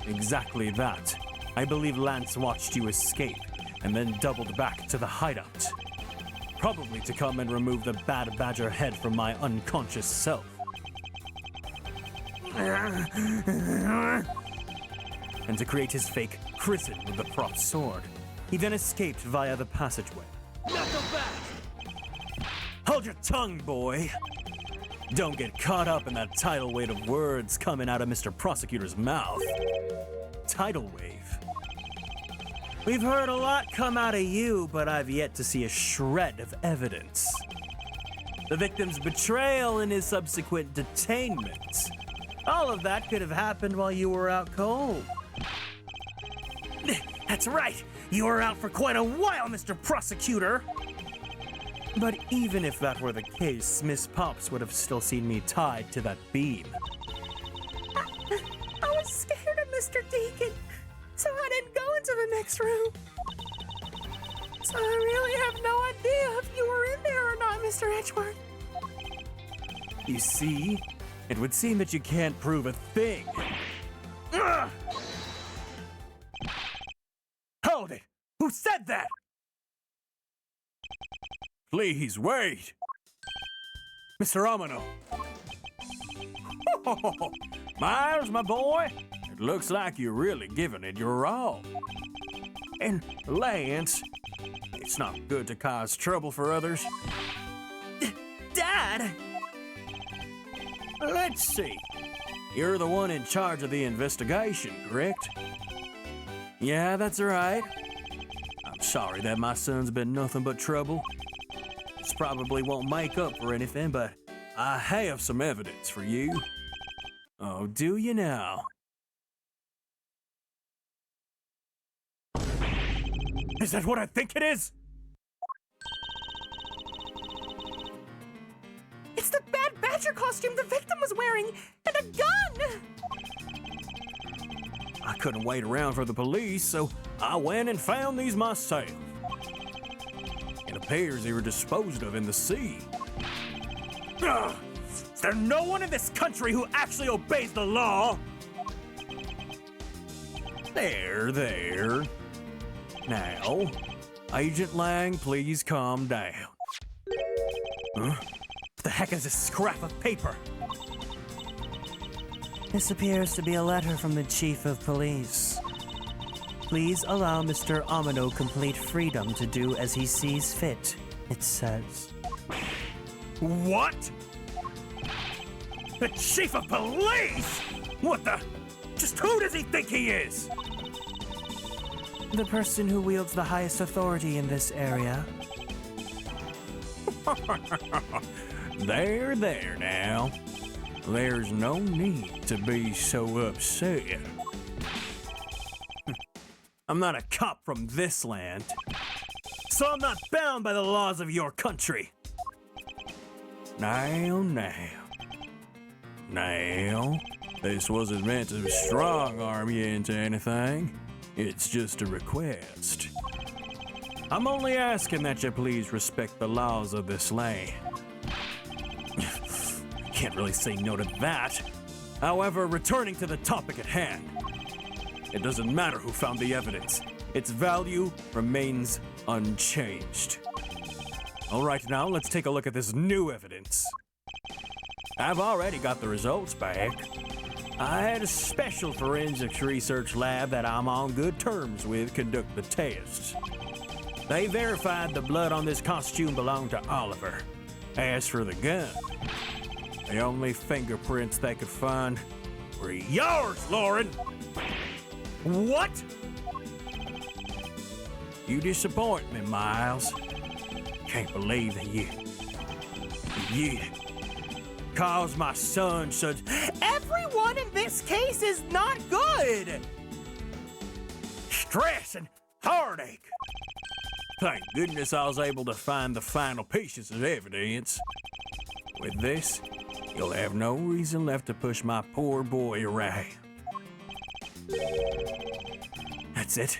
Exactly that. I believe Lance watched you escape, and then doubled back to the hideout. Probably to come and remove the bad badger head from my unconscious self. And to create his fake prison with the prop sword. He then escaped via the passageway. Knuckle back! Hold your tongue, boy! Don't get caught up in that tidal wave of words coming out of Mr. Prosecutor's mouth. Tidal wave. We've heard a lot come out of you, but I've yet to see a shred of evidence. The victim's betrayal and his subsequent detainment. All of that could have happened while you were out cold. That's right! You were out for quite a while, Mr. Prosecutor! But even if that were the case, Miss Pops would have still seen me tied to that beam. I was scared of Mr. Deacon, so I didn't go into the next room. I really have no idea if you were in there or not, Mr. Edgeworth. You see? It would seem that you can't prove a thing. Ugh! Hold it! Who said that? Please, wait! Mr. Amano. Miles, my boy, it looks like you're really giving it your all. And Lance, it's not good to cause trouble for others. Dad! Let's see. You're the one in charge of the investigation, correct? Yeah, that's right. I'm sorry that my son's been nothing but trouble. This probably won't make up for anything, but I have some evidence for you. Oh, do you now? Is that what I think it is? It's the Bad Badger costume the victim was wearing, and a gun! I couldn't wait around for the police, so I went and found these myself. It appears they were disposed of in the sea. Ugh. Is there no one in this country who actually obeys the law? There. Now, Agent Lang, please calm down. What the heck is this scrap of paper? This appears to be a letter from the Chief of Police. Please allow Mr. Amano complete freedom to do as he sees fit, it says. What? The Chief of Police? What the? Just who does he think he is? The person who wields the highest authority in this area. There now. There's no need to be so upset. I'm not a cop from this land, so I'm not bound by the laws of your country. Now, this wasn't meant to strong-arm you into anything. It's just a request. I'm only asking that you please respect the laws of this land. Can't really say no to that. However, returning to the topic at hand, it doesn't matter who found the evidence. Its value remains unchanged. All right, now let's take a look at this new evidence. I've already got the results back. I had a special forensics research lab that I'm on good terms with conduct the tests. They verified the blood on this costume belonged to Oliver. As for the gun, the only fingerprints they could find were yours, Lauren! What? You disappoint me, Miles. Can't believe that you caused my son such Everyone in this case is not good! stress and heartache. Thank goodness I was able to find the final pieces of evidence. With this, you'll have no reason left to push my poor boy around. That's it?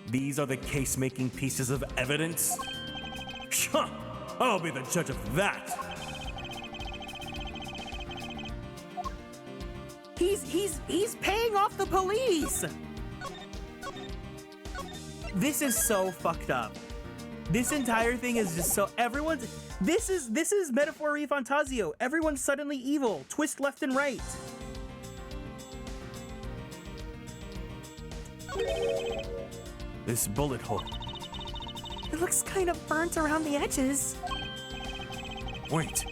These are the case-making pieces of evidence? Huh, I'll be the judge of that. He's paying off the police! This is so fucked up. This entire thing is just so everyone's. This is metaphor Fantasio. Everyone's suddenly evil. Twist left and right. This bullet hole. It looks kind of burnt around the edges. Wait.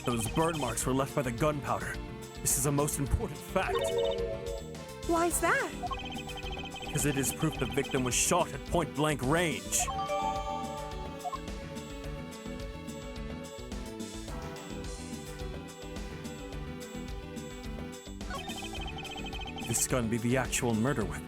Those burn marks were left by the gunpowder. This is a most important fact. Why's that? Because it is proof the victim was shot at point-blank range. This gun be the actual murder weapon.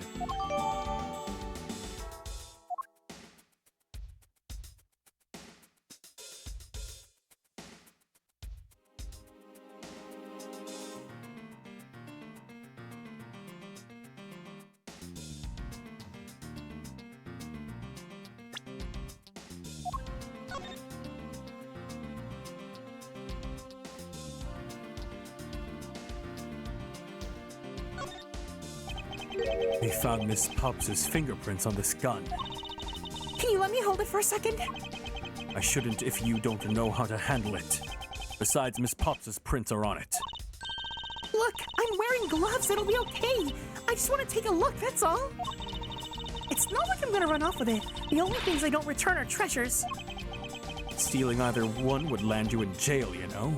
We found Miss Pops' fingerprints on this gun. Can you let me hold it for a second? I shouldn't if you don't know how to handle it. Besides, Miss Pops' prints are on it. Look, I'm wearing gloves. It'll be okay. I just want to take a look, that's all. It's not like I'm gonna run off with it. The only things I don't return are treasures. Stealing either one would land you in jail, you know?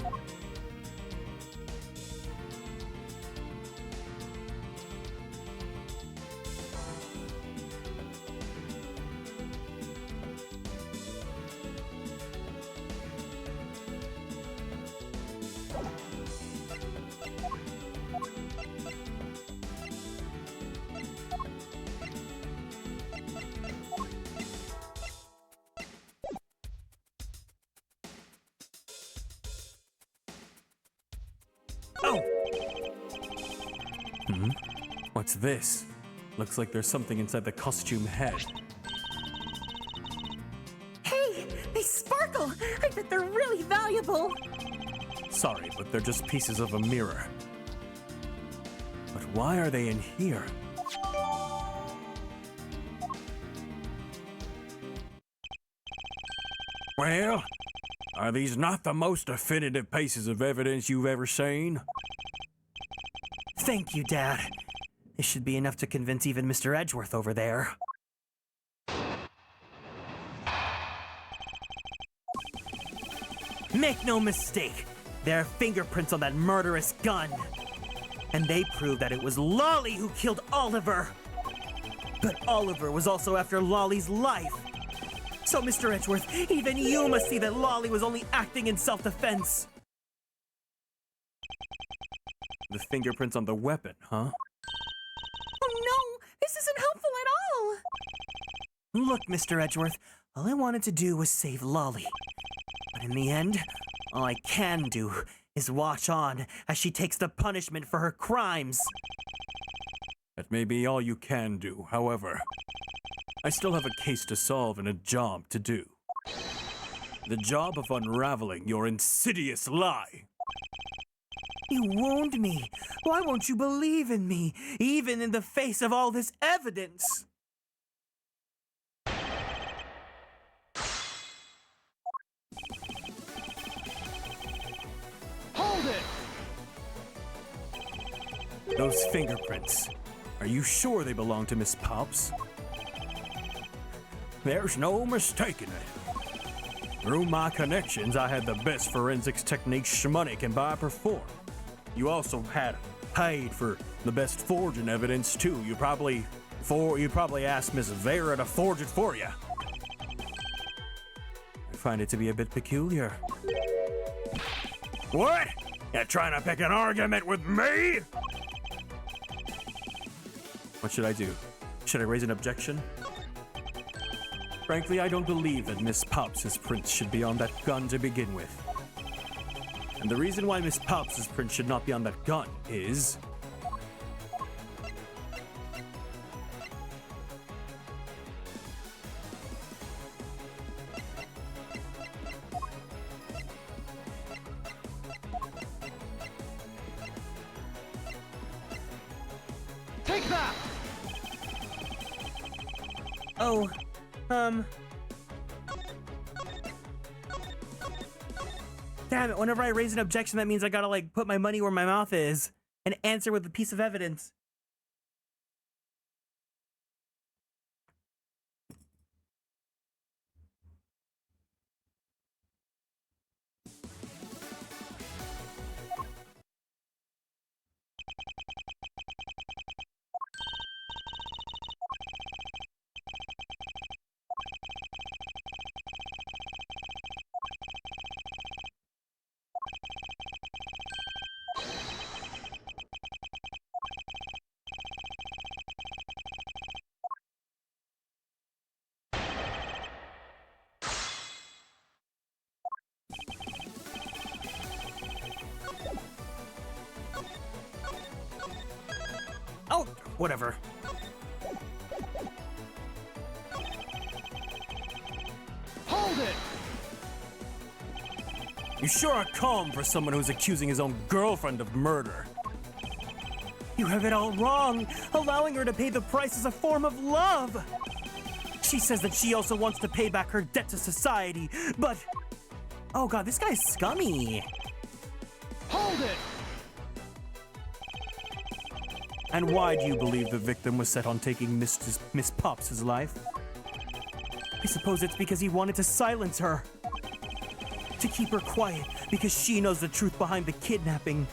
Oh! What's this? Looks like there's something inside the costume head. Hey, they sparkle. I bet they're really valuable. Sorry, but they're just pieces of a mirror. But why are they in here? Well, are these not the most definitive pieces of evidence you've ever seen? Thank you, Dad. This should be enough to convince even Mr. Edgeworth over there. Make no mistake, there are fingerprints on that murderous gun. And they prove that it was Lolly who killed Oliver. But Oliver was also after Lolly's life. So, Mr. Edgeworth, even you must see that Lolly was only acting in self-defense. The fingerprints on the weapon, huh? Oh no, this isn't helpful at all. Look, Mr. Edgeworth, all I wanted to do was save Lolly. But in the end, all I can do is watch on as she takes the punishment for her crimes. That may be all you can do, however. I still have a case to solve and a job to do. The job of unraveling your insidious lie. You wound me. Why won't you believe in me, even in the face of all this evidence? Hold it! Those fingerprints. Are you sure they belong to Miss Pops? There's no mistaking it. Through my connections, I had the best forensics techniques money can buy per form. You also had paid for the best forging evidence too. You probably asked Miss Vera to forge it for you. I find it to be a bit peculiar. What? You trying to pick an argument with me? What should I do? Should I raise an objection? Frankly, I don't believe that Miss Pops' prints should be on that gun to begin with. And the reason why Miss Pops' print should not be on that gun is... Take that! Oh, Damn it, whenever I raise an objection, that means I gotta, like, put my money where my mouth is and answer with a piece of evidence. Oh, whatever. Hold it! You sure are calm for someone who's accusing his own girlfriend of murder. You have it all wrong. Allowing her to pay the price is a form of love. She says that she also wants to pay back her debt to society, but... Oh god, this guy's scummy. Hold it! And why do you believe the victim was set on taking Miss Pops' life? I suppose it's because he wanted to silence her. To keep her quiet, because she knows the truth behind the kidnapping.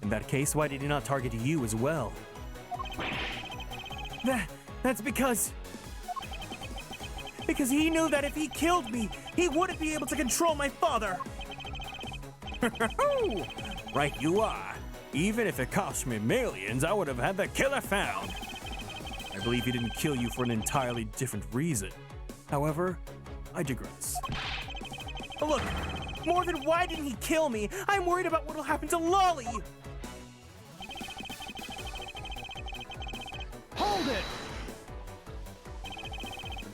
In that case, why did he not target you as well? That's because he knew that if he killed me, he wouldn't be able to control my father. Right you are. Even if it cost me millions, I would have had the killer found. I believe he didn't kill you for an entirely different reason. However, I digress. Look, more than why didn't he kill me, I'm worried about what'll happen to Lolly. Hold it!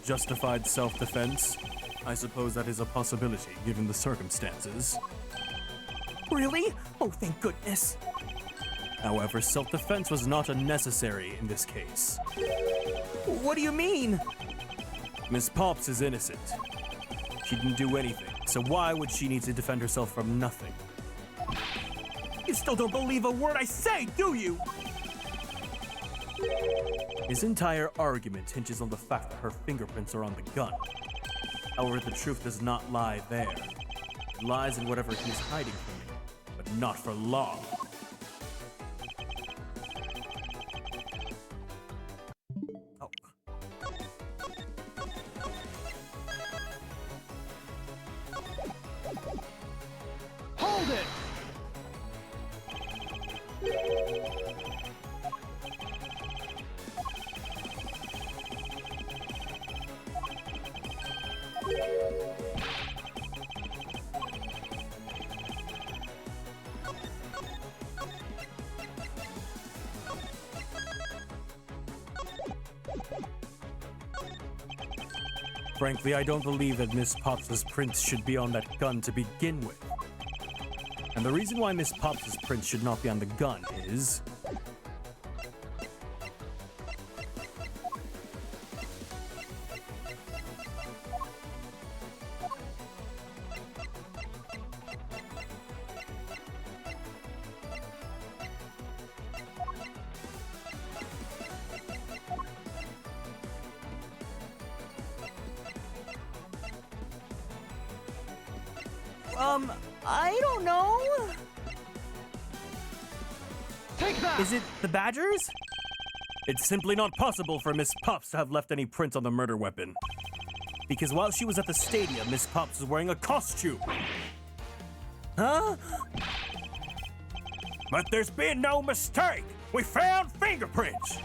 Justified self-defense? I suppose that is a possibility given the circumstances. Really? Oh, thank goodness. However, self-defense was not unnecessary in this case. What do you mean? Miss Pops is innocent. She didn't do anything, so why would she need to defend herself from nothing? You still don't believe a word I say, do you? His entire argument hinges on the fact that her fingerprints are on the gun. However, the truth does not lie there. It lies in whatever he's hiding from me, but not for long. Oh. Hold it! Frankly, I don't believe that Miss Pops' prints should be on that gun to begin with. And the reason why Miss Pops' prints should not be on the gun is... I don't know. Take that! Is it the Badgers? It's simply not possible for Miss Pops to have left any prints on the murder weapon. Because while she was at the stadium, Miss Pops was wearing a costume. Huh? But there's been no mistake. We found fingerprints.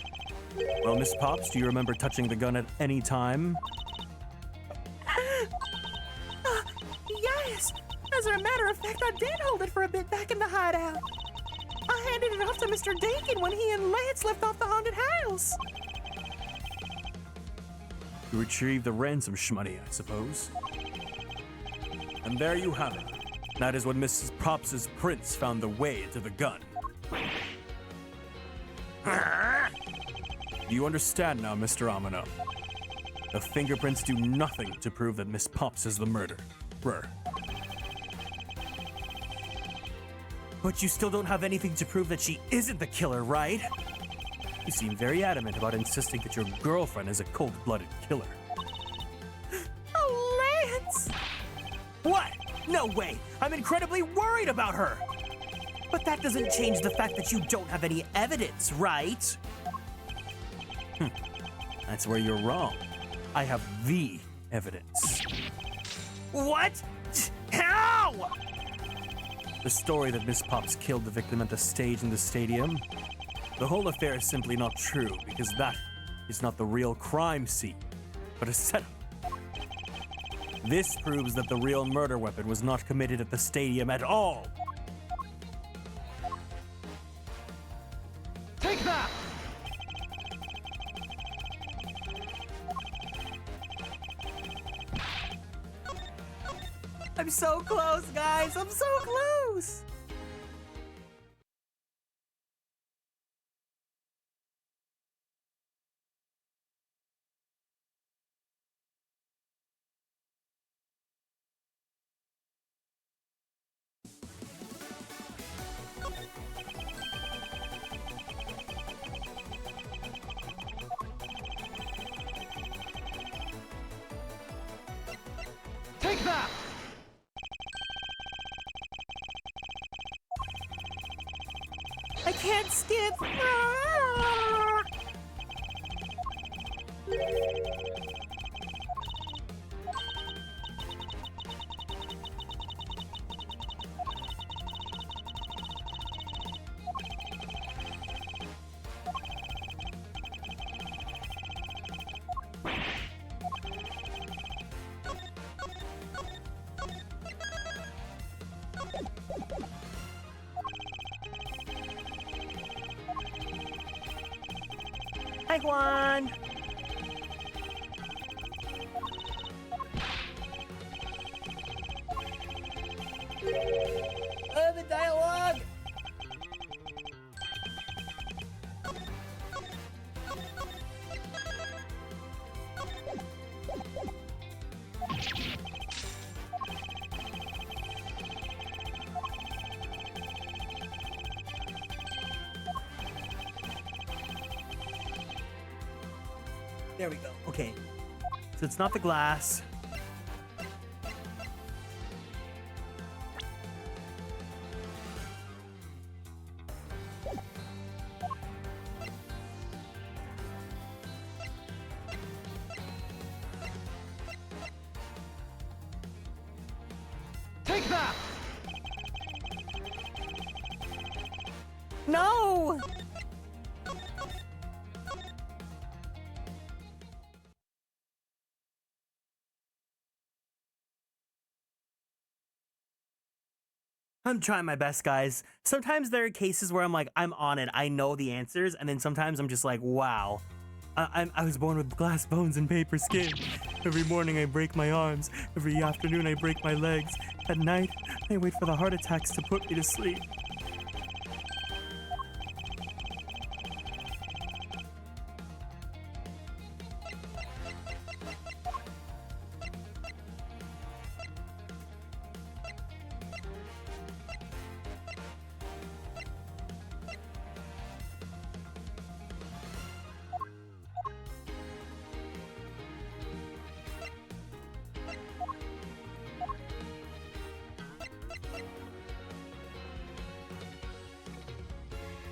Well, Miss Pops, do you remember touching the gun at any time? Yes! As a matter of fact, I did hold it for a bit back in the hideout. I handed it off to Mr. Deacon when he and Lance left off the haunted house. To retrieve the ransom shmoney, I suppose. And there you have it. That is when Mrs. Pops' prints found the way into the gun. Do you understand now, Mr. Amano? The fingerprints do nothing to prove that Miss Pops is the murderer. But you still don't have anything to prove that she isn't the killer, right? You seem very adamant about insisting that your girlfriend is a cold-blooded killer. Oh, Lance! What? No way! I'm incredibly worried about her! But that doesn't change the fact that you don't have any evidence, right? That's where you're wrong. I have the evidence. What? How? The story that Miss Pops killed the victim at the stage in the stadium. The whole affair is simply not true because that is not the real crime scene, but a setup. This proves that the real murder weapon was not committed at the stadium at all. Take that! I'm so close, guys! I'm so close! Take that! I can't skip. Hi, Juan. The dialogue. There we go. Okay. So it's not the glass. Take that! No! I'm trying my best, guys. Sometimes there are cases where I'm like, I'm on it. I know the answers. And then sometimes I'm just like, wow. I was born with glass bones and paper skin. Every morning I break my arms. Every afternoon I break my legs. At night, I wait for the heart attacks to put me to sleep.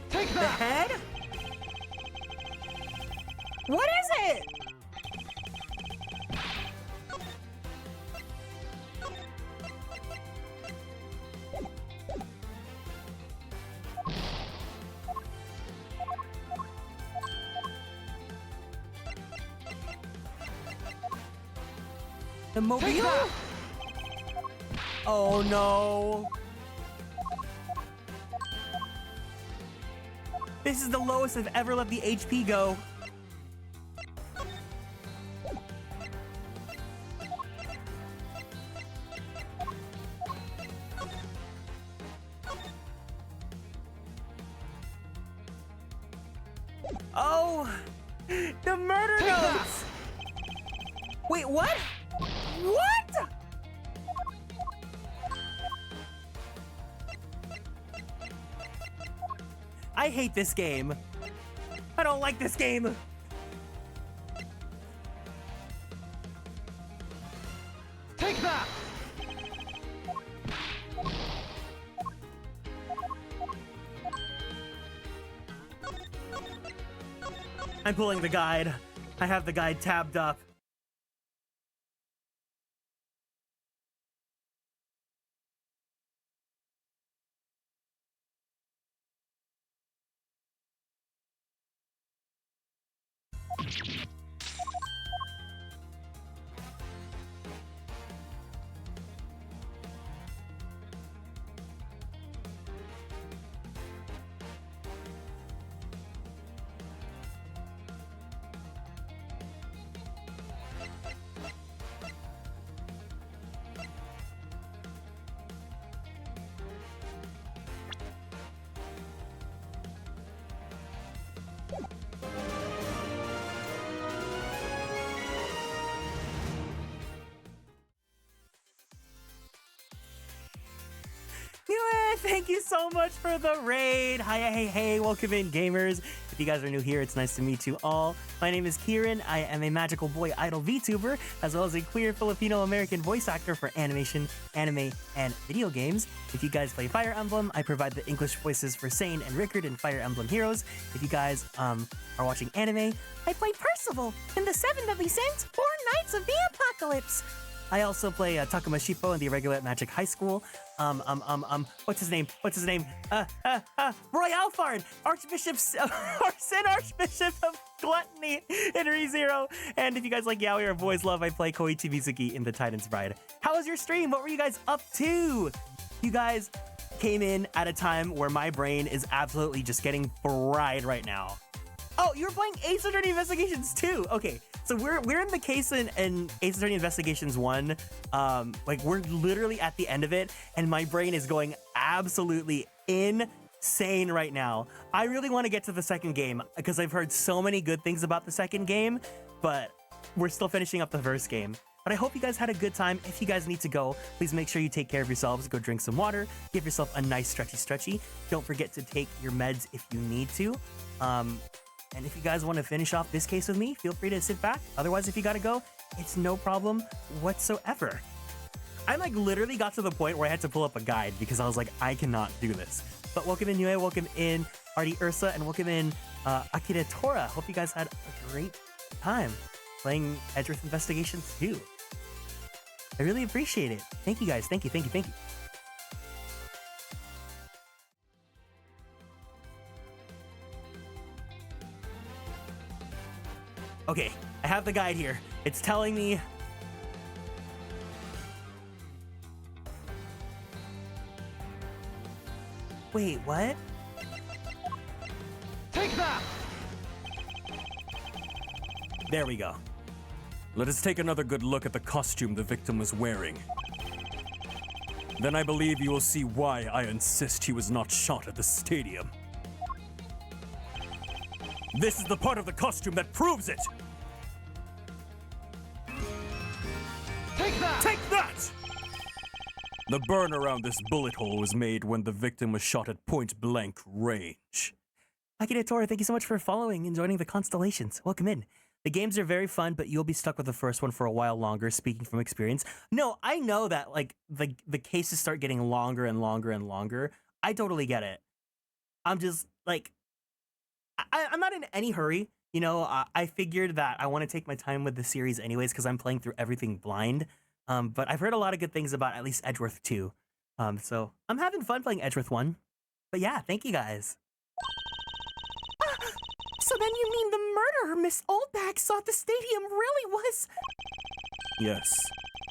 Take The that! head? What is it? The mobile? Take that! Oh no. This is the lowest I've ever let the HP go. Oh, the murder Take that! notes. Wait, what? What? I hate this game. I don't like this game. Take that! I'm pulling the guide. I have the guide tabbed up. thank you so much for the raid. Hi, hey, welcome in, gamers. If you guys are new here, it's nice to meet you all. My name is Kieran. I am a magical boy idol VTuber, as well as a queer Filipino-American voice actor for animation, anime, and video games. If you guys play Fire Emblem, I provide the English voices for Sane and Rickard in Fire Emblem Heroes. If you guys are watching anime, I play Percival in the Seven Deadly Sins or Knights of the Apocalypse. I also play Takuma Shippo in the Irregular at Magic High School. What's his name? Roy Alphard, Archbishop of Gluttony in ReZero. And if you guys like yaoi or boys love, I play Koichi Mizuki in The Titan's Bride. How was your stream? What were you guys up to? You guys came in at a time where my brain is absolutely just getting fried right now. Oh, you were playing Ace Attorney Investigations 2. Okay, so we're in the case in Ace Attorney Investigations 1. Like, we're literally at the end of it, and my brain is going absolutely insane right now. I really want to get to the second game because I've heard so many good things about the second game, but we're still finishing up the first game. But I hope you guys had a good time. If you guys need to go, please make sure you take care of yourselves. Go drink some water. Give yourself a nice stretchy. Don't forget to take your meds if you need to. And if you guys want to finish off this case with me, feel free to sit back. Otherwise, if you gotta go, it's no problem whatsoever. I like literally got to the point where I had to pull up a guide because I was like, I cannot do this. But welcome in Yue, welcome in Artie Ursa, and welcome in Akira Tora. Hope you guys had a great time playing Edgeworth Investigations 2. I really appreciate it. Thank you guys. Thank you. Okay, I have the guide here. It's telling me... Wait, what? Take that! There we go. Let us take another good look at the costume the victim was wearing. Then I believe you will see why I insist he was not shot at the stadium. This is the part of the costume that proves it! Take that! Take that! The burn around this bullet hole was made when the victim was shot at point-blank range. Akira Tora, thank you so much for following and joining the Konstellations. Welcome in. The games are very fun, but you'll be stuck with the first one for a while longer, speaking from experience. No, I know that, like, the cases start getting longer and longer and longer. I totally get it. I'm just, like... I'm not in any hurry. You know, I figured that I want to take my time with the series anyways because I'm playing through everything blind. But I've heard a lot of good things about at least Edgeworth 2. So I'm having fun playing Edgeworth 1. But yeah, thank you guys. So then you mean the murderer Miss Oldbag saw at the stadium really was... Yes,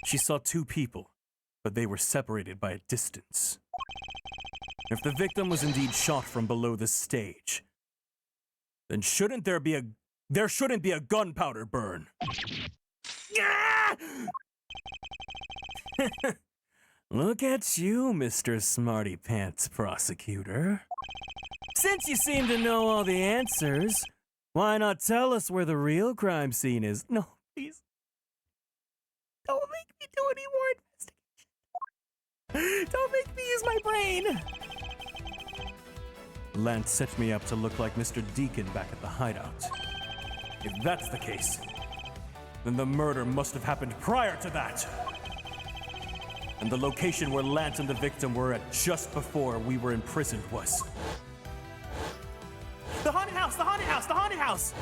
she saw two people, but they were separated by a distance. If the victim was indeed shot from below the stage, then there shouldn't be a gunpowder burn. Look at you, Mr. Smarty Pants Prosecutor. Since you seem to know all the answers, why not tell us where the real crime scene is? No, please. Don't make me do any more investigation. Don't make me use my brain. Lance set me up to look like Mr. Deacon back at the hideout. If that's the case, then the murder must have happened prior to that. And the location where Lance and the victim were at just before we were imprisoned was... The haunted house! The haunted house! The haunted house!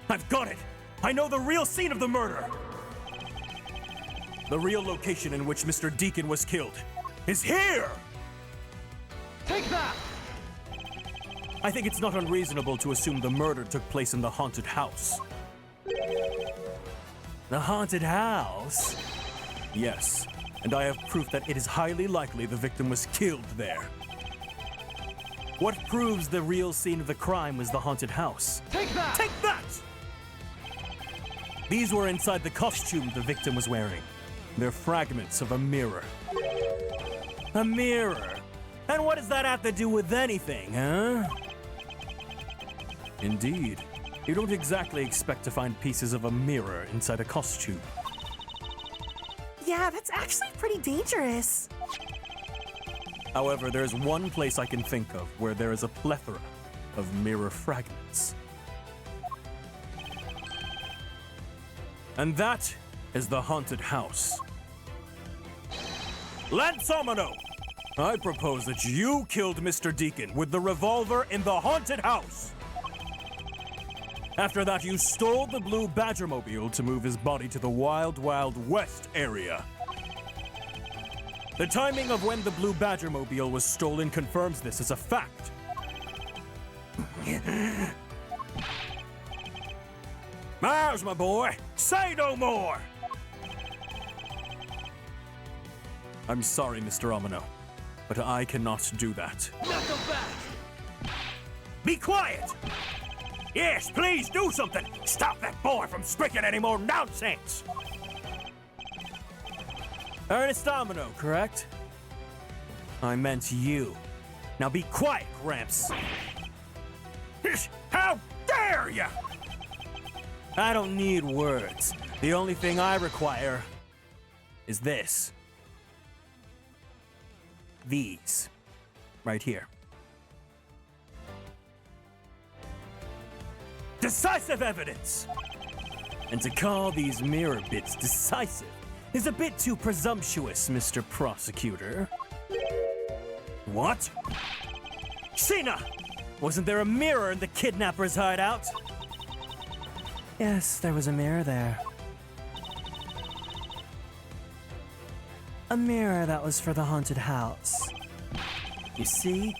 I've got it! I know the real scene of the murder! The real location in which Mr. Deacon was killed is here! Take that! I think it's not unreasonable to assume the murder took place in the haunted house. The haunted house? Yes, and I have proof that it is highly likely the victim was killed there. What proves the real scene of the crime was the haunted house? Take that! Take that! These were inside the costume the victim was wearing. They're fragments of a mirror. A mirror? And what does that have to do with anything, huh? Indeed. You don't exactly expect to find pieces of a mirror inside a costume. Yeah, that's actually pretty dangerous. However, there's one place I can think of where there is a plethora of mirror fragments. And that is the haunted house. Lance Omino, I propose that you killed Mr. Deacon with the revolver in the haunted house. After that, you stole the blue Badgermobile to move his body to the Wild Wild West area. The timing of when the blue Badgermobile was stolen confirms this as a fact. Miles, my boy, say no more! I'm sorry, Mr. Omino, but I cannot do that. Knuckle back! Be quiet! Yes, please do something! Stop that boy from speaking any more nonsense! Ernest Omino, correct? I meant you. Now be quiet, Gramps. How dare you! I don't need words. The only thing I require is this. These. Right here. Decisive evidence! And to call these mirror bits decisive is a bit too presumptuous, Mr. Prosecutor. What? Sheena! Wasn't there a mirror in the kidnapper's hideout? Yes, there was a mirror there. A mirror that was for the haunted house. You see?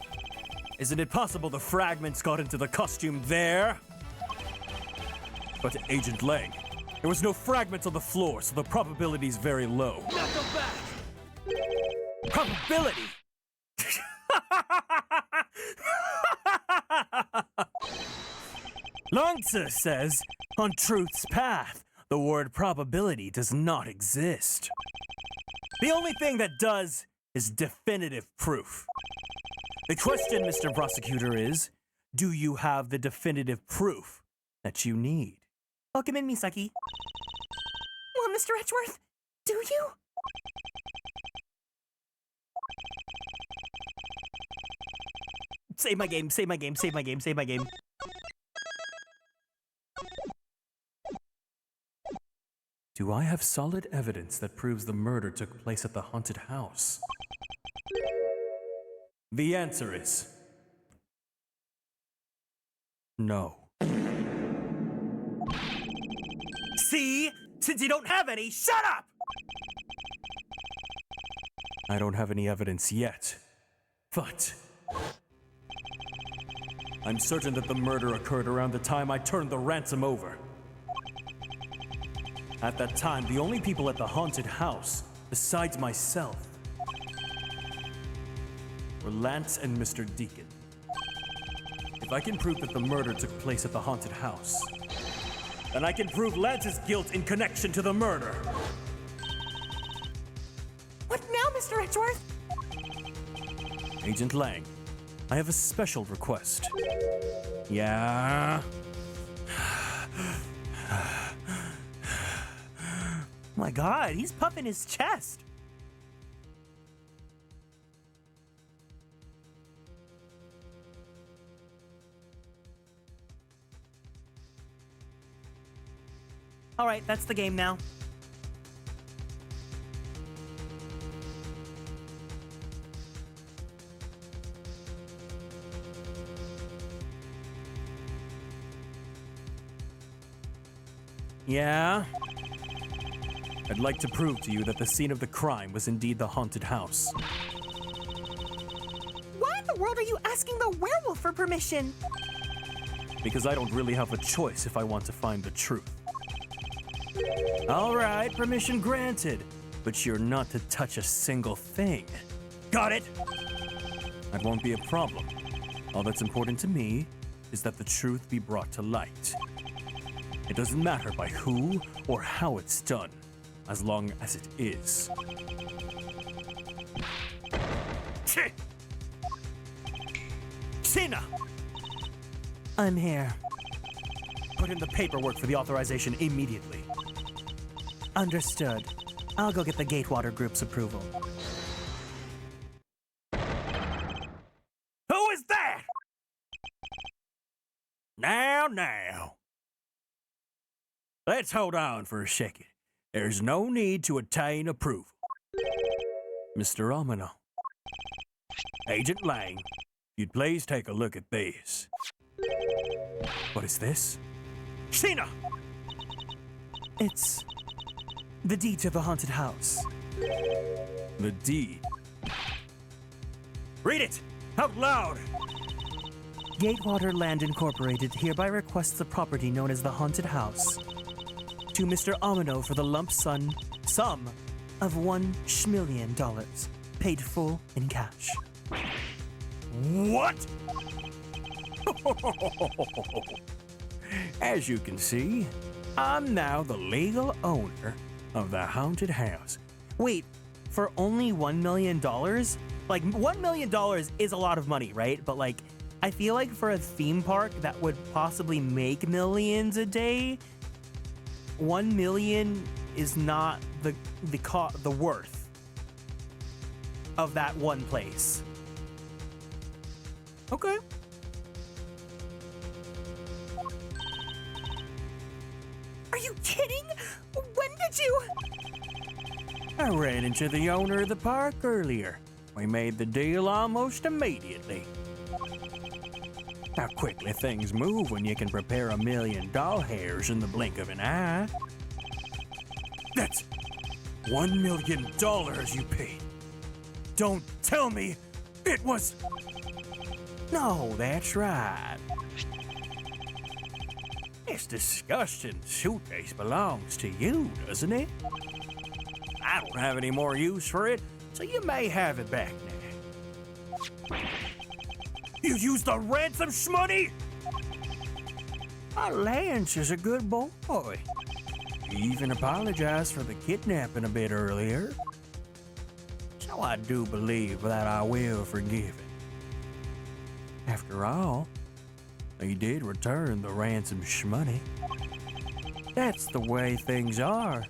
Isn't it possible the fragments got into the costume there? But Agent Lang, there was no fragments on the floor, so the probability is very low. Knuckle back! Probability? Lanza says, on truth's path, the word probability does not exist. The only thing that does is definitive proof. The question, Mr. Prosecutor, is, do you have the definitive proof that you need? Welcome in, Misaki. Well, Mr. Edgeworth, do you? Save my game, save my game, save my game, save my game. Do I have solid evidence that proves the murder took place at the haunted house? The answer is no. See? Since you don't have any, shut up! I don't have any evidence yet, but I'm certain that the murder occurred around the time I turned the ransom over. At that time, the only people at the haunted house, besides myself, were Lance and Mr. Deacon. If I can prove that the murder took place at the haunted house, then I can prove Lance's guilt in connection to the murder. What now, Mr. Edgeworth? Agent Lang, I have a special request. Yeah? My God, he's puffing his chest. All right, that's the game now. Yeah? I'd like to prove to you that the scene of the crime was indeed the haunted house. Why in the world are you asking the werewolf for permission? Because I don't really have a choice if I want to find the truth. All right, permission granted. But you're not to touch a single thing. Got it? That won't be a problem. All that's important to me is that the truth be brought to light. It doesn't matter by who or how it's done, as long as it is. Sina! I'm here. Put in the paperwork for the authorization immediately. Understood. I'll go get the Gatewater Group's approval. Who is that? Now. Let's hold on for a second. There's no need to attain approval. Mr. Omino. Agent Lang, if you'd please take a look at this. What is this? Sheena! It's the deed to the haunted house. The deed. Read it! Out loud! Gatewater Land Incorporated hereby requests the property known as the Haunted House to Mr. Omino for the lump sum of $1 schmillion, paid full in cash. What? As you can see, I'm now the legal owner of the haunted house. Wait, for only $1 million? Like, $1 million is a lot of money, right? But like, I feel like for a theme park that would possibly make millions a day, 1 million is not the worth of that one place. Okay. Are you kidding? When did you? I ran into the owner of the park earlier. We made the deal almost immediately. How quickly things move when you can prepare $1 million doll hairs in the blink of an eye. That's $1 million you paid. Don't tell me it was... No, that's right. This disgusting suitcase belongs to you, doesn't it? I don't have any more use for it, so you may have it back now. You used the ransom shmoney? Lance is a good boy. He even apologized for the kidnapping a bit earlier. So I do believe that I will forgive him. After all, he did return the ransom shmoney. That's the way things are.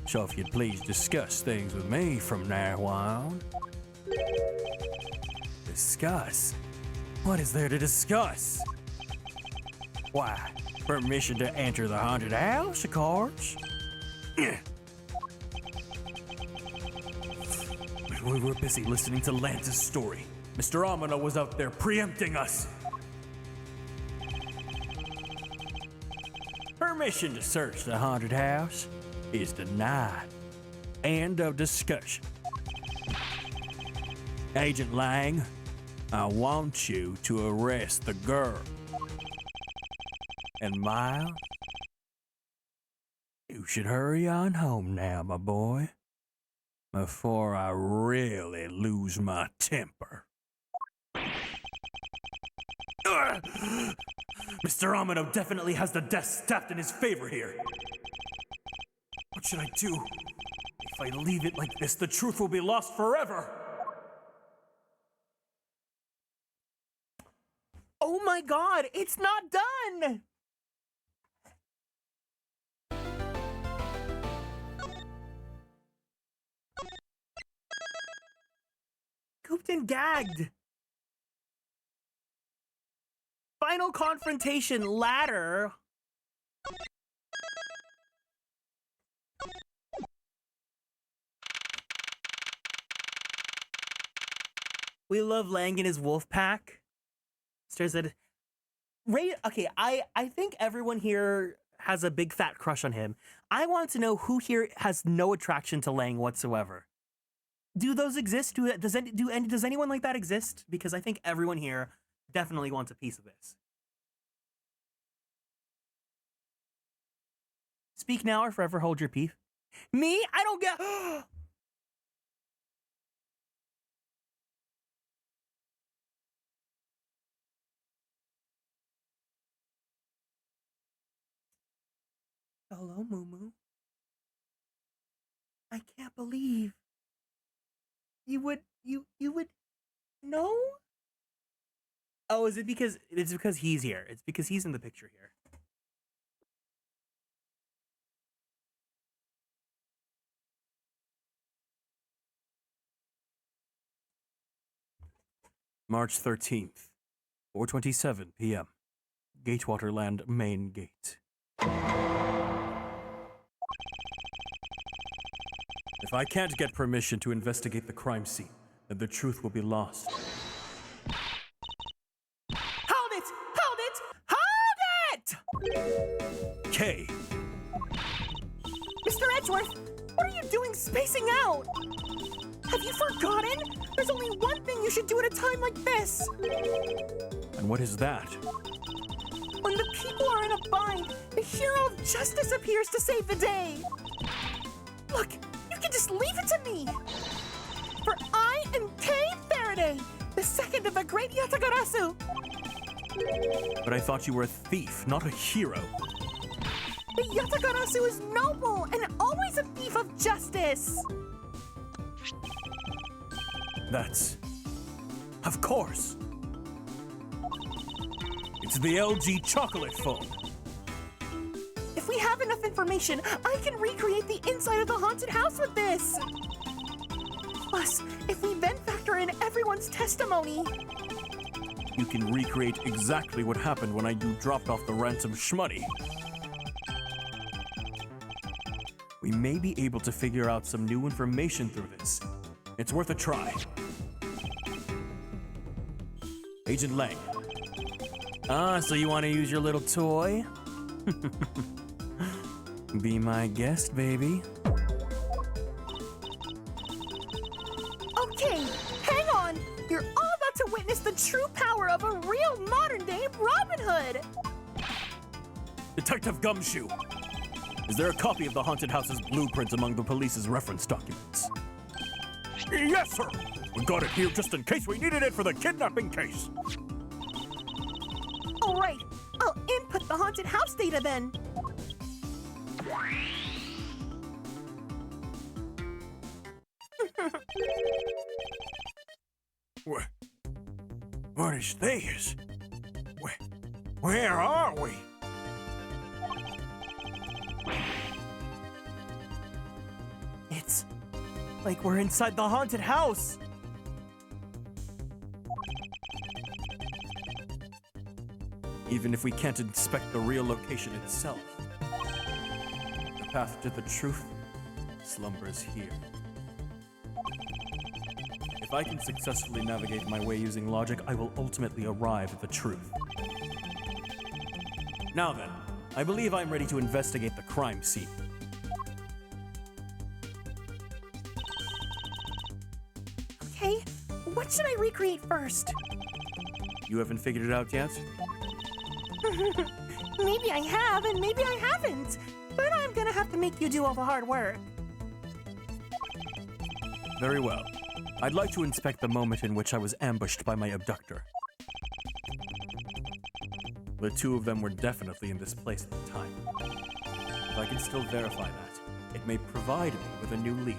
So if you'd please discuss things with me from now on. Discuss? What is there to discuss? Why, permission to enter the haunted house, of course. We were busy listening to Lance's story. Mr. Amino was out there preempting us. Permission to search the haunted house is denied. End of discussion. Agent Lang, I want you to arrest the girl. And Miles, you should hurry on home now, my boy, before I really lose my temper. Mr. Amino definitely has the death stacked in his favor here. What should I do? If I leave it like this, the truth will be lost forever. Oh my god, it's not done! Cooped and gagged. Final confrontation ladder. We love Lang and his wolf pack. Stares at Ray. Okay, I think everyone here has a big fat crush on him. I want to know who here has no attraction to Lang whatsoever. Do those exist? Does anyone like that exist? Because I think everyone here definitely wants a piece of this. Speak now or forever hold your peace. Me? I don't get. Hello, Moo Moo. I can't believe you would no? Oh, is it because it's because he's here? It's because he's in the picture here. March 13th, 4:27 p.m. Gatewaterland main gate. If I can't get permission to investigate the crime scene, then the truth will be lost. Hold it! Hold it! Hold it! K. Mr. Edgeworth, what are you doing spacing out? Have you forgotten? There's only one thing you should do at a time like this. And what is that? When the people are in a bind, the hero of justice appears to save the day. Look, you can just leave it to me. For I am Kay Faraday, the second of the great Yatagarasu. But I thought you were a thief, not a hero. The Yatagarasu is noble and always a thief of justice. That's... Of course! It's the LG chocolate phone! If we have enough information, I can recreate the inside of the haunted house with this. Plus, if we then factor in everyone's testimony... You can recreate exactly what happened when you dropped off the ransom shmoney. We may be able to figure out some new information through this. It's worth a try. Agent Lang. Ah, so you want to use your little toy? Be my guest, baby. Okay, hang on. You're all about to witness the true power of a real modern-day Robin Hood. Detective Gumshoe. Is there a copy of the haunted house's blueprint among the police's reference documents? Yes, sir! We got it here just in case we needed it for the kidnapping case. All right, I'll input the haunted house data then. What is this? Where are we? It's like we're inside the haunted house. Even if we can't inspect the real location itself, the path to the truth slumbers here. If I can successfully navigate my way using logic, I will ultimately arrive at the truth. Now then, I believe I'm ready to investigate the crime scene. Okay, what should I recreate first? You haven't figured it out yet? Maybe I have, and maybe I haven't. But I'm gonna have to make you do all the hard work. Very well. I'd like to inspect the moment in which I was ambushed by my abductor. The two of them were definitely in this place at the time. If I can still verify that, it may provide me with a new lead.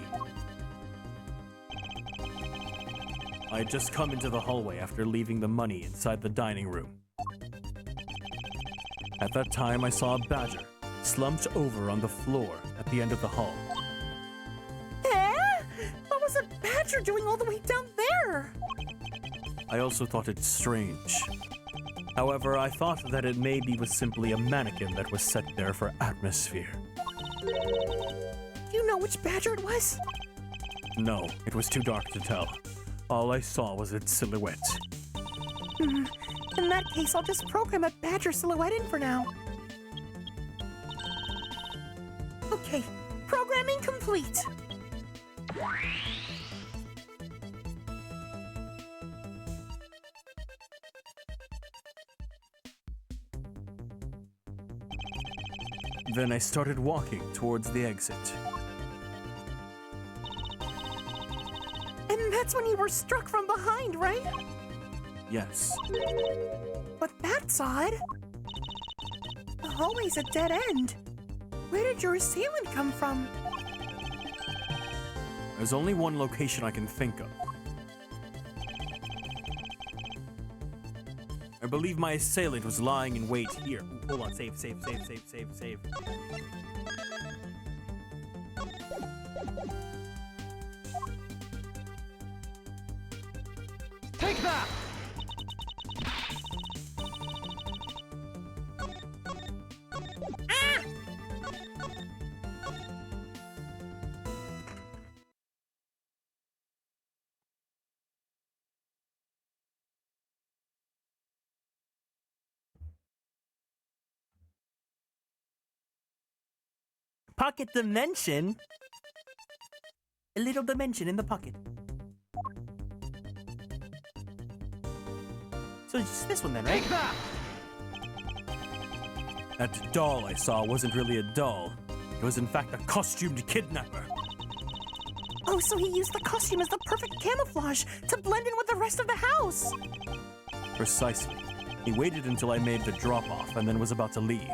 I had just come into the hallway after leaving the money inside the dining room. At that time, I saw a badger slumped over on the floor at the end of the hall. What was a badger doing all the way down there? I also thought it strange. However, I thought that it maybe was simply a mannequin that was set there for atmosphere. Do you know which badger it was? No, it was too dark to tell. All I saw was its silhouette. In that case, I'll just program a badger silhouette in for now. Okay, programming complete. Then I started walking towards the exit. And that's when you were struck from behind, right? Yes. But that's odd. The hallway's a dead end. Where did your assailant come from? There's only one location I can think of. I believe my assailant was lying in wait here. Ooh, hold on, save. Take that! pocket dimension. A little dimension in the pocket. So it's just this one then, right? That doll I saw wasn't really a doll. It was in fact a costumed kidnapper. Oh, so he used the costume as the perfect camouflage to blend in with the rest of the house. Precisely. He waited until I made the drop-off and then was about to leave.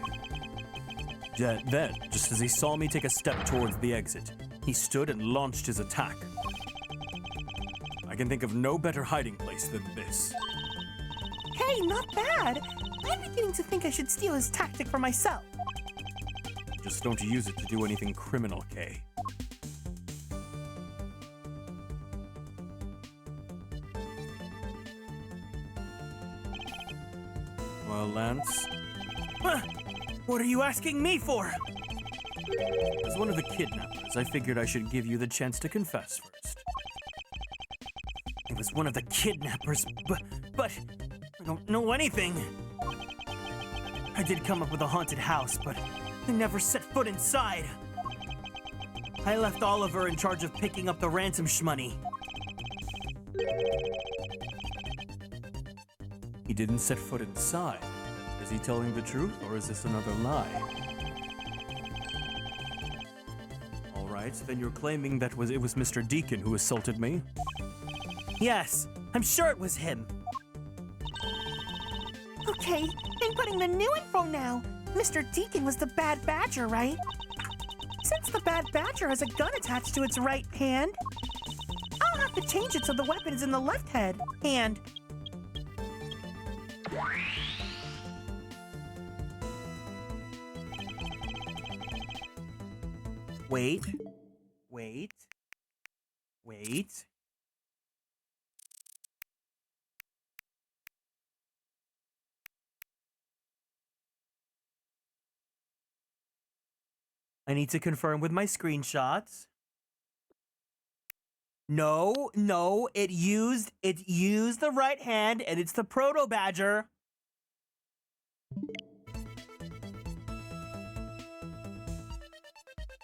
Then, just as he saw me take a step towards the exit, he stood and launched his attack. I can think of no better hiding place than this. Hey, not bad. I'm beginning to think I should steal his tactic for myself. Just don't use it to do anything criminal, Kay. Well, Lance, What are you asking me for? as one of the kidnappers, I figured I should give you the chance to confess first. It was one of the kidnappers, but I don't know anything. I did come up with a haunted house, but I never set foot inside. I left Oliver in charge of picking up the ransom shmoney. He didn't set foot inside. Is he telling the truth, or is this another lie? All right, then you're claiming that it was Mr. Deacon who assaulted me? Yes, I'm sure it was him. Okay, inputting the new info now. Mr. Deacon was the bad badger, right? Since the bad badger has a gun attached to its right hand, I'll have to change it so the weapon is in the left hand. Wait. I need to confirm with my screenshots. No, it used the right hand, and it's the proto badger.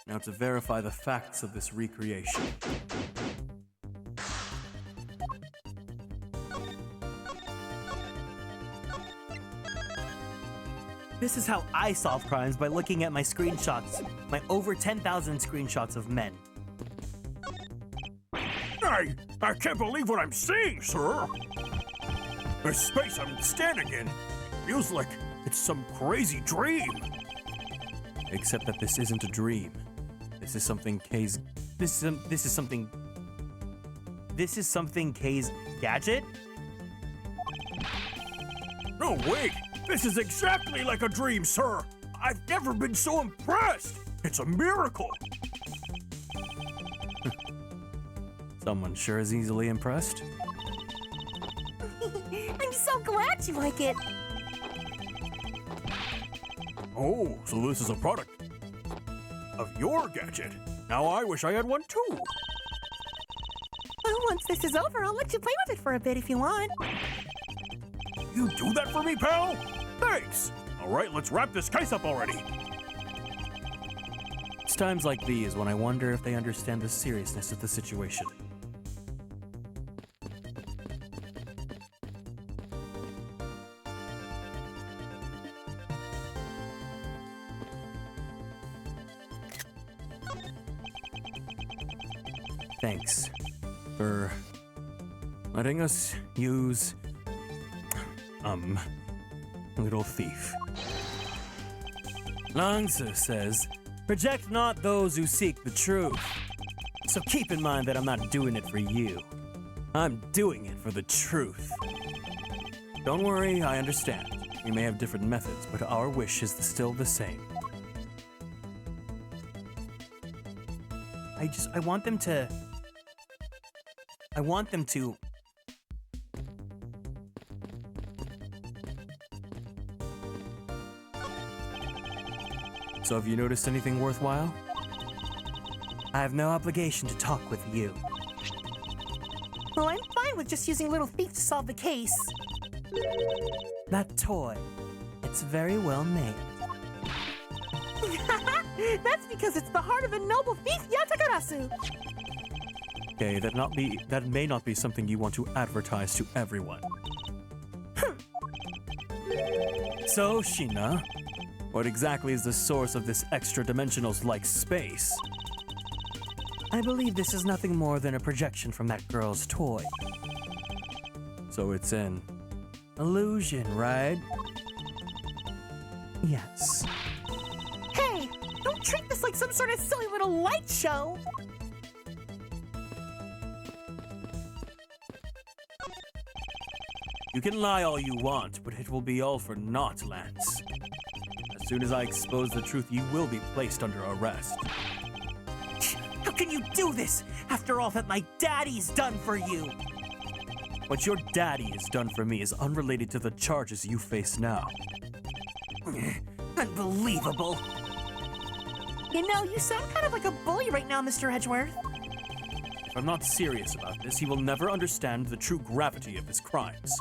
Now to verify the facts of this recreation. This is how I solve crimes, by looking at my screenshots. My over 10,000 screenshots of men. I can't believe what I'm seeing, sir! The space I'm standing in feels like it's some crazy dream. Except that this isn't a dream. This is something Kay's... This is something Kay's gadget? No, wait! This is exactly like a dream, sir! I've never been so impressed! It's a miracle! Someone sure is easily impressed. I'm so glad you like it. Oh, so this is a product of your gadget. Now I wish I had one too. Well, once this is over, I'll let you play with it for a bit if you want. You do that for me, pal? Thanks! All right, let's wrap this case up already. It's times like these when I wonder if they understand the seriousness of the situation. Thanks for letting us use, little thief. Langsa says, reject not those who seek the truth. So keep in mind that I'm not doing it for you. I'm doing it for the truth. Don't worry, I understand. We may have different methods, but our wish is still the same. I want them to... So have you noticed anything worthwhile? I have no obligation to talk with you. Well, I'm fine with just using Little Thief to solve the case. That toy, it's very well made. That's because it's the heart of the noble thief Yatakarasu. Okay, that may not be something you want to advertise to everyone. So, Sheena, what exactly is the source of this extra-dimensionals-like space? I believe this is nothing more than a projection from that girl's toy. So it's an illusion, right? Yes. Hey, don't treat this like some sort of silly little light show. You can lie all you want, but it will be all for naught, Lance. As soon as I expose the truth, you will be placed under arrest. How can you do this after all that my daddy's done for you? What your daddy has done for me is unrelated to the charges you face now. Unbelievable. You know, you sound kind of like a bully right now, Mr. Edgeworth. If I'm not serious about this, he will never understand the true gravity of his crimes.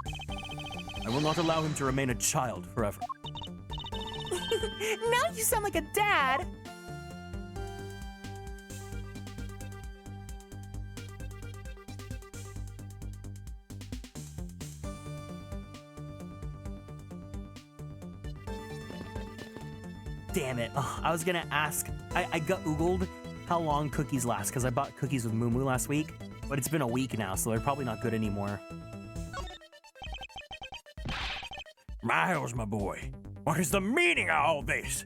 I will not allow him to remain a child forever. Now you sound like a dad. Damn it. Oh, I was gonna ask. I got Googled how long cookies last because I bought cookies with Moo Moo last week, but it's been a week now, so they're probably not good anymore. Miles, my boy, what is the meaning of all this?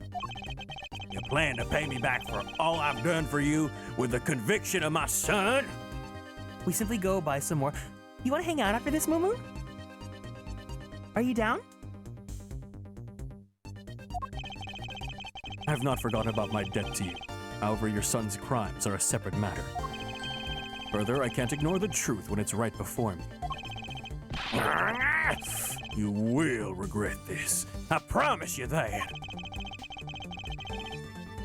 You plan to pay me back for all I've done for you with the conviction of my son? We simply go buy some more. You want to hang out after this, Moo Moo? Are you down? I have not forgotten about my debt to you. However, your son's crimes are a separate matter. Further, I can't ignore the truth when it's right before me. You will regret this. I promise you that.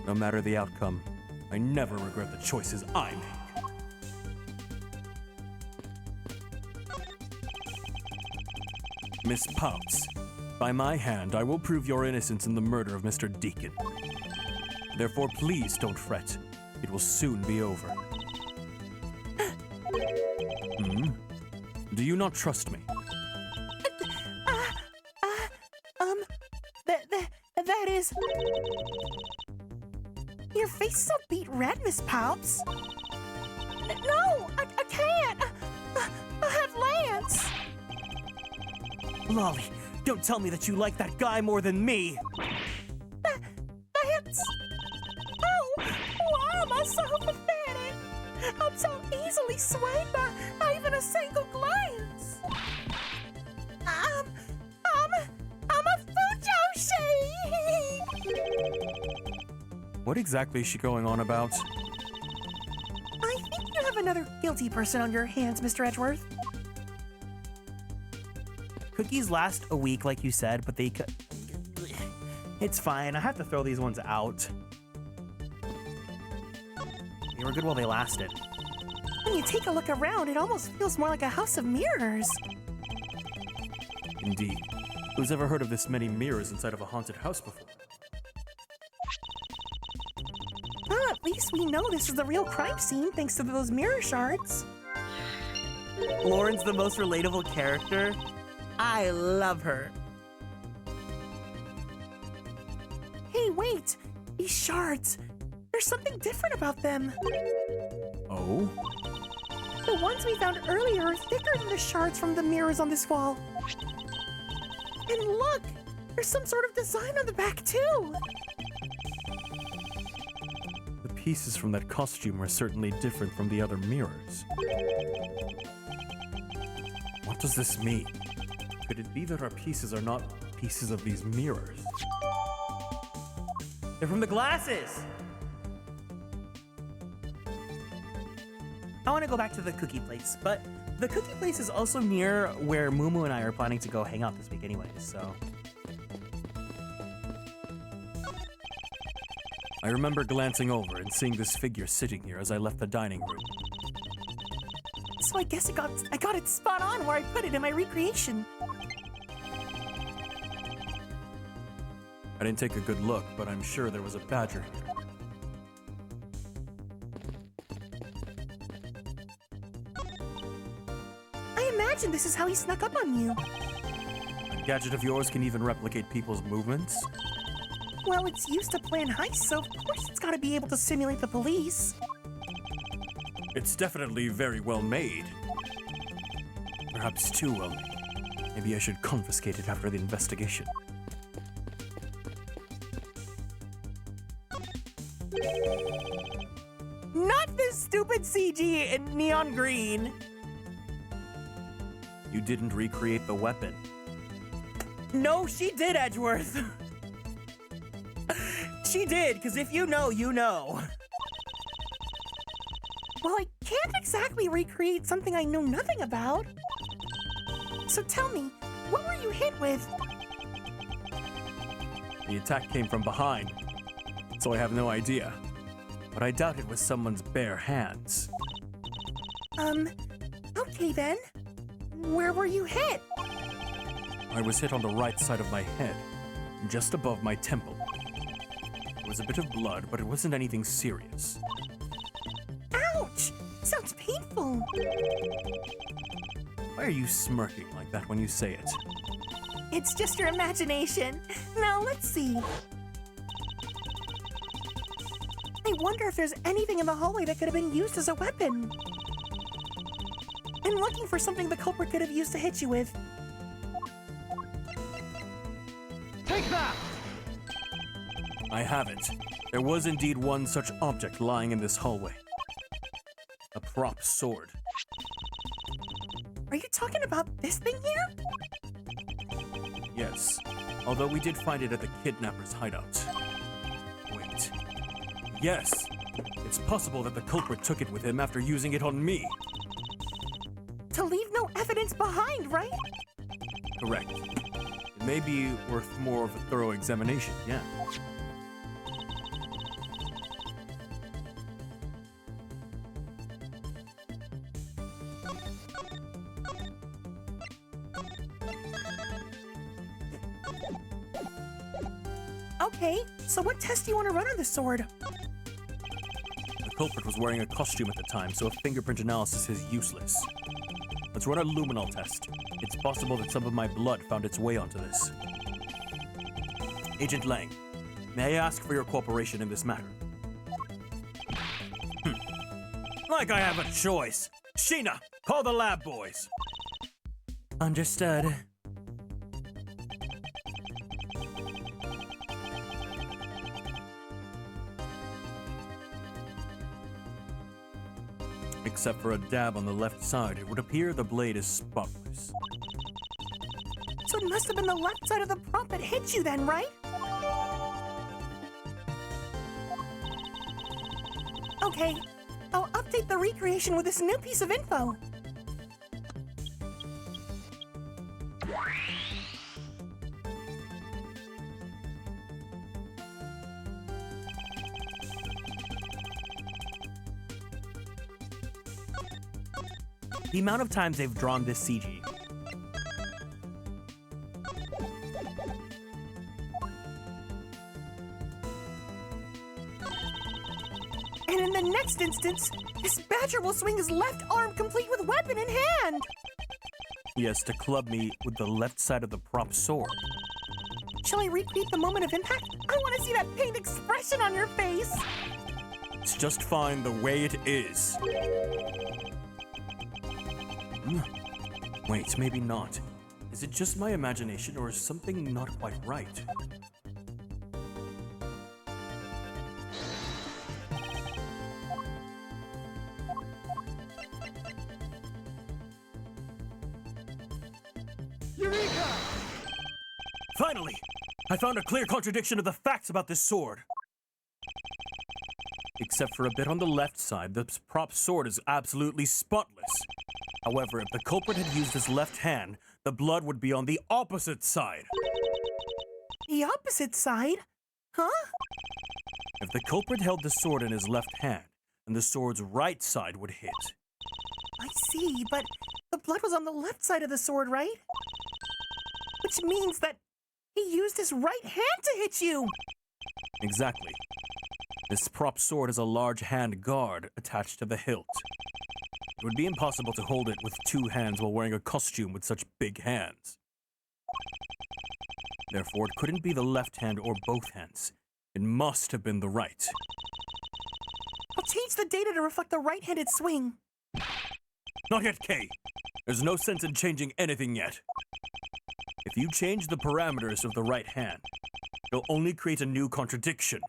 No matter the outcome, I never regret the choices I make. Miss Pounce, by my hand, I will prove your innocence in the murder of Mr. Deacon. Therefore, please don't fret. It will soon be over. Do you not trust me? That is... Your face is all beet red, Miss Pounce. No, I can't. I have Lance. Lolly, don't tell me that you like that guy more than me. Lance. Oh, why am I so pathetic? I'm so easily swayed by even a single glance. I'm a Fujoshi. What exactly is she going on about? I think you have another guilty person on your hands, Mr. Edgeworth. Cookies last a week, like you said, but it's fine. I have to throw these ones out. They were good while they lasted. When you take a look around, it almost feels more like a house of mirrors. Indeed. Who's ever heard of this many mirrors inside of a haunted house before? Well, at least we know this is the real crime scene thanks to those mirror shards. Lauren's the most relatable character. I love her. Hey, wait! These shards, there's something different about them. Oh? The ones we found earlier are thicker than the shards from the mirrors on this wall. And look! There's some sort of design on the back, too! The pieces from that costume are certainly different from the other mirrors. What does this mean? Could it be that our pieces are not pieces of these mirrors? They're from the glasses. I want to go back to the cookie place, but the cookie place is also near where Moo Moo and I are planning to go hang out this week anyways, so. I remember glancing over and seeing this figure sitting here as I left the dining room. So I guess I got it spot on where I put it in my recreation. I didn't take a good look, but I'm sure there was a badger here. I imagine this is how he snuck up on you. A gadget of yours can even replicate people's movements? Well, it's used to plan heists, so of course it's gotta be able to simulate the police. It's definitely very well made. Perhaps too well made. Maybe I should confiscate it after the investigation. Not this stupid CG in neon green. You didn't recreate the weapon. No, she did, Edgeworth. She did, because if you know, you know. Well, I can't exactly recreate something I know nothing about. So tell me, what were you hit with? The attack came from behind, so I have no idea. But I doubt it was someone's bare hands. Okay then. Where were you hit? I was hit on the right side of my head, just above my temple. There was a bit of blood, but it wasn't anything serious. Ouch! Sounds painful. Why are you smirking like that when you say it? It's just your imagination. Now, let's see. I wonder if there's anything in the hallway that could have been used as a weapon. I'm looking for something the culprit could have used to hit you with. Take that! I haven't. There was indeed one such object lying in this hallway. A prop sword. Are you talking about this thing here? Yes, although we did find it at the kidnapper's hideout. Wait. Yes! It's possible that the culprit took it with him after using it on me. To leave no evidence behind, right? Correct. It may be worth more of a thorough examination, yeah. Okay, so what test do you want to run on the sword? The culprit was wearing a costume at the time, so a fingerprint analysis is useless. Let's run a luminol test. It's possible that some of my blood found its way onto this. Agent Lang, may I ask for your cooperation in this matter? Like I have a choice. Sheena, call the lab boys. Understood. Except for a dab on the left side, it would appear the blade is spotless. So it must have been the left side of the prop that hit you then, right? Okay, I'll update the recreation with this new piece of info. The amount of times they've drawn this CG. And in the next instance, this badger will swing his left arm complete with weapon in hand. Yes, to club me with the left side of the prop sword. Shall I recreate the moment of impact? I want to see that pained expression on your face. It's just fine the way it is. Wait, maybe not. Is it just my imagination, or is something not quite right? Eureka! Finally! I found a clear contradiction of the facts about this sword. Except for a bit on the left side, this prop sword is absolutely spotless. However, if the culprit had used his left hand, the blood would be on the opposite side. The opposite side? Huh? If the culprit held the sword in his left hand, then the sword's right side would hit. I see, but the blood was on the left side of the sword, right? Which means that He used his right hand to hit you! Exactly. This prop sword has a large hand guard attached to the hilt. It would be impossible to hold it with two hands while wearing a costume with such big hands. Therefore, it couldn't be the left hand or both hands. It must have been the right. I'll change the data to reflect the right-handed swing. Not yet, Kay. There's no sense in changing anything yet. If you change the parameters of the right hand, it'll only create a new contradiction.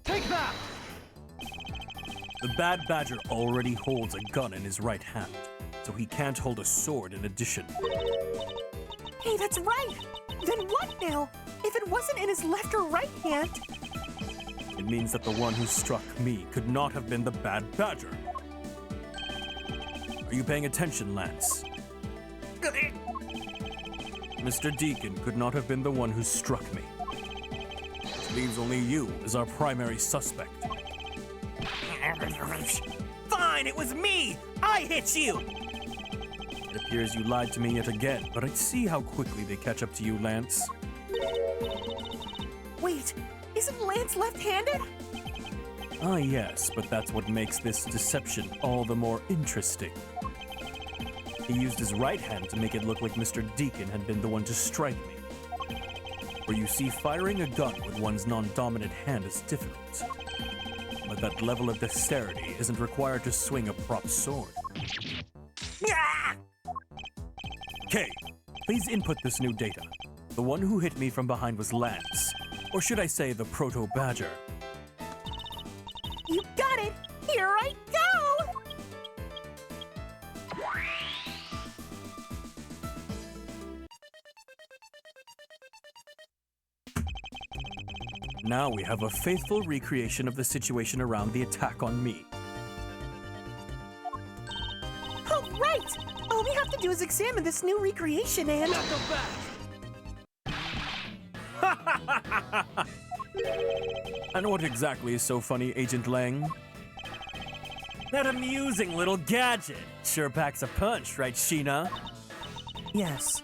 Take that! The bad badger already holds a gun in his right hand, so he can't hold a sword in addition. Hey, that's right! Then what now? If it wasn't in his left or right hand... It means that the one who struck me could not have been the bad badger. Are you paying attention, Lance? Mr. Deacon could not have been the one who struck me. Which leaves only you as our primary suspect. Fine, it was me! I hit you! It appears you lied to me yet again, but I see how quickly they catch up to you, Lance. Wait, isn't Lance left-handed? Ah, yes, but that's what makes this deception all the more interesting. He used his right hand to make it look like Mr. Deacon had been the one to strike me. For you see, firing a gun with one's non-dominant hand is difficult. But that level of dexterity isn't required to swing a prop sword. Kay, please input this new data. The one who hit me from behind was Lance. Or should I say the proto-badger? You got it! Here I go! Now we have a faithful recreation of the situation around the attack on me. Oh, right! All we have to do is examine this new recreation and... Now go back! And what exactly is so funny, Agent Lang? That amusing little gadget. Sure packs a punch, right, Sheena? Yes.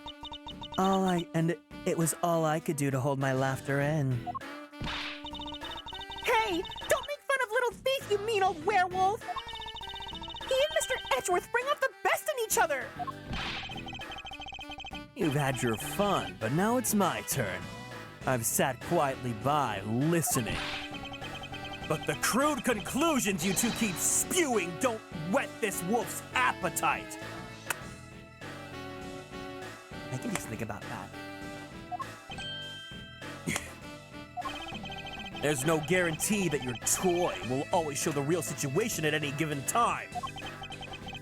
It was all I could do to hold my laughter in. Hey! Don't make fun of little thief, you mean old werewolf! He and Mr. Edgeworth bring out the best in each other! You've had your fun, but now it's my turn. I've sat quietly by, listening. But the crude conclusions you two keep spewing don't whet this wolf's appetite. I can just think about that. There's no guarantee that your toy will always show the real situation at any given time.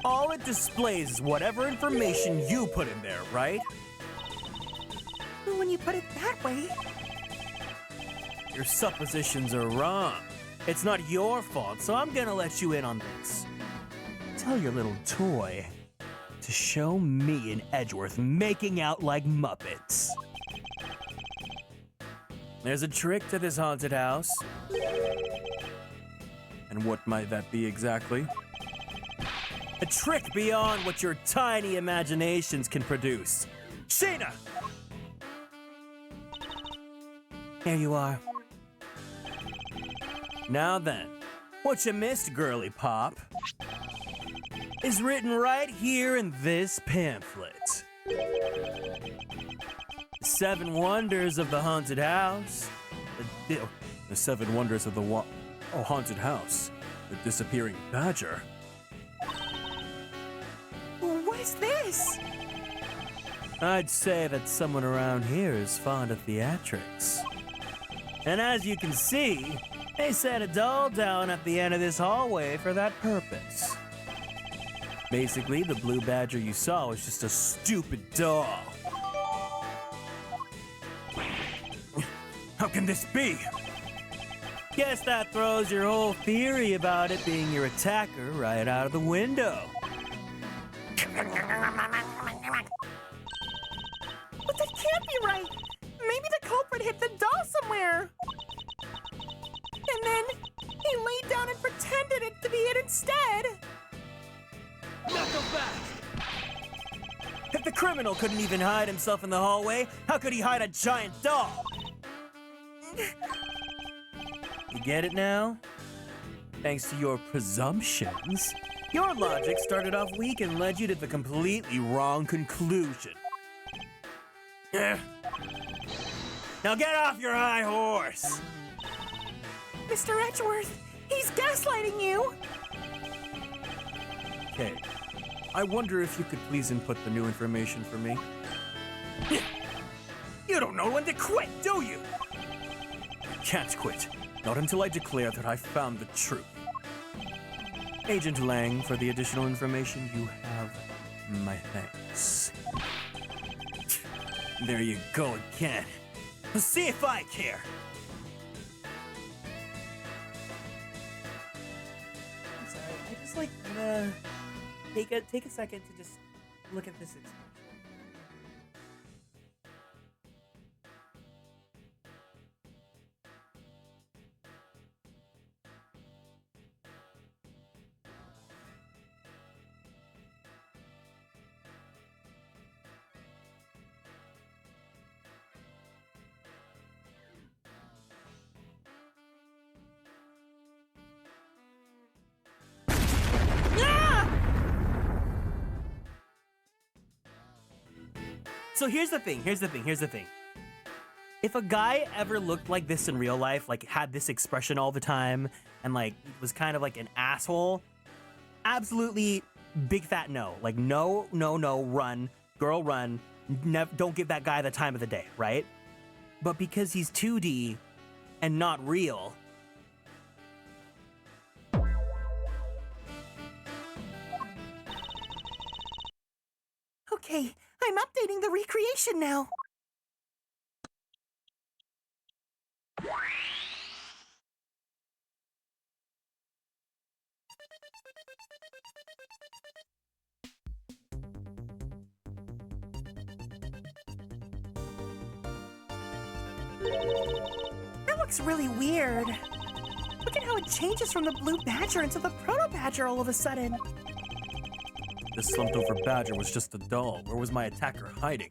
All it displays is whatever information you put in there, right? When you put it that way... Your suppositions are wrong. It's not your fault, so I'm gonna let you in on this. Tell your little toy to show me and Edgeworth making out like Muppets. There's a trick to this haunted house. And what might that be exactly? A trick beyond what your tiny imaginations can produce. Sheena! Here you are. Now then, what you missed, girly pop, is written right here in this pamphlet. 7 wonders of the haunted house. The 7 wonders of the haunted house. The disappearing badger. What is this? I'd say that someone around here is fond of theatrics. And as you can see, they set a doll down at the end of this hallway for that purpose. Basically, the blue badger you saw was just a stupid doll. How can this be? Guess that throws your whole theory about it being your attacker right out of the window. But that can't be right! Maybe the culprit hit the doll somewhere! And then, he laid down and pretended it to be it instead! Now go back! the criminal couldn't even hide himself in the hallway, how could he hide a giant doll? You get it now? Thanks to your presumptions, your logic started off weak and led you to the completely wrong conclusion. Now get off your high horse! Mr. Edgeworth, he's gaslighting you! Okay. I wonder if you could please input the new information for me. You don't know when to quit, do you? Can't quit. Not until I declare that I found the truth. Agent Lang, for the additional information, you have my thanks. There you go again. Let's see if I care. I'm sorry, I just like take a second to just look at this expression. So here's the thing. If a guy ever looked like this in real life, like had this expression all the time, and like was kind of like an asshole, absolutely big fat no. Like no, run, girl, run. Don't give that guy the time of the day, right? But because he's 2D and not real, Okay, I'm updating the recreation now. That looks really weird. Look at how it changes from the blue badger into the proto badger all of a sudden. This slumped over badger was just a doll. Where was my attacker hiding?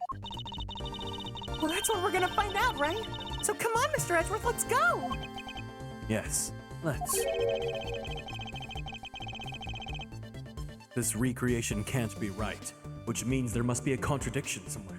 Well, that's what we're gonna find out, right? So come on, Mr. Edgeworth, let's go! Yes, let's. This recreation can't be right, which means there must be a contradiction somewhere.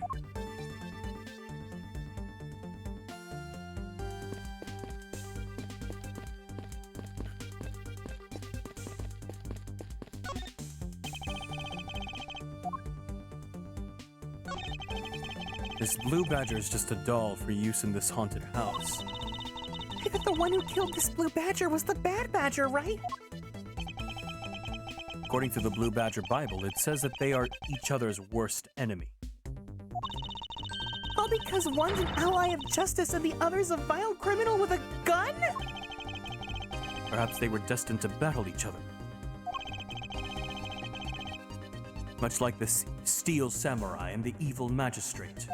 This blue badger is just a doll for use in this haunted house. I bet the one who killed this blue badger was the bad badger, right? According to the Blue Badger Bible, it says that they are each other's worst enemy. All because one's an ally of justice and the other's a vile criminal with a gun? Perhaps they were destined to battle each other. Much like the Steel Samurai and the Evil Magistrate.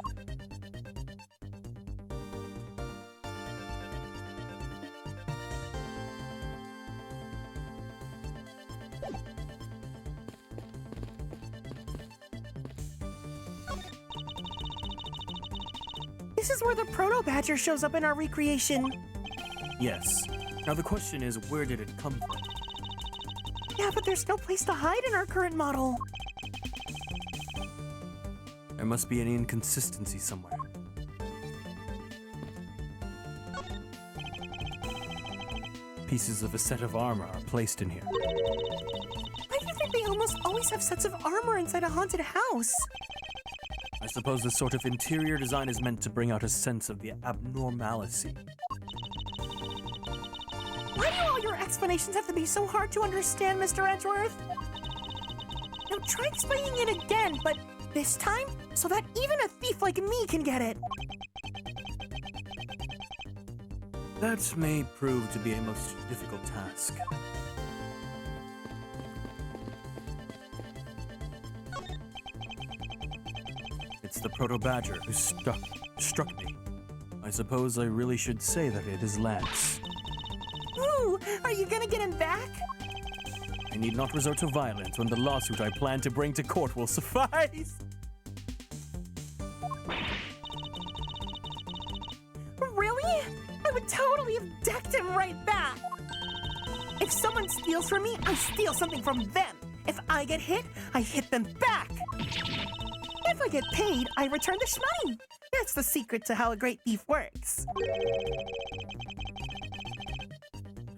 This is where the proto badger shows up in our recreation. Yes. Now the question is, where did it come from? Yeah, but there's no place to hide in our current model. There must be an inconsistency somewhere. Pieces of a set of armor are placed in here. Why do you think they almost always have sets of armor inside a haunted house? I suppose this sort of interior design is meant to bring out a sense of the abnormality. Why do all your explanations have to be so hard to understand, Mr. Edgeworth? Now try explaining it again, but this time so that even a thief like me can get it. That may prove to be a most difficult task. It's the proto-badger who struck me. I suppose I really should say that it is Lance. Ooh, are you gonna get him back? I need not resort to violence when the lawsuit I plan to bring to court will suffice. probably have decked him right back. If someone steals from me, I steal something from them. If I get hit, I hit them back. If I get paid, I return the shmoney. That's the secret to how a great thief works.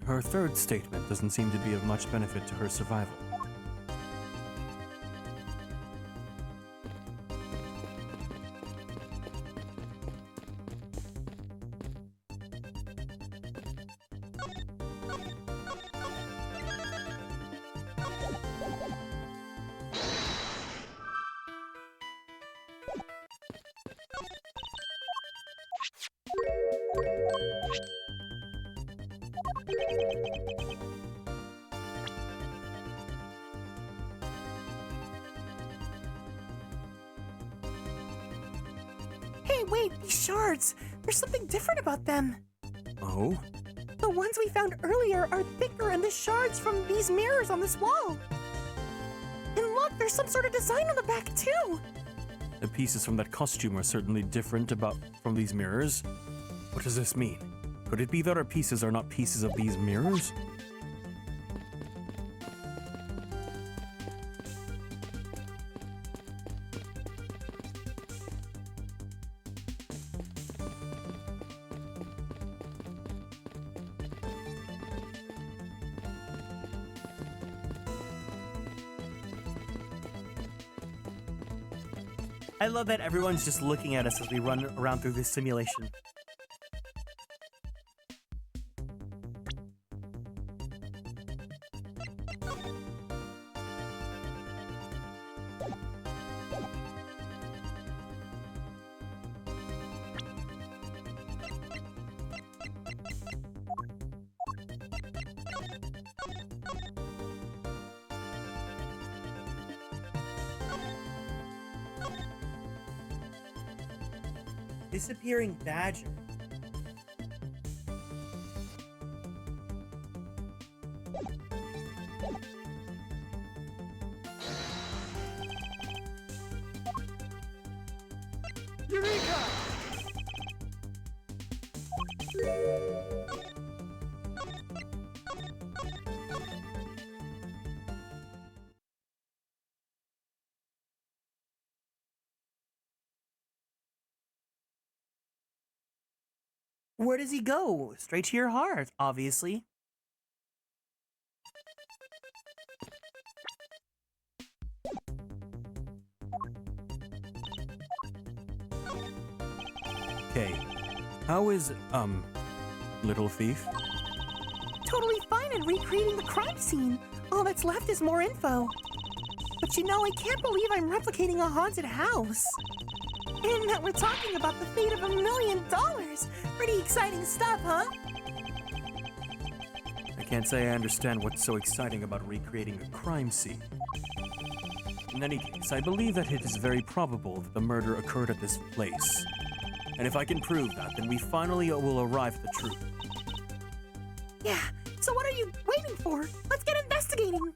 Her third statement doesn't seem to be of much benefit to her survival. Hey, wait, these shards. There's something different about them. Oh? The ones we found earlier are thicker than the shards from these mirrors on this wall. And look, there's some sort of design on the back, too. The pieces from that costume are certainly different from these mirrors. What does this mean? Could it be that our pieces are not pieces of these mirrors? I love that everyone's just looking at us as we run around through this simulation. Disappearing badger. Eureka! Where does he go? Straight to your heart, obviously. Okay. How is, little thief? Totally fine in recreating the crime scene. All that's left is more info. But you know, I can't believe I'm replicating a haunted house. And that we're talking about the fate of $1 million. Pretty exciting stuff, huh? I can't say I understand what's so exciting about recreating a crime scene. In any case, I believe that it is very probable that the murder occurred at this place. And if I can prove that, then we finally will arrive at the truth. Yeah, so what are you waiting for? Let's get investigating.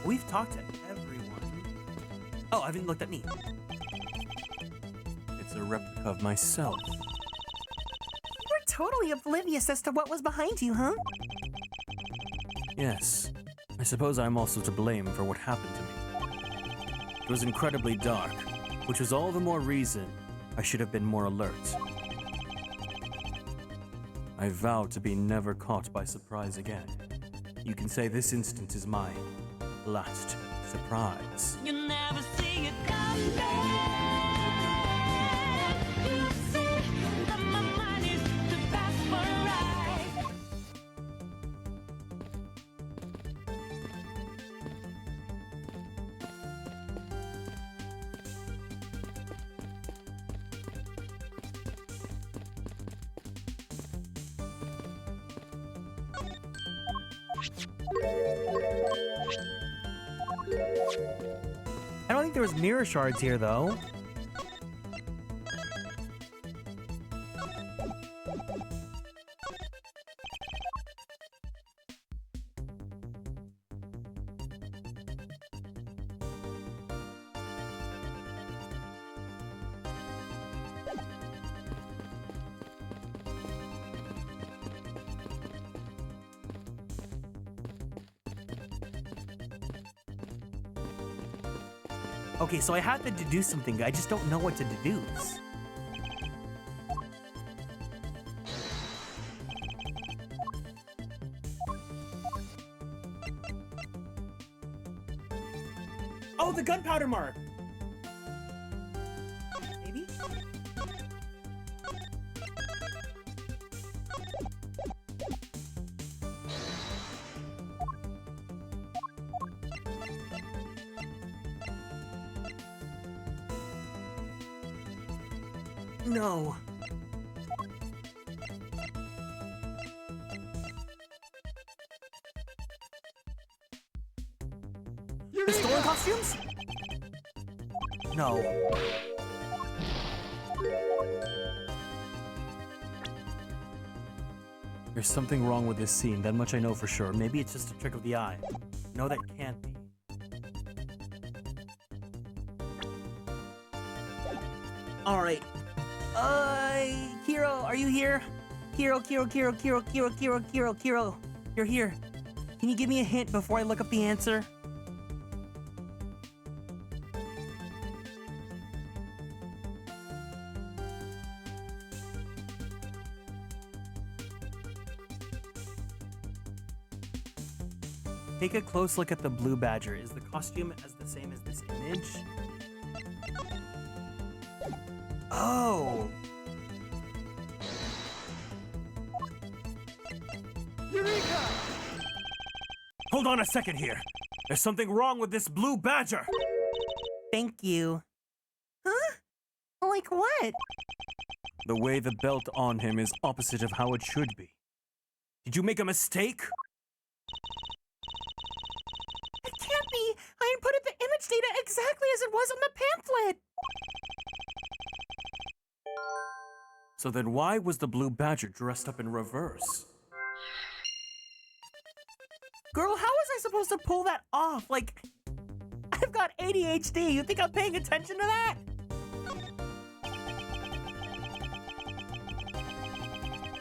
We've talked to everyone. Oh, I haven't looked at me. It's a replica of myself. We're totally oblivious as to what was behind you, huh? Yes. I suppose I'm also to blame for what happened to me. It was incredibly dark, which was all the more reason I should have been more alert. I vow to be never caught by surprise again. You can say this instant is my last surprise. You never see it coming. You see that my mind is to pass for a ride. I don't think there was mirror shards here, though. Okay, so I have to deduce something. I just don't know what to deduce. Oh, the gunpowder mark! Maybe? No. The stolen costumes? No. There's something wrong with this scene, that much I know for sure. Maybe it's just a trick of the eye. No, that can't be. Alright. Kiro, are you here? Kiro. You're here. Can you give me a hint before I look up the answer? Take a close look at the blue badger. Is the costume as the same as this image? Oh! Eureka! Hold on a second here. There's something wrong with this blue badger. Thank you. Huh? Like what? The way the belt on him is opposite of how it should be. Did you make a mistake? It can't be! I inputted the image data exactly as it was on the pamphlet! So then why was the blue badger dressed up in reverse? Girl, how was I supposed to pull that off? Like, I've got ADHD. You think I'm paying attention to that?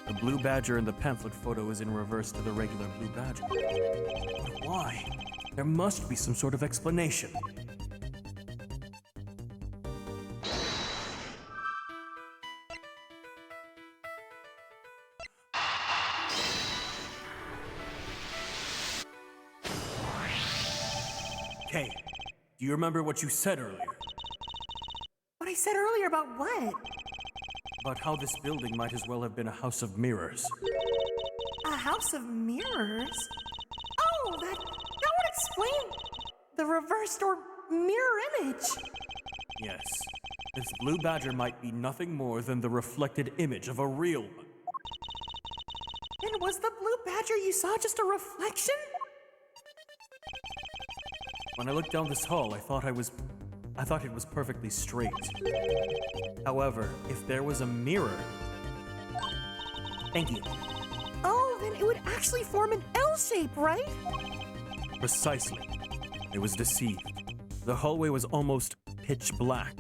The blue badger in the pamphlet photo is in reverse to the regular blue badger. But why? There must be some sort of explanation. Okay, do you remember what you said earlier? What I said earlier about what? About how this building might as well have been a house of mirrors. A house of mirrors? Oh, that would explain the reversed or mirror image. Yes, this blue badger might be nothing more than the reflected image of a real one. And was the blue badger you saw just a reflection? When I looked down this hall, I thought it was perfectly straight. However, if there was a mirror... Thank you. Oh, then it would actually form an L shape, right? Precisely. I was deceived. The hallway was almost pitch black.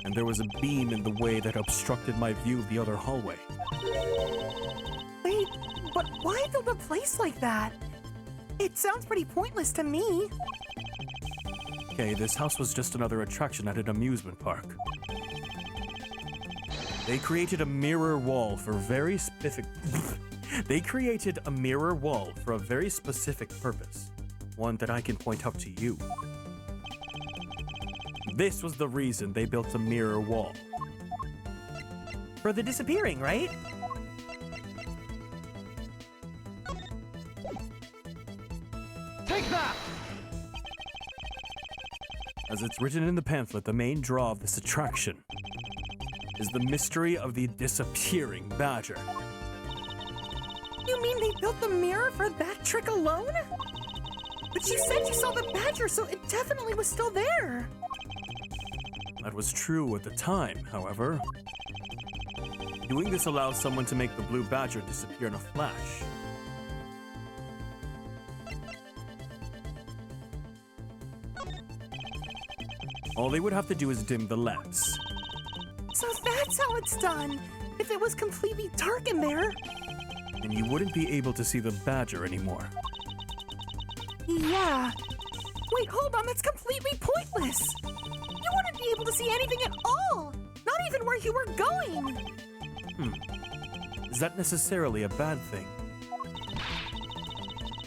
And there was a beam in the way that obstructed my view of the other hallway. Wait, but why build a place like that? It sounds pretty pointless to me. Okay, this house was just another attraction at an amusement park. They created a mirror wall for very specific... They created a mirror wall for a very specific purpose. One that I can point out to you. This was the reason they built a mirror wall. For the disappearing, right? Take that! As it's written in the pamphlet, the main draw of this attraction is the mystery of the disappearing badger. You mean they built the mirror for that trick alone? But you said you saw the badger, so it definitely was still there. That was true at the time, however. Doing this allows someone to make the blue badger disappear in a flash. All they would have to do is dim the lamps. So that's how it's done. If it was completely dark in there. And you wouldn't be able to see the badger anymore. Yeah. Wait, hold on, that's completely pointless. You wouldn't be able to see anything at all. Not even where you were going. Is that necessarily a bad thing?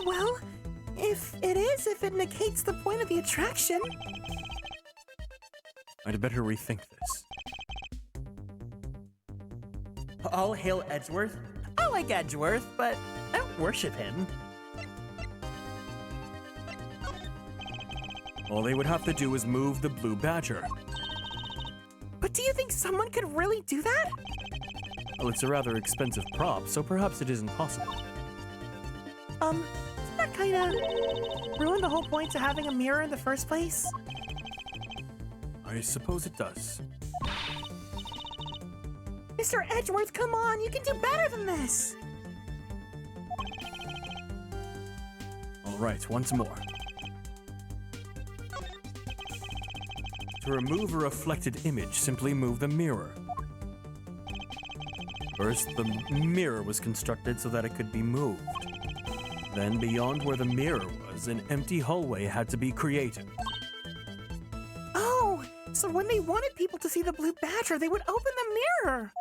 Well, if it negates the point of the attraction. I'd better rethink this. All hail Edgeworth. I like Edgeworth, but I don't worship him. All they would have to do is move the blue badger. But do you think someone could really do that? Well, it's a rather expensive prop, so perhaps it isn't possible. Doesn't that kinda ruin the whole point to having a mirror in the first place? I suppose it does. Mr. Edgeworth, come on, you can do better than this! All right, once more. To remove a reflected image, simply move the mirror. First, the mirror was constructed so that it could be moved. Then, beyond where the mirror was, an empty hallway had to be created. Oh, so when they wanted people to see the blue badger, they would open the mirror!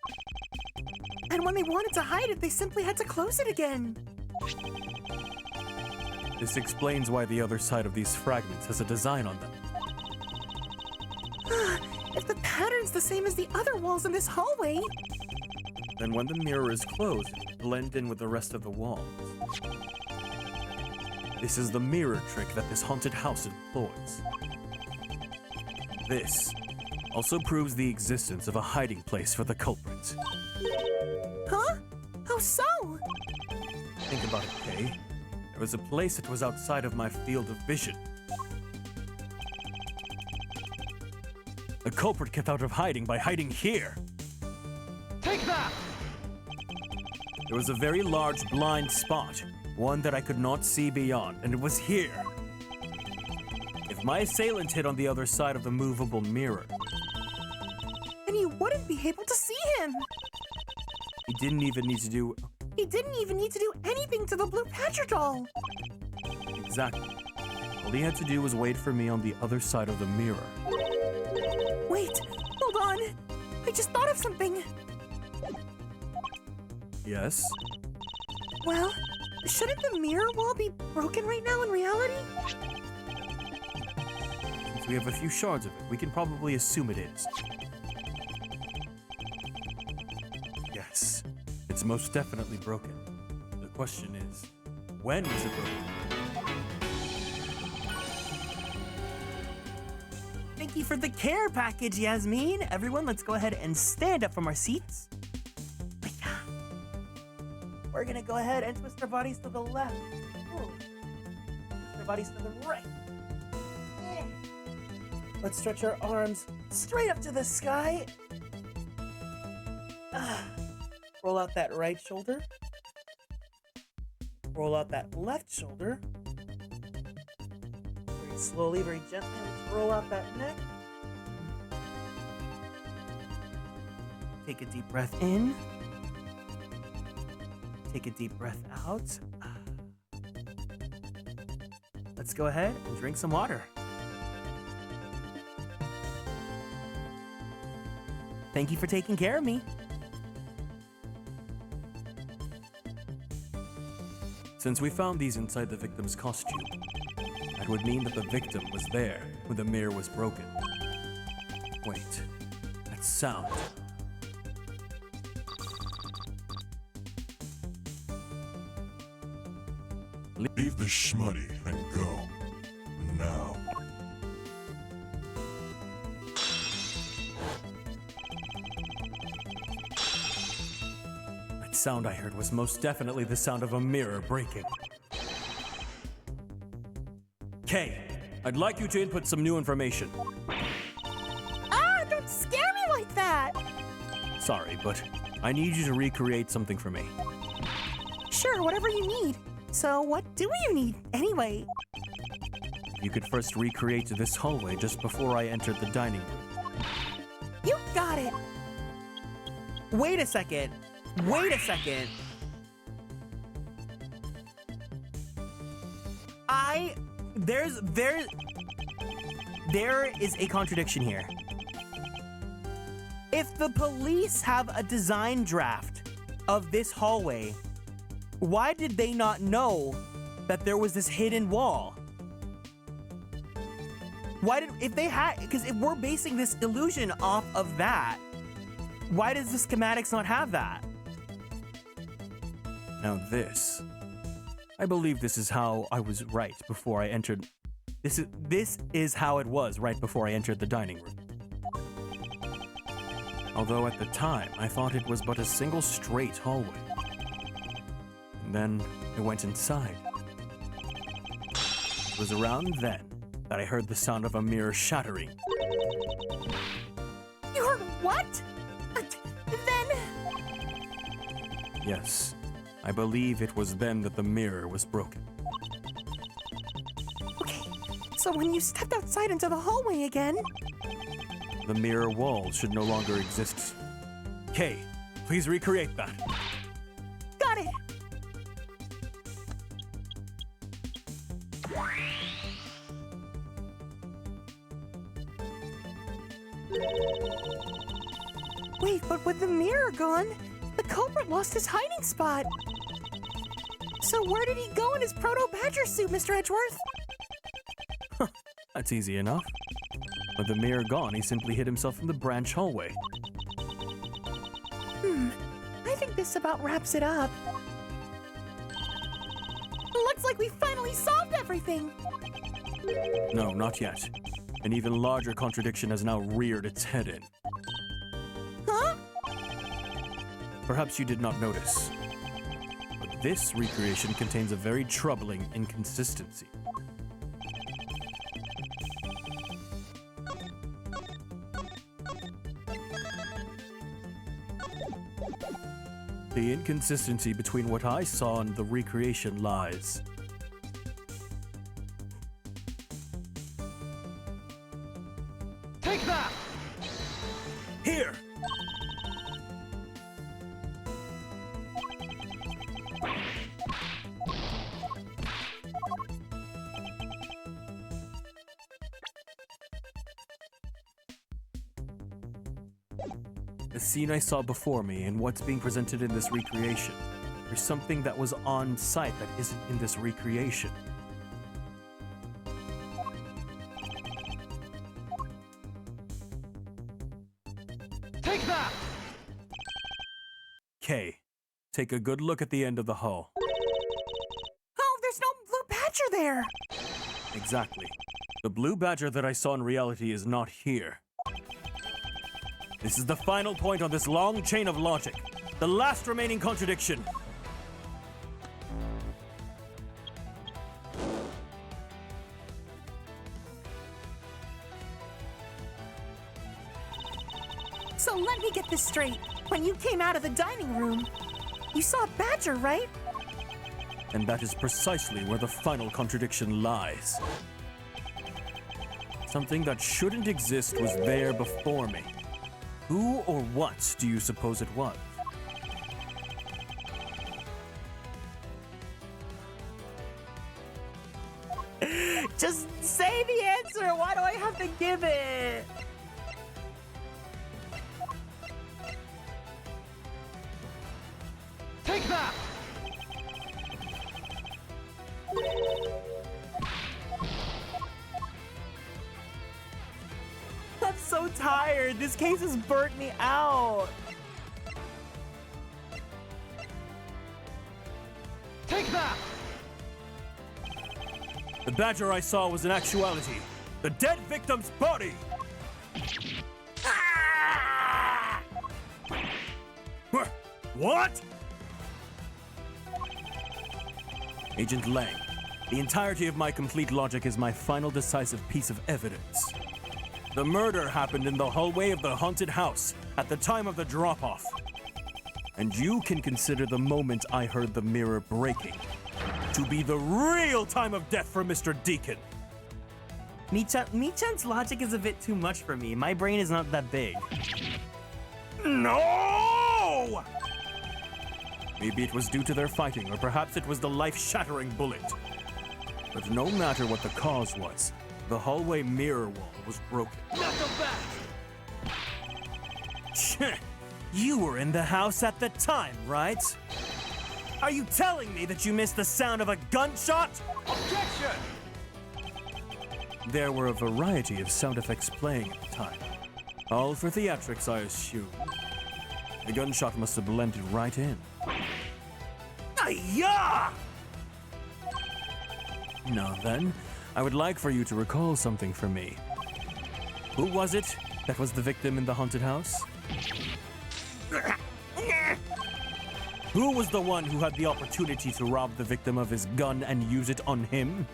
And when they wanted to hide it, they simply had to close it again. This explains why the other side of these fragments has a design on them. If the pattern's the same as the other walls in this hallway, Then when the mirror is closed, it will blend in with the rest of the walls. This is the mirror trick that this haunted house employs. This also proves the existence of a hiding place for the culprit. huh? How so? Think about it, Kay. There was a place that was outside of my field of vision. The culprit kept out of hiding by hiding here. Take that! There was a very large blind spot, one that I could not see beyond, and it was here. If my assailant hid on the other side of the movable mirror, And you wouldn't be able to see him. he didn't even need to do He didn't even need to do anything to the blue badger doll. exactly. All he had to do was wait for me on the other side of the mirror. Wait, hold on. I just thought of something. Yes? Well, shouldn't the mirror wall be broken right now in reality? Since we have a few shards of it, we can probably assume it is. Yes, it's most definitely broken. The question is, when was it broken? Thank you for the care package, Yasmin. Everyone, let's go ahead and stand up from our seats. We're gonna go ahead and twist our bodies to the left. Ooh. Twist our bodies to the right. Let's stretch our arms straight up to the sky. Roll out that right shoulder. Roll out that left shoulder. Very slowly, very gently, let's roll out that neck. Take a deep breath in. Take a deep breath out. Let's go ahead and drink some water. Thank you for taking care of me. Since we found these inside the victim's costume, that would mean that the victim was there when the mirror was broken. Wait, that sound. Leave the schmutty and go. Now. That sound I heard was most definitely the sound of a mirror breaking. Kay, I'd like you to input some new information. Don't scare me like that! Sorry, but I need you to recreate something for me. Sure, whatever you need. So what do you need, anyway? You could first recreate this hallway just before I entered the dining room. You got it! Wait a second! Wait a second! there is a contradiction here. If the police have a design draft of this hallway, why did they not know that there was this hidden wall? Because if we're basing this illusion off of that, why does the schematics not have that? Now this. I believe this is how I was right before I entered. This is how it was right before I entered the dining room. Although at the time, I thought it was but a single straight hallway. And then I went inside. It was around then that I heard the sound of a mirror shattering. You heard what? Then... Yes, I believe it was then that the mirror was broken. Okay, so when you stepped outside into the hallway again... The mirror wall should no longer exist. Kay, please recreate that. Got it! Wait, but with the mirror gone, the culprit lost his hiding spot. So where did he go in his proto-badger suit, Mr. Edgeworth? That's easy enough. With the mirror gone, he simply hid himself in the branch hallway. I think this about wraps it up. Looks like we finally solved everything. No, not yet. An even larger contradiction has now reared its head in. Huh? Perhaps you did not notice, but this recreation contains a very troubling inconsistency. The inconsistency between what I saw and the recreation lies. Take that! Here! The scene I saw before me and what's being presented in this recreation. There's something that was on site that isn't in this recreation. Take that! Kay, take a good look at the end of the hall. Oh, there's no blue badger there. Exactly. The blue badger that I saw in reality is not here. This is the final point on this long chain of logic. The last remaining contradiction. So let me get this straight. When you came out of the dining room, you saw a badger, right? And that is precisely where the final contradiction lies. Something that shouldn't exist was there before me. Who or what do you suppose it was? Just say the answer. Why do I have to give it? Take that! I'm so tired. This case has burnt me out. Take that! The badger I saw was in actuality the dead victim's body! What? Agent Lang, the entirety of my complete logic is my final decisive piece of evidence. The murder happened in the hallway of the haunted house at the time of the drop-off. And you can consider the moment I heard the mirror breaking to be the real time of death for Mr. Deacon. Michan's logic is a bit too much for me. My brain is not that big. No! Maybe it was due to their fighting, or perhaps it was the life-shattering bullet. But no matter what the cause was, the hallway mirror wall was broken. You were in the house at the time, right? Are you telling me that you missed the sound of a gunshot? Objection! There were a variety of sound effects playing at the time. All for theatrics, I assume. The gunshot must have blended right in. Ay-ya! Now then, I would like for you to recall something for me. Who was it that was the victim in the haunted house? Who was the one who had the opportunity to rob the victim of his gun and use it on him?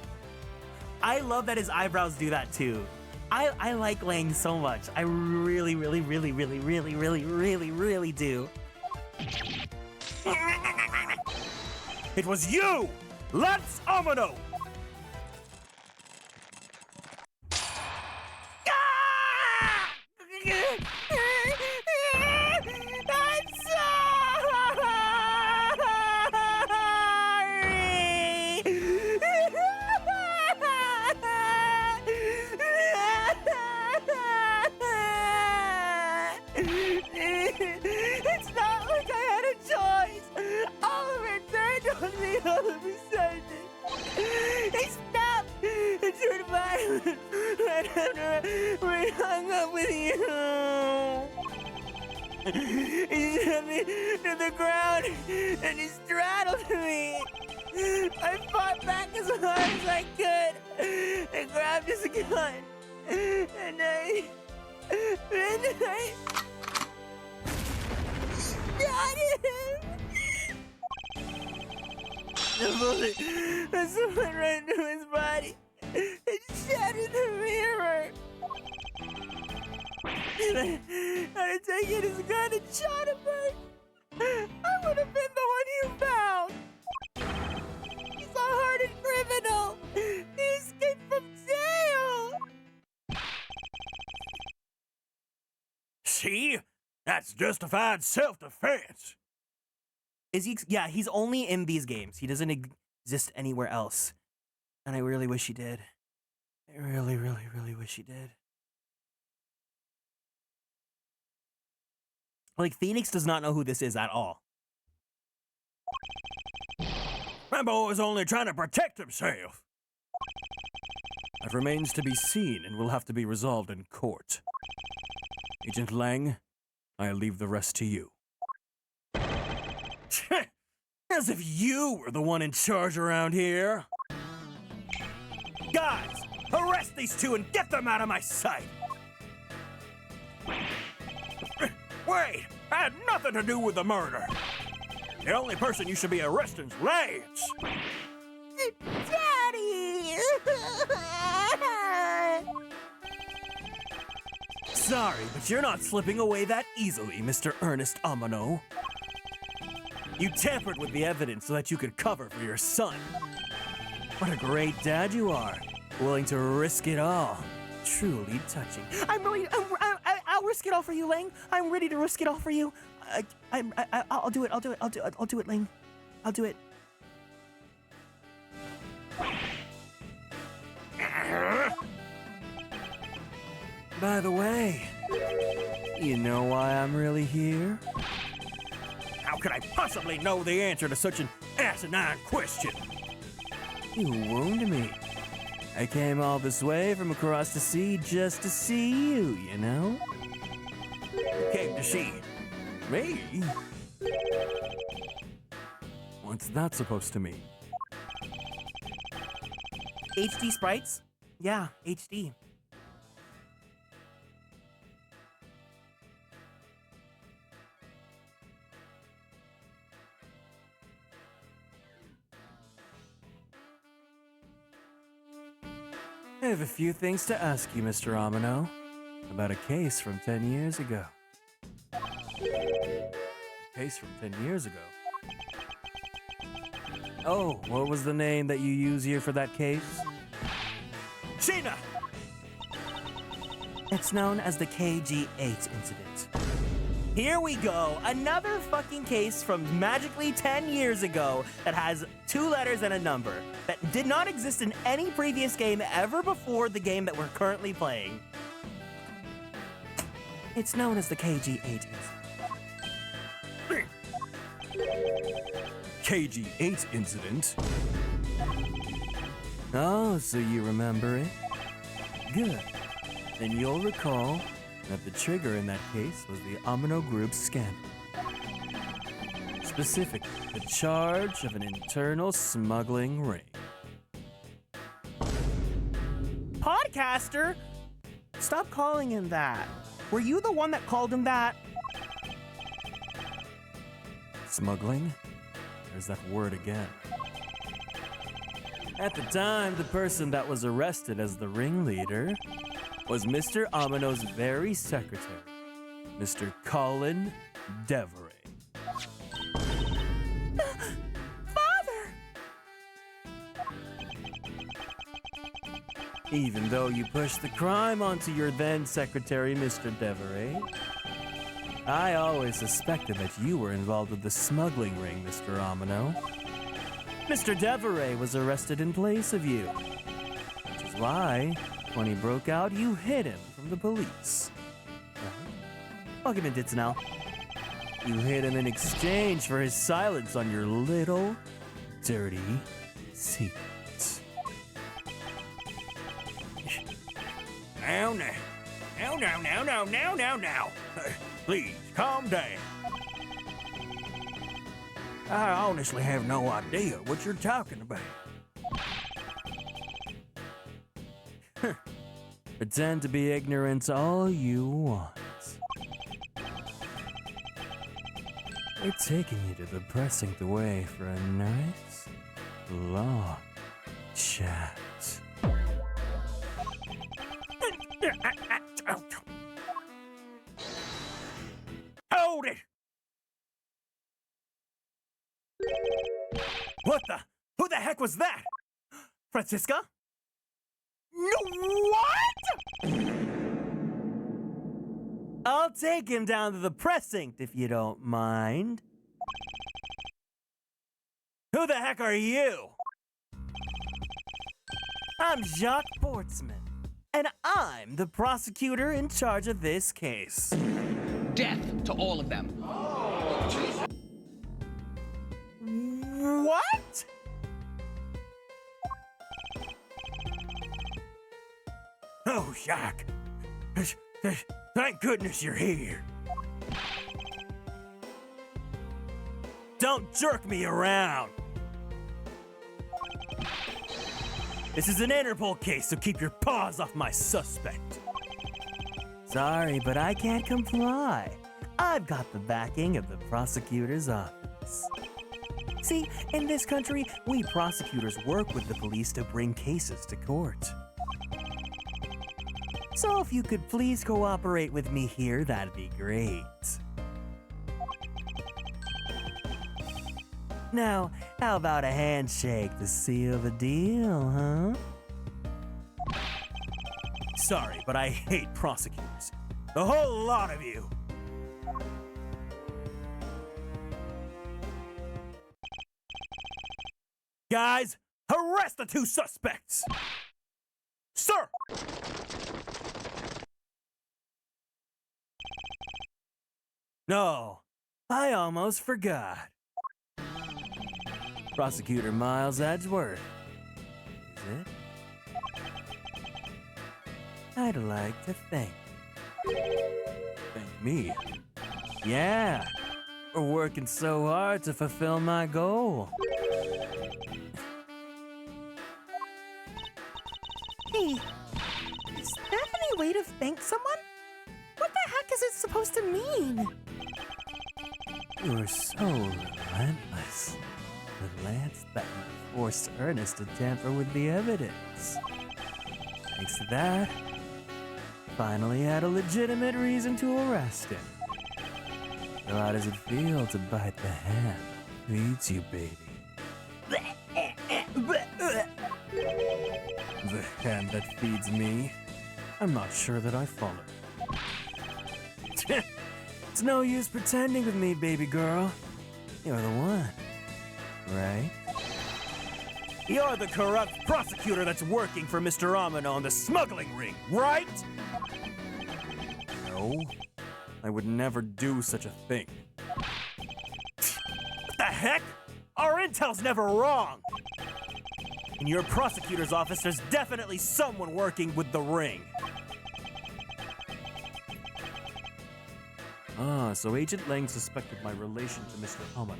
I love that his eyebrows do that too. I like Lang so much. I really, really, really, really, really, really, really, really do. It was you! Lance Amano! It's not like I had a choice. Oliver turned on me all of a sudden. He snapped and turned violent right after we hung up with you. He sent me to the ground and he straddled me. I fought back as hard as I could and grabbed his gun. And I shot him. The bullet went right into his body. It shattered the mirror. And I had taken his gun and shot him first. I would have been the one you found. He's a hardened criminal. He escaped from jail. See? That's justified self-defense. Is he? Yeah, he's only in these games. He doesn't exist anywhere else. And I really wish he did. I really, really, really wish he did. Like, Phoenix does not know who this is at all. My boy is only trying to protect himself. That remains to be seen and will have to be resolved in court. Agent Lang, I leave the rest to you. As if you were the one in charge around here. Guys, arrest these two and get them out of my sight! Wait, I had nothing to do with the murder. The only person you should be arresting is Lance. Daddy! Sorry, but you're not slipping away that easily, Mr. Ernest Amano. You tampered with the evidence so that you could cover for your son. What a great dad you are, willing to risk it all. Truly touching. I'll risk it all for you, Lang. I'm ready to risk it all for you. I'll do it. I'll do it, Lang. I'll do it. By the way, you know why I'm really here? How could I possibly know the answer to such an asinine question? You wound me. I came all this way from across the sea just to see you, you know? Came to see me? What's that supposed to mean? HD sprites? Yeah, HD. I have a few things to ask you, Mr. Amano, about a case from 10 years ago. A case from 10 years ago? Oh, what was the name that you use here for that case? Sheena! It's known as the KG-8 incident. Here we go. Another fucking case from magically 10 years ago that has 2 letters and a number that did not exist in any previous game ever before the game that we're currently playing. It's known as the KG8 incident. KG8 incident? Oh, so you remember it? Good. Then you'll recall that the trigger in that case was the Amino Group's scandal. Specifically, the charge of an internal smuggling ring. Podcaster? Stop calling him that. Were you the one that called him that? Smuggling? There's that word again. At the time, the person that was arrested as the ringleader was Mr. Amino's very secretary, Mr. Colin Devery. Father! Even though you pushed the crime onto your then secretary, Mr. Devery, I always suspected that you were involved with the smuggling ring, Mr. Amino. Mr. Devery was arrested in place of you, which is why, when he broke out, you hid him from the police. Right? Welcome in, Ditzenel. You hid him in exchange for his silence on your little, dirty secret. Now, now. Now. Please, calm down. I honestly have no idea what you're talking about. Pretend to be ignorant all you want. We're taking you to the precinct way for a nice, long chat. Hold it! What the? Who the heck was that? Francisca? No, what? I'll take him down to the precinct if you don't mind. Who the heck are you? I'm Jacques Portsman, and I'm the prosecutor in charge of this case. Death to all of them. What? Oh, Jacques. Thank goodness you're here. Don't jerk me around. This is an Interpol case, so keep your paws off my suspect. Sorry, but I can't comply. I've got the backing of the prosecutor's office. See, in this country, we prosecutors work with the police to bring cases to court. So if you could please cooperate with me here, that'd be great. Now, how about a handshake to seal the deal, huh? Sorry, but I hate prosecutors. The whole lot of you. Guys, arrest the 2 suspects! Sir! No, I almost forgot. Prosecutor Miles Edgeworth. Is it? I'd like to thank you. Thank me? Yeah, we're working so hard to fulfill my goal. Hey, is that any way to thank someone? What the heck is it supposed to mean? You're so relentless. The Lance that forced Ernest to tamper with the evidence. Thanks to that, finally had a legitimate reason to arrest him. So how does it feel to bite the hand that feeds you, baby? The hand that feeds me? I'm not sure that I followed. It's no use pretending with me, baby girl. You're the one, right? You're the corrupt prosecutor that's working for Mr. Amino on the smuggling ring, right? No, I would never do such a thing. What the heck? Our intel's never wrong. In your prosecutor's office, there's definitely someone working with the ring. Ah, so Agent Lang suspected my relation to Mr. Amino.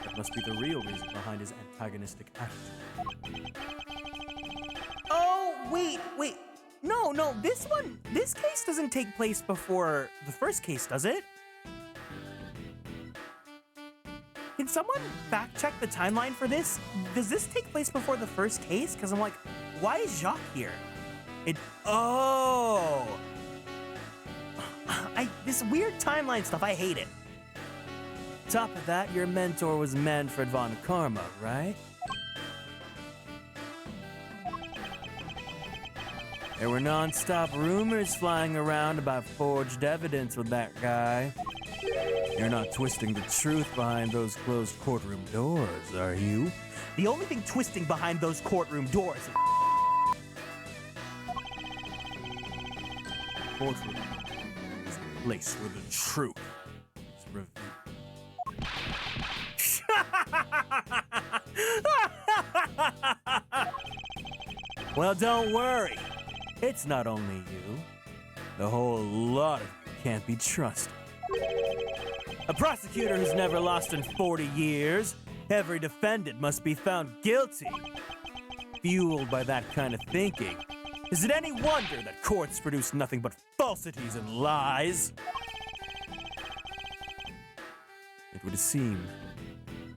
That must be the real reason behind his antagonistic attitude. Oh, wait. No, this case doesn't take place before the first case, does it? Can someone fact check the timeline for this? Does this take place before the first case? Because I'm like, why is Jacques here? This weird timeline stuff, I hate it. Top of that, your mentor was Manfred von Karma, right? There were non-stop rumors flying around about forged evidence with that guy. You're not twisting the truth behind those closed courtroom doors, are you? The only thing twisting behind those courtroom doors. Courtroom is the place where the truth is revealed. Well, don't worry. It's not only you. The whole lot of you can't be trusted. A prosecutor who's never lost in 40 years. Every defendant must be found guilty. Fueled by that kind of thinking, is it any wonder that courts produce nothing but falsities and lies? It would seem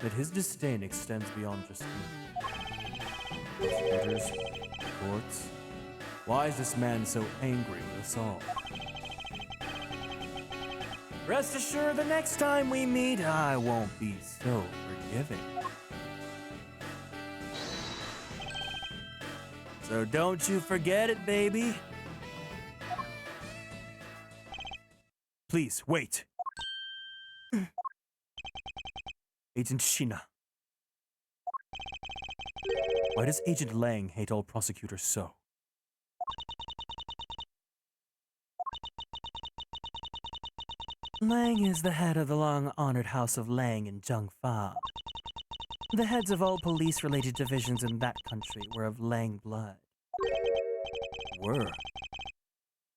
that his disdain extends beyond just me. Prosecutors, courts. Why is this man so angry with us all? Rest assured, the next time we meet, I won't be so forgiving. So don't you forget it, baby. Please, wait. Agent Shina. Why does Agent Lang hate all prosecutors so? Lang is the head of the long-honored House of Lang in Zhengfa. The heads of all police-related divisions in that country were of Lang blood. Were?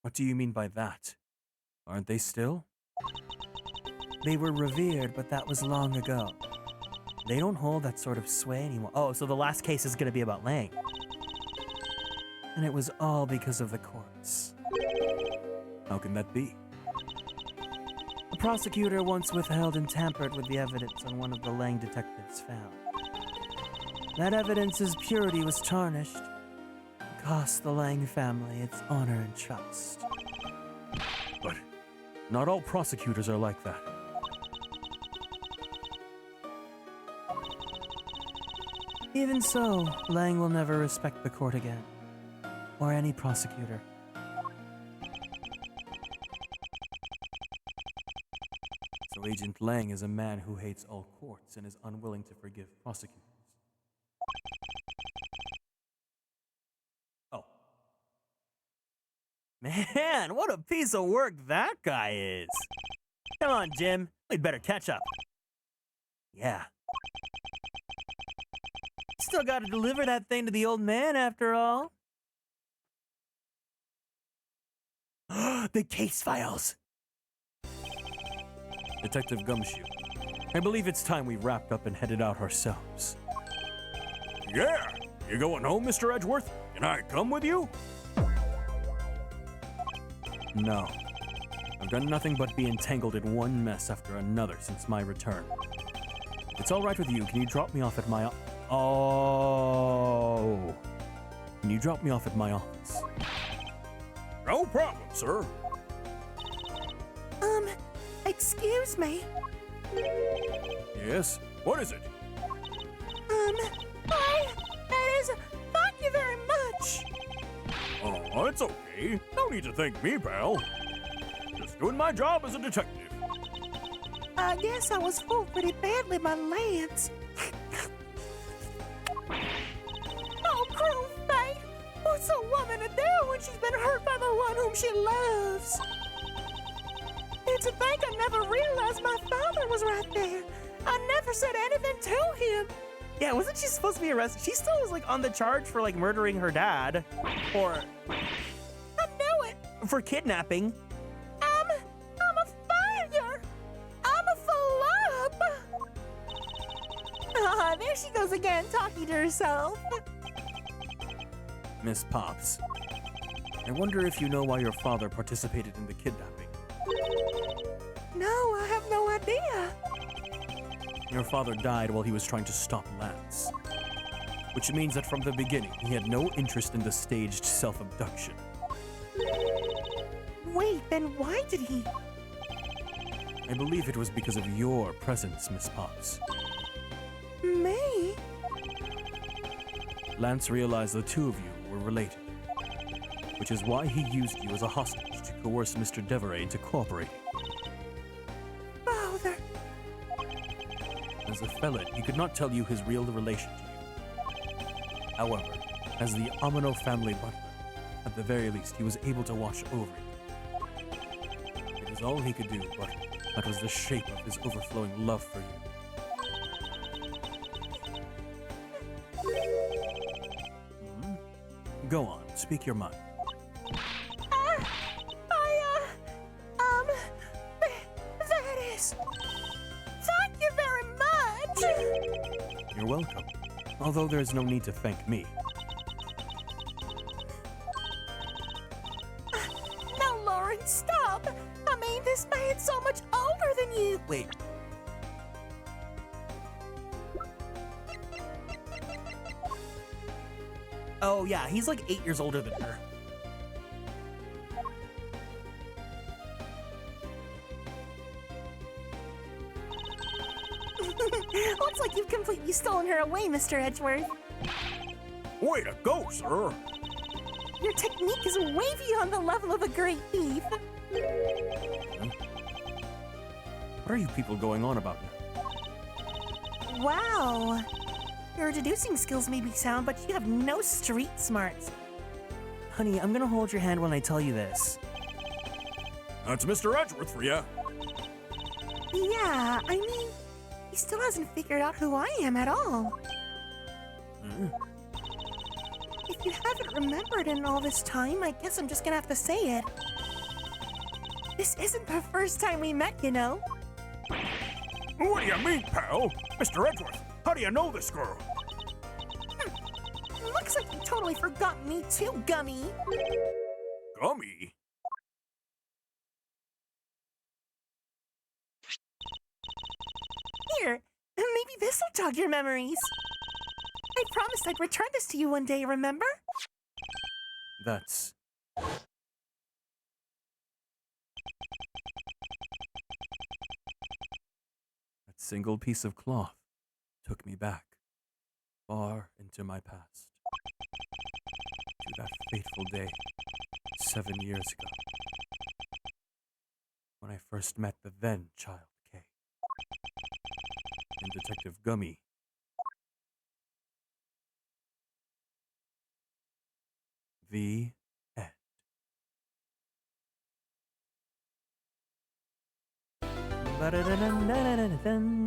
What do you mean by that? Aren't they still? They were revered, but that was long ago. They don't hold that sort of sway anymore. Oh, so the last case is going to be about Lang. And it was all because of the courts. How can that be? A prosecutor once withheld and tampered with the evidence on one of the Lang detectives found. That evidence's purity was tarnished. It cost the Lang family its honor and trust. But not all prosecutors are like that. Even so, Lang will never respect the court again. Or any prosecutor. So Agent Lang is a man who hates all courts and is unwilling to forgive prosecutors. Oh. Man, what a piece of work that guy is. Come on, Jim. We'd better catch up. Yeah. Still gotta deliver that thing to the old man after all. The case files. Detective Gumshoe, I believe it's time we wrapped up and headed out ourselves. Yeah! You going home, Mr. Edgeworth? Can I come with you? No. I've done nothing but be entangled in one mess after another since my return. If it's all right with you, can you drop me off at my... Oh. Can you drop me off at my office? No problem, sir. Excuse me. Yes? What is it? Thank you very much. Oh, it's okay. No need to thank me, pal. Just Doing my job as a detective. I guess I was fooled pretty badly by Lance. Oh, cruel fate! What's a woman to do when she's been hurt by the one whom she loves? And to think I never realized my father was right there. I never said anything to him. Yeah, wasn't she supposed to be arrested? She still was like on the charge for like murdering her dad. Or I knew it. for kidnapping. I'm a failure. I'm a flop. Ah, there she goes again, talking to herself. Miss Pops, I wonder if you know why your father participated in the kidnapping. No, I have no idea. Your father died while he was trying to stop Lance. Which means that from the beginning, he had no interest in the staged self-abduction. Wait, then why did he? I believe it was because of your presence, Miss Pops. Me? Lance realized the two of you were related, which is why he used you as a hostage to coerce Mr. Deveray into cooperating. Father. As a felon, he could not tell you his real relation to you. However, as the Amano family butler, at the very least, he was able to watch over you. It was all he could do, but that was the shape of his overflowing love for you. Go on, speak your mind. That is. Thank you very much. You're welcome. Although there's no need to thank me. No, Lauren, stop. I mean, this man's so much older than you. Wait. Oh yeah, he's like 8 years older than her. Looks like you've completely stolen her away, Mr. Edgeworth. Way to go, sir! Your technique is way beyond the level of a great thief. What are you people going on about now? Wow. Your deducing skills may be sound, but you have no street smarts. Honey, I'm gonna hold your hand when I tell you this. That's Mr. Edgeworth for you. Yeah, I mean, he still hasn't figured out who I am at all. If you haven't remembered in all this time, I guess I'm just gonna have to say it. This isn't the first time we met, you know. What do you mean, pal? Mr. Edgeworth, how do you know this girl? Looks like you totally forgot me too, Gummy. Gummy? Here, maybe this'll jog your memories. I promised I'd return this to you one day, remember? That's... That single piece of cloth took me back, far into my past, to that fateful day 7 years ago, when I first met the then child Kay, and Detective Gummy. The end. Ba-da-da-dun-da-da-da-dun.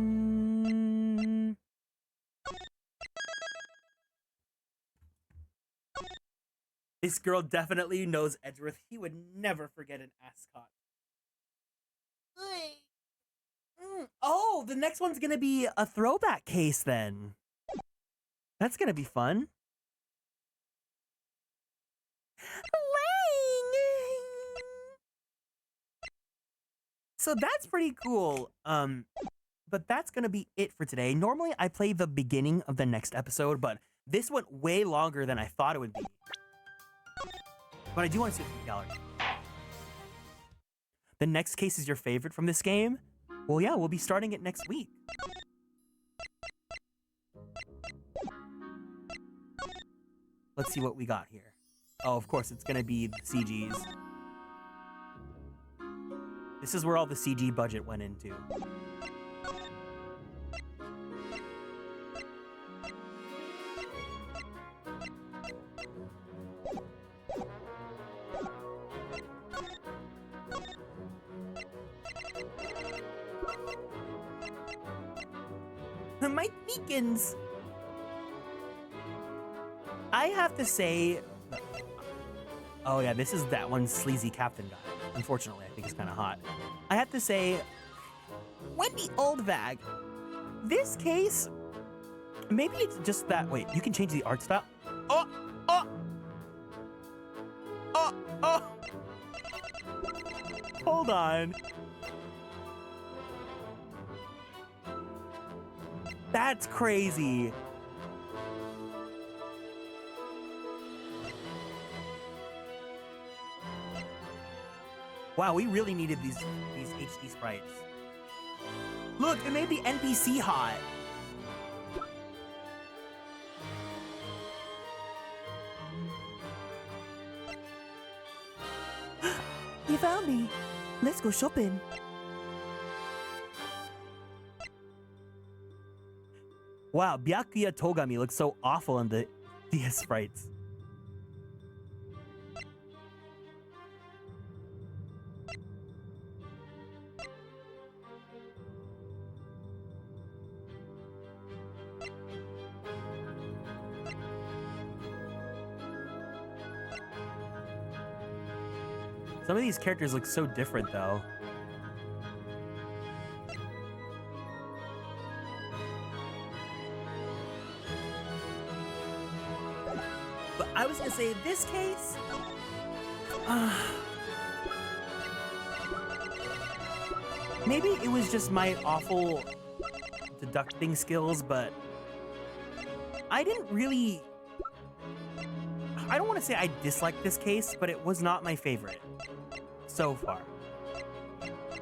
This girl definitely knows Edgeworth. He would never forget an ascot. Oh, the next one's gonna be a throwback case then. That's gonna be fun. So that's pretty cool. But that's gonna be it for today. Normally I play the beginning of the next episode, but this went way longer than I thought it would be. But I do want to see it from the gallery. The next case is your favorite from this game? Well, yeah, we'll be starting it next week. Let's see what we got here. Oh, of course, it's gonna be the CGs. This is where all the CG budget went into. My beacons. I have to say, oh yeah, this is that one sleazy captain guy. Unfortunately, I think he's kind of hot. I have to say, Wendy Oldvag. this case, maybe it's just that. Wait, you can change the art style. Oh, oh, oh, oh. Hold on. That's crazy. Wow, we really needed these HD sprites. Look, it made the NPC hot. You found me. Let's go shopping. Wow, Byakuya Togami looks so awful in the DS sprites. Some of these characters look so different, though. But I was gonna say, this case... maybe it was just my awful deducting skills, but I didn't really... I don't want to say I disliked this case, but it was not my favorite so far.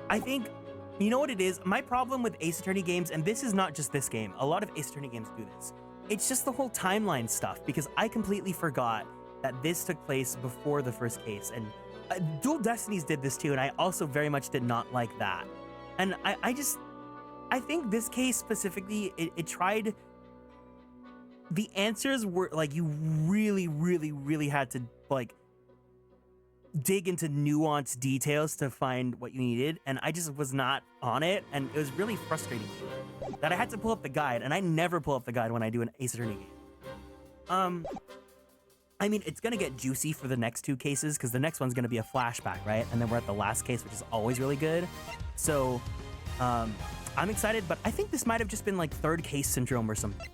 I think, you know what it is? My problem with Ace Attorney games, and this is not just this game, a lot of Ace Attorney games do this. It's just the whole timeline stuff, because I completely forgot that this took place before the first case, and Dual Destinies did this too, and I also very much did not like that. And I think this case specifically, it tried... The answers were, like, you really, really, really had to, like, dig into nuanced details to find what you needed, and I just was not on it, and it was really frustrating that I had to pull up the guide, and I never pull up the guide when I do an Ace Attorney game. I mean, it's gonna get juicy for the next two cases, because the next one's gonna be a flashback, right? And then we're at the last case, which is always really good. So, I'm excited, but I think this might have just been, like, third case syndrome or something.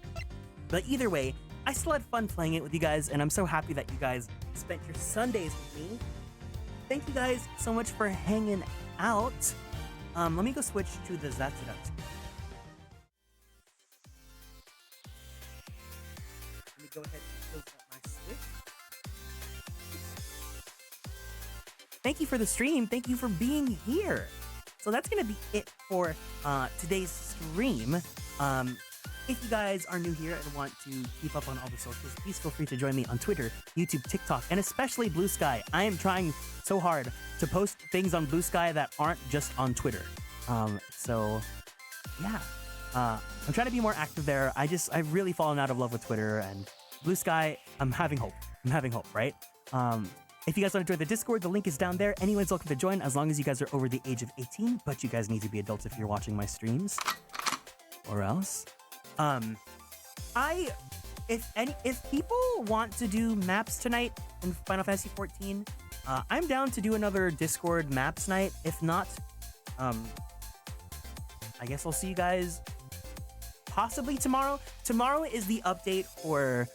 But either way, I still had fun playing it with you guys, and I'm so happy that you guys spent your Sundays with me. Thank you guys so much for hanging out. Let me go switch to the Zatsudan. Let me go ahead and close up my switch. Thank you for the stream. Thank you for being here. So that's gonna be it for today's stream. If you guys are new here and want to keep up on all the socials, please feel free to join me on Twitter, YouTube, TikTok, and especially Blue Sky. I am trying so hard to post things on Blue Sky that aren't just on Twitter. So yeah, I'm trying to be more active there. I've really fallen out of love with Twitter, and Blue Sky, I'm having hope, right? If you guys want to join the Discord, the link is down there. Anyone's welcome to join as long as you guys are over the age of 18, but you guys need to be adults if you're watching my streams, or else. If people want to do maps tonight in Final Fantasy 14, I'm down to do another Discord maps night. If not, I guess I'll see you guys possibly tomorrow. Tomorrow is the update for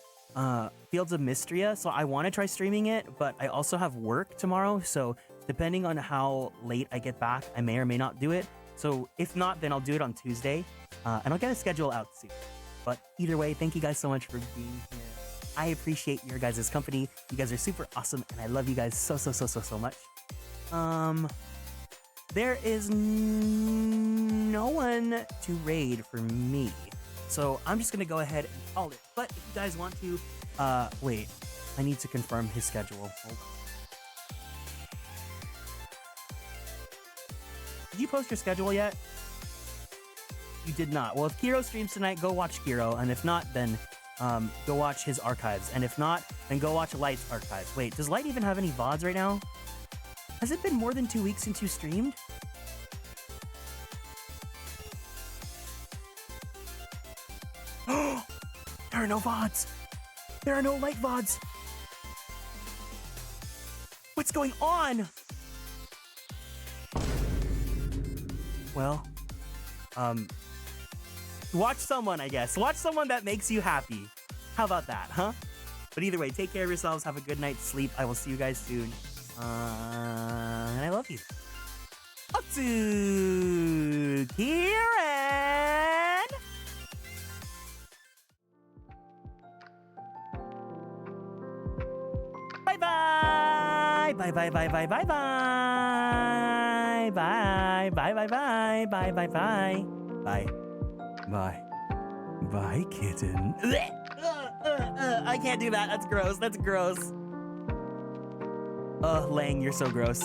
Fields of Mystria, so I want to try streaming it, but I also have work tomorrow, so depending on how late I get back, I may or may not do it. So if not, then I'll do it on Tuesday, and I'll get a schedule out soon. But either way, thank you guys so much for being here. I appreciate your guys' company. You guys are super awesome, and I love you guys so much. There is no one to raid for me, so I'm just gonna go ahead and call it. But if you guys want to, wait, I need to confirm his schedule. Hold on. Did you post your schedule yet? You did not. Well, if Kiro streams tonight, go watch Kiro, and if not, then go watch his archives, and if not, then go watch Light's archives. Wait, does Light even have any VODs right now? Has it been more than 2 weeks since you streamed? There are no VODs. There are no Light VODs. What's going on? Well, watch someone, I guess. Watch someone that makes you happy. How about that, huh? But either way, take care of yourselves. Have a good night's sleep. I will see you guys soon. And I love you. Up to Kieran! Bye-bye! Bye-bye-bye-bye-bye-bye! Bye-bye-bye-bye-bye-bye! Bye. Bye. Bye, kitten. I can't do that. That's gross. That's gross. Lang, you're so gross.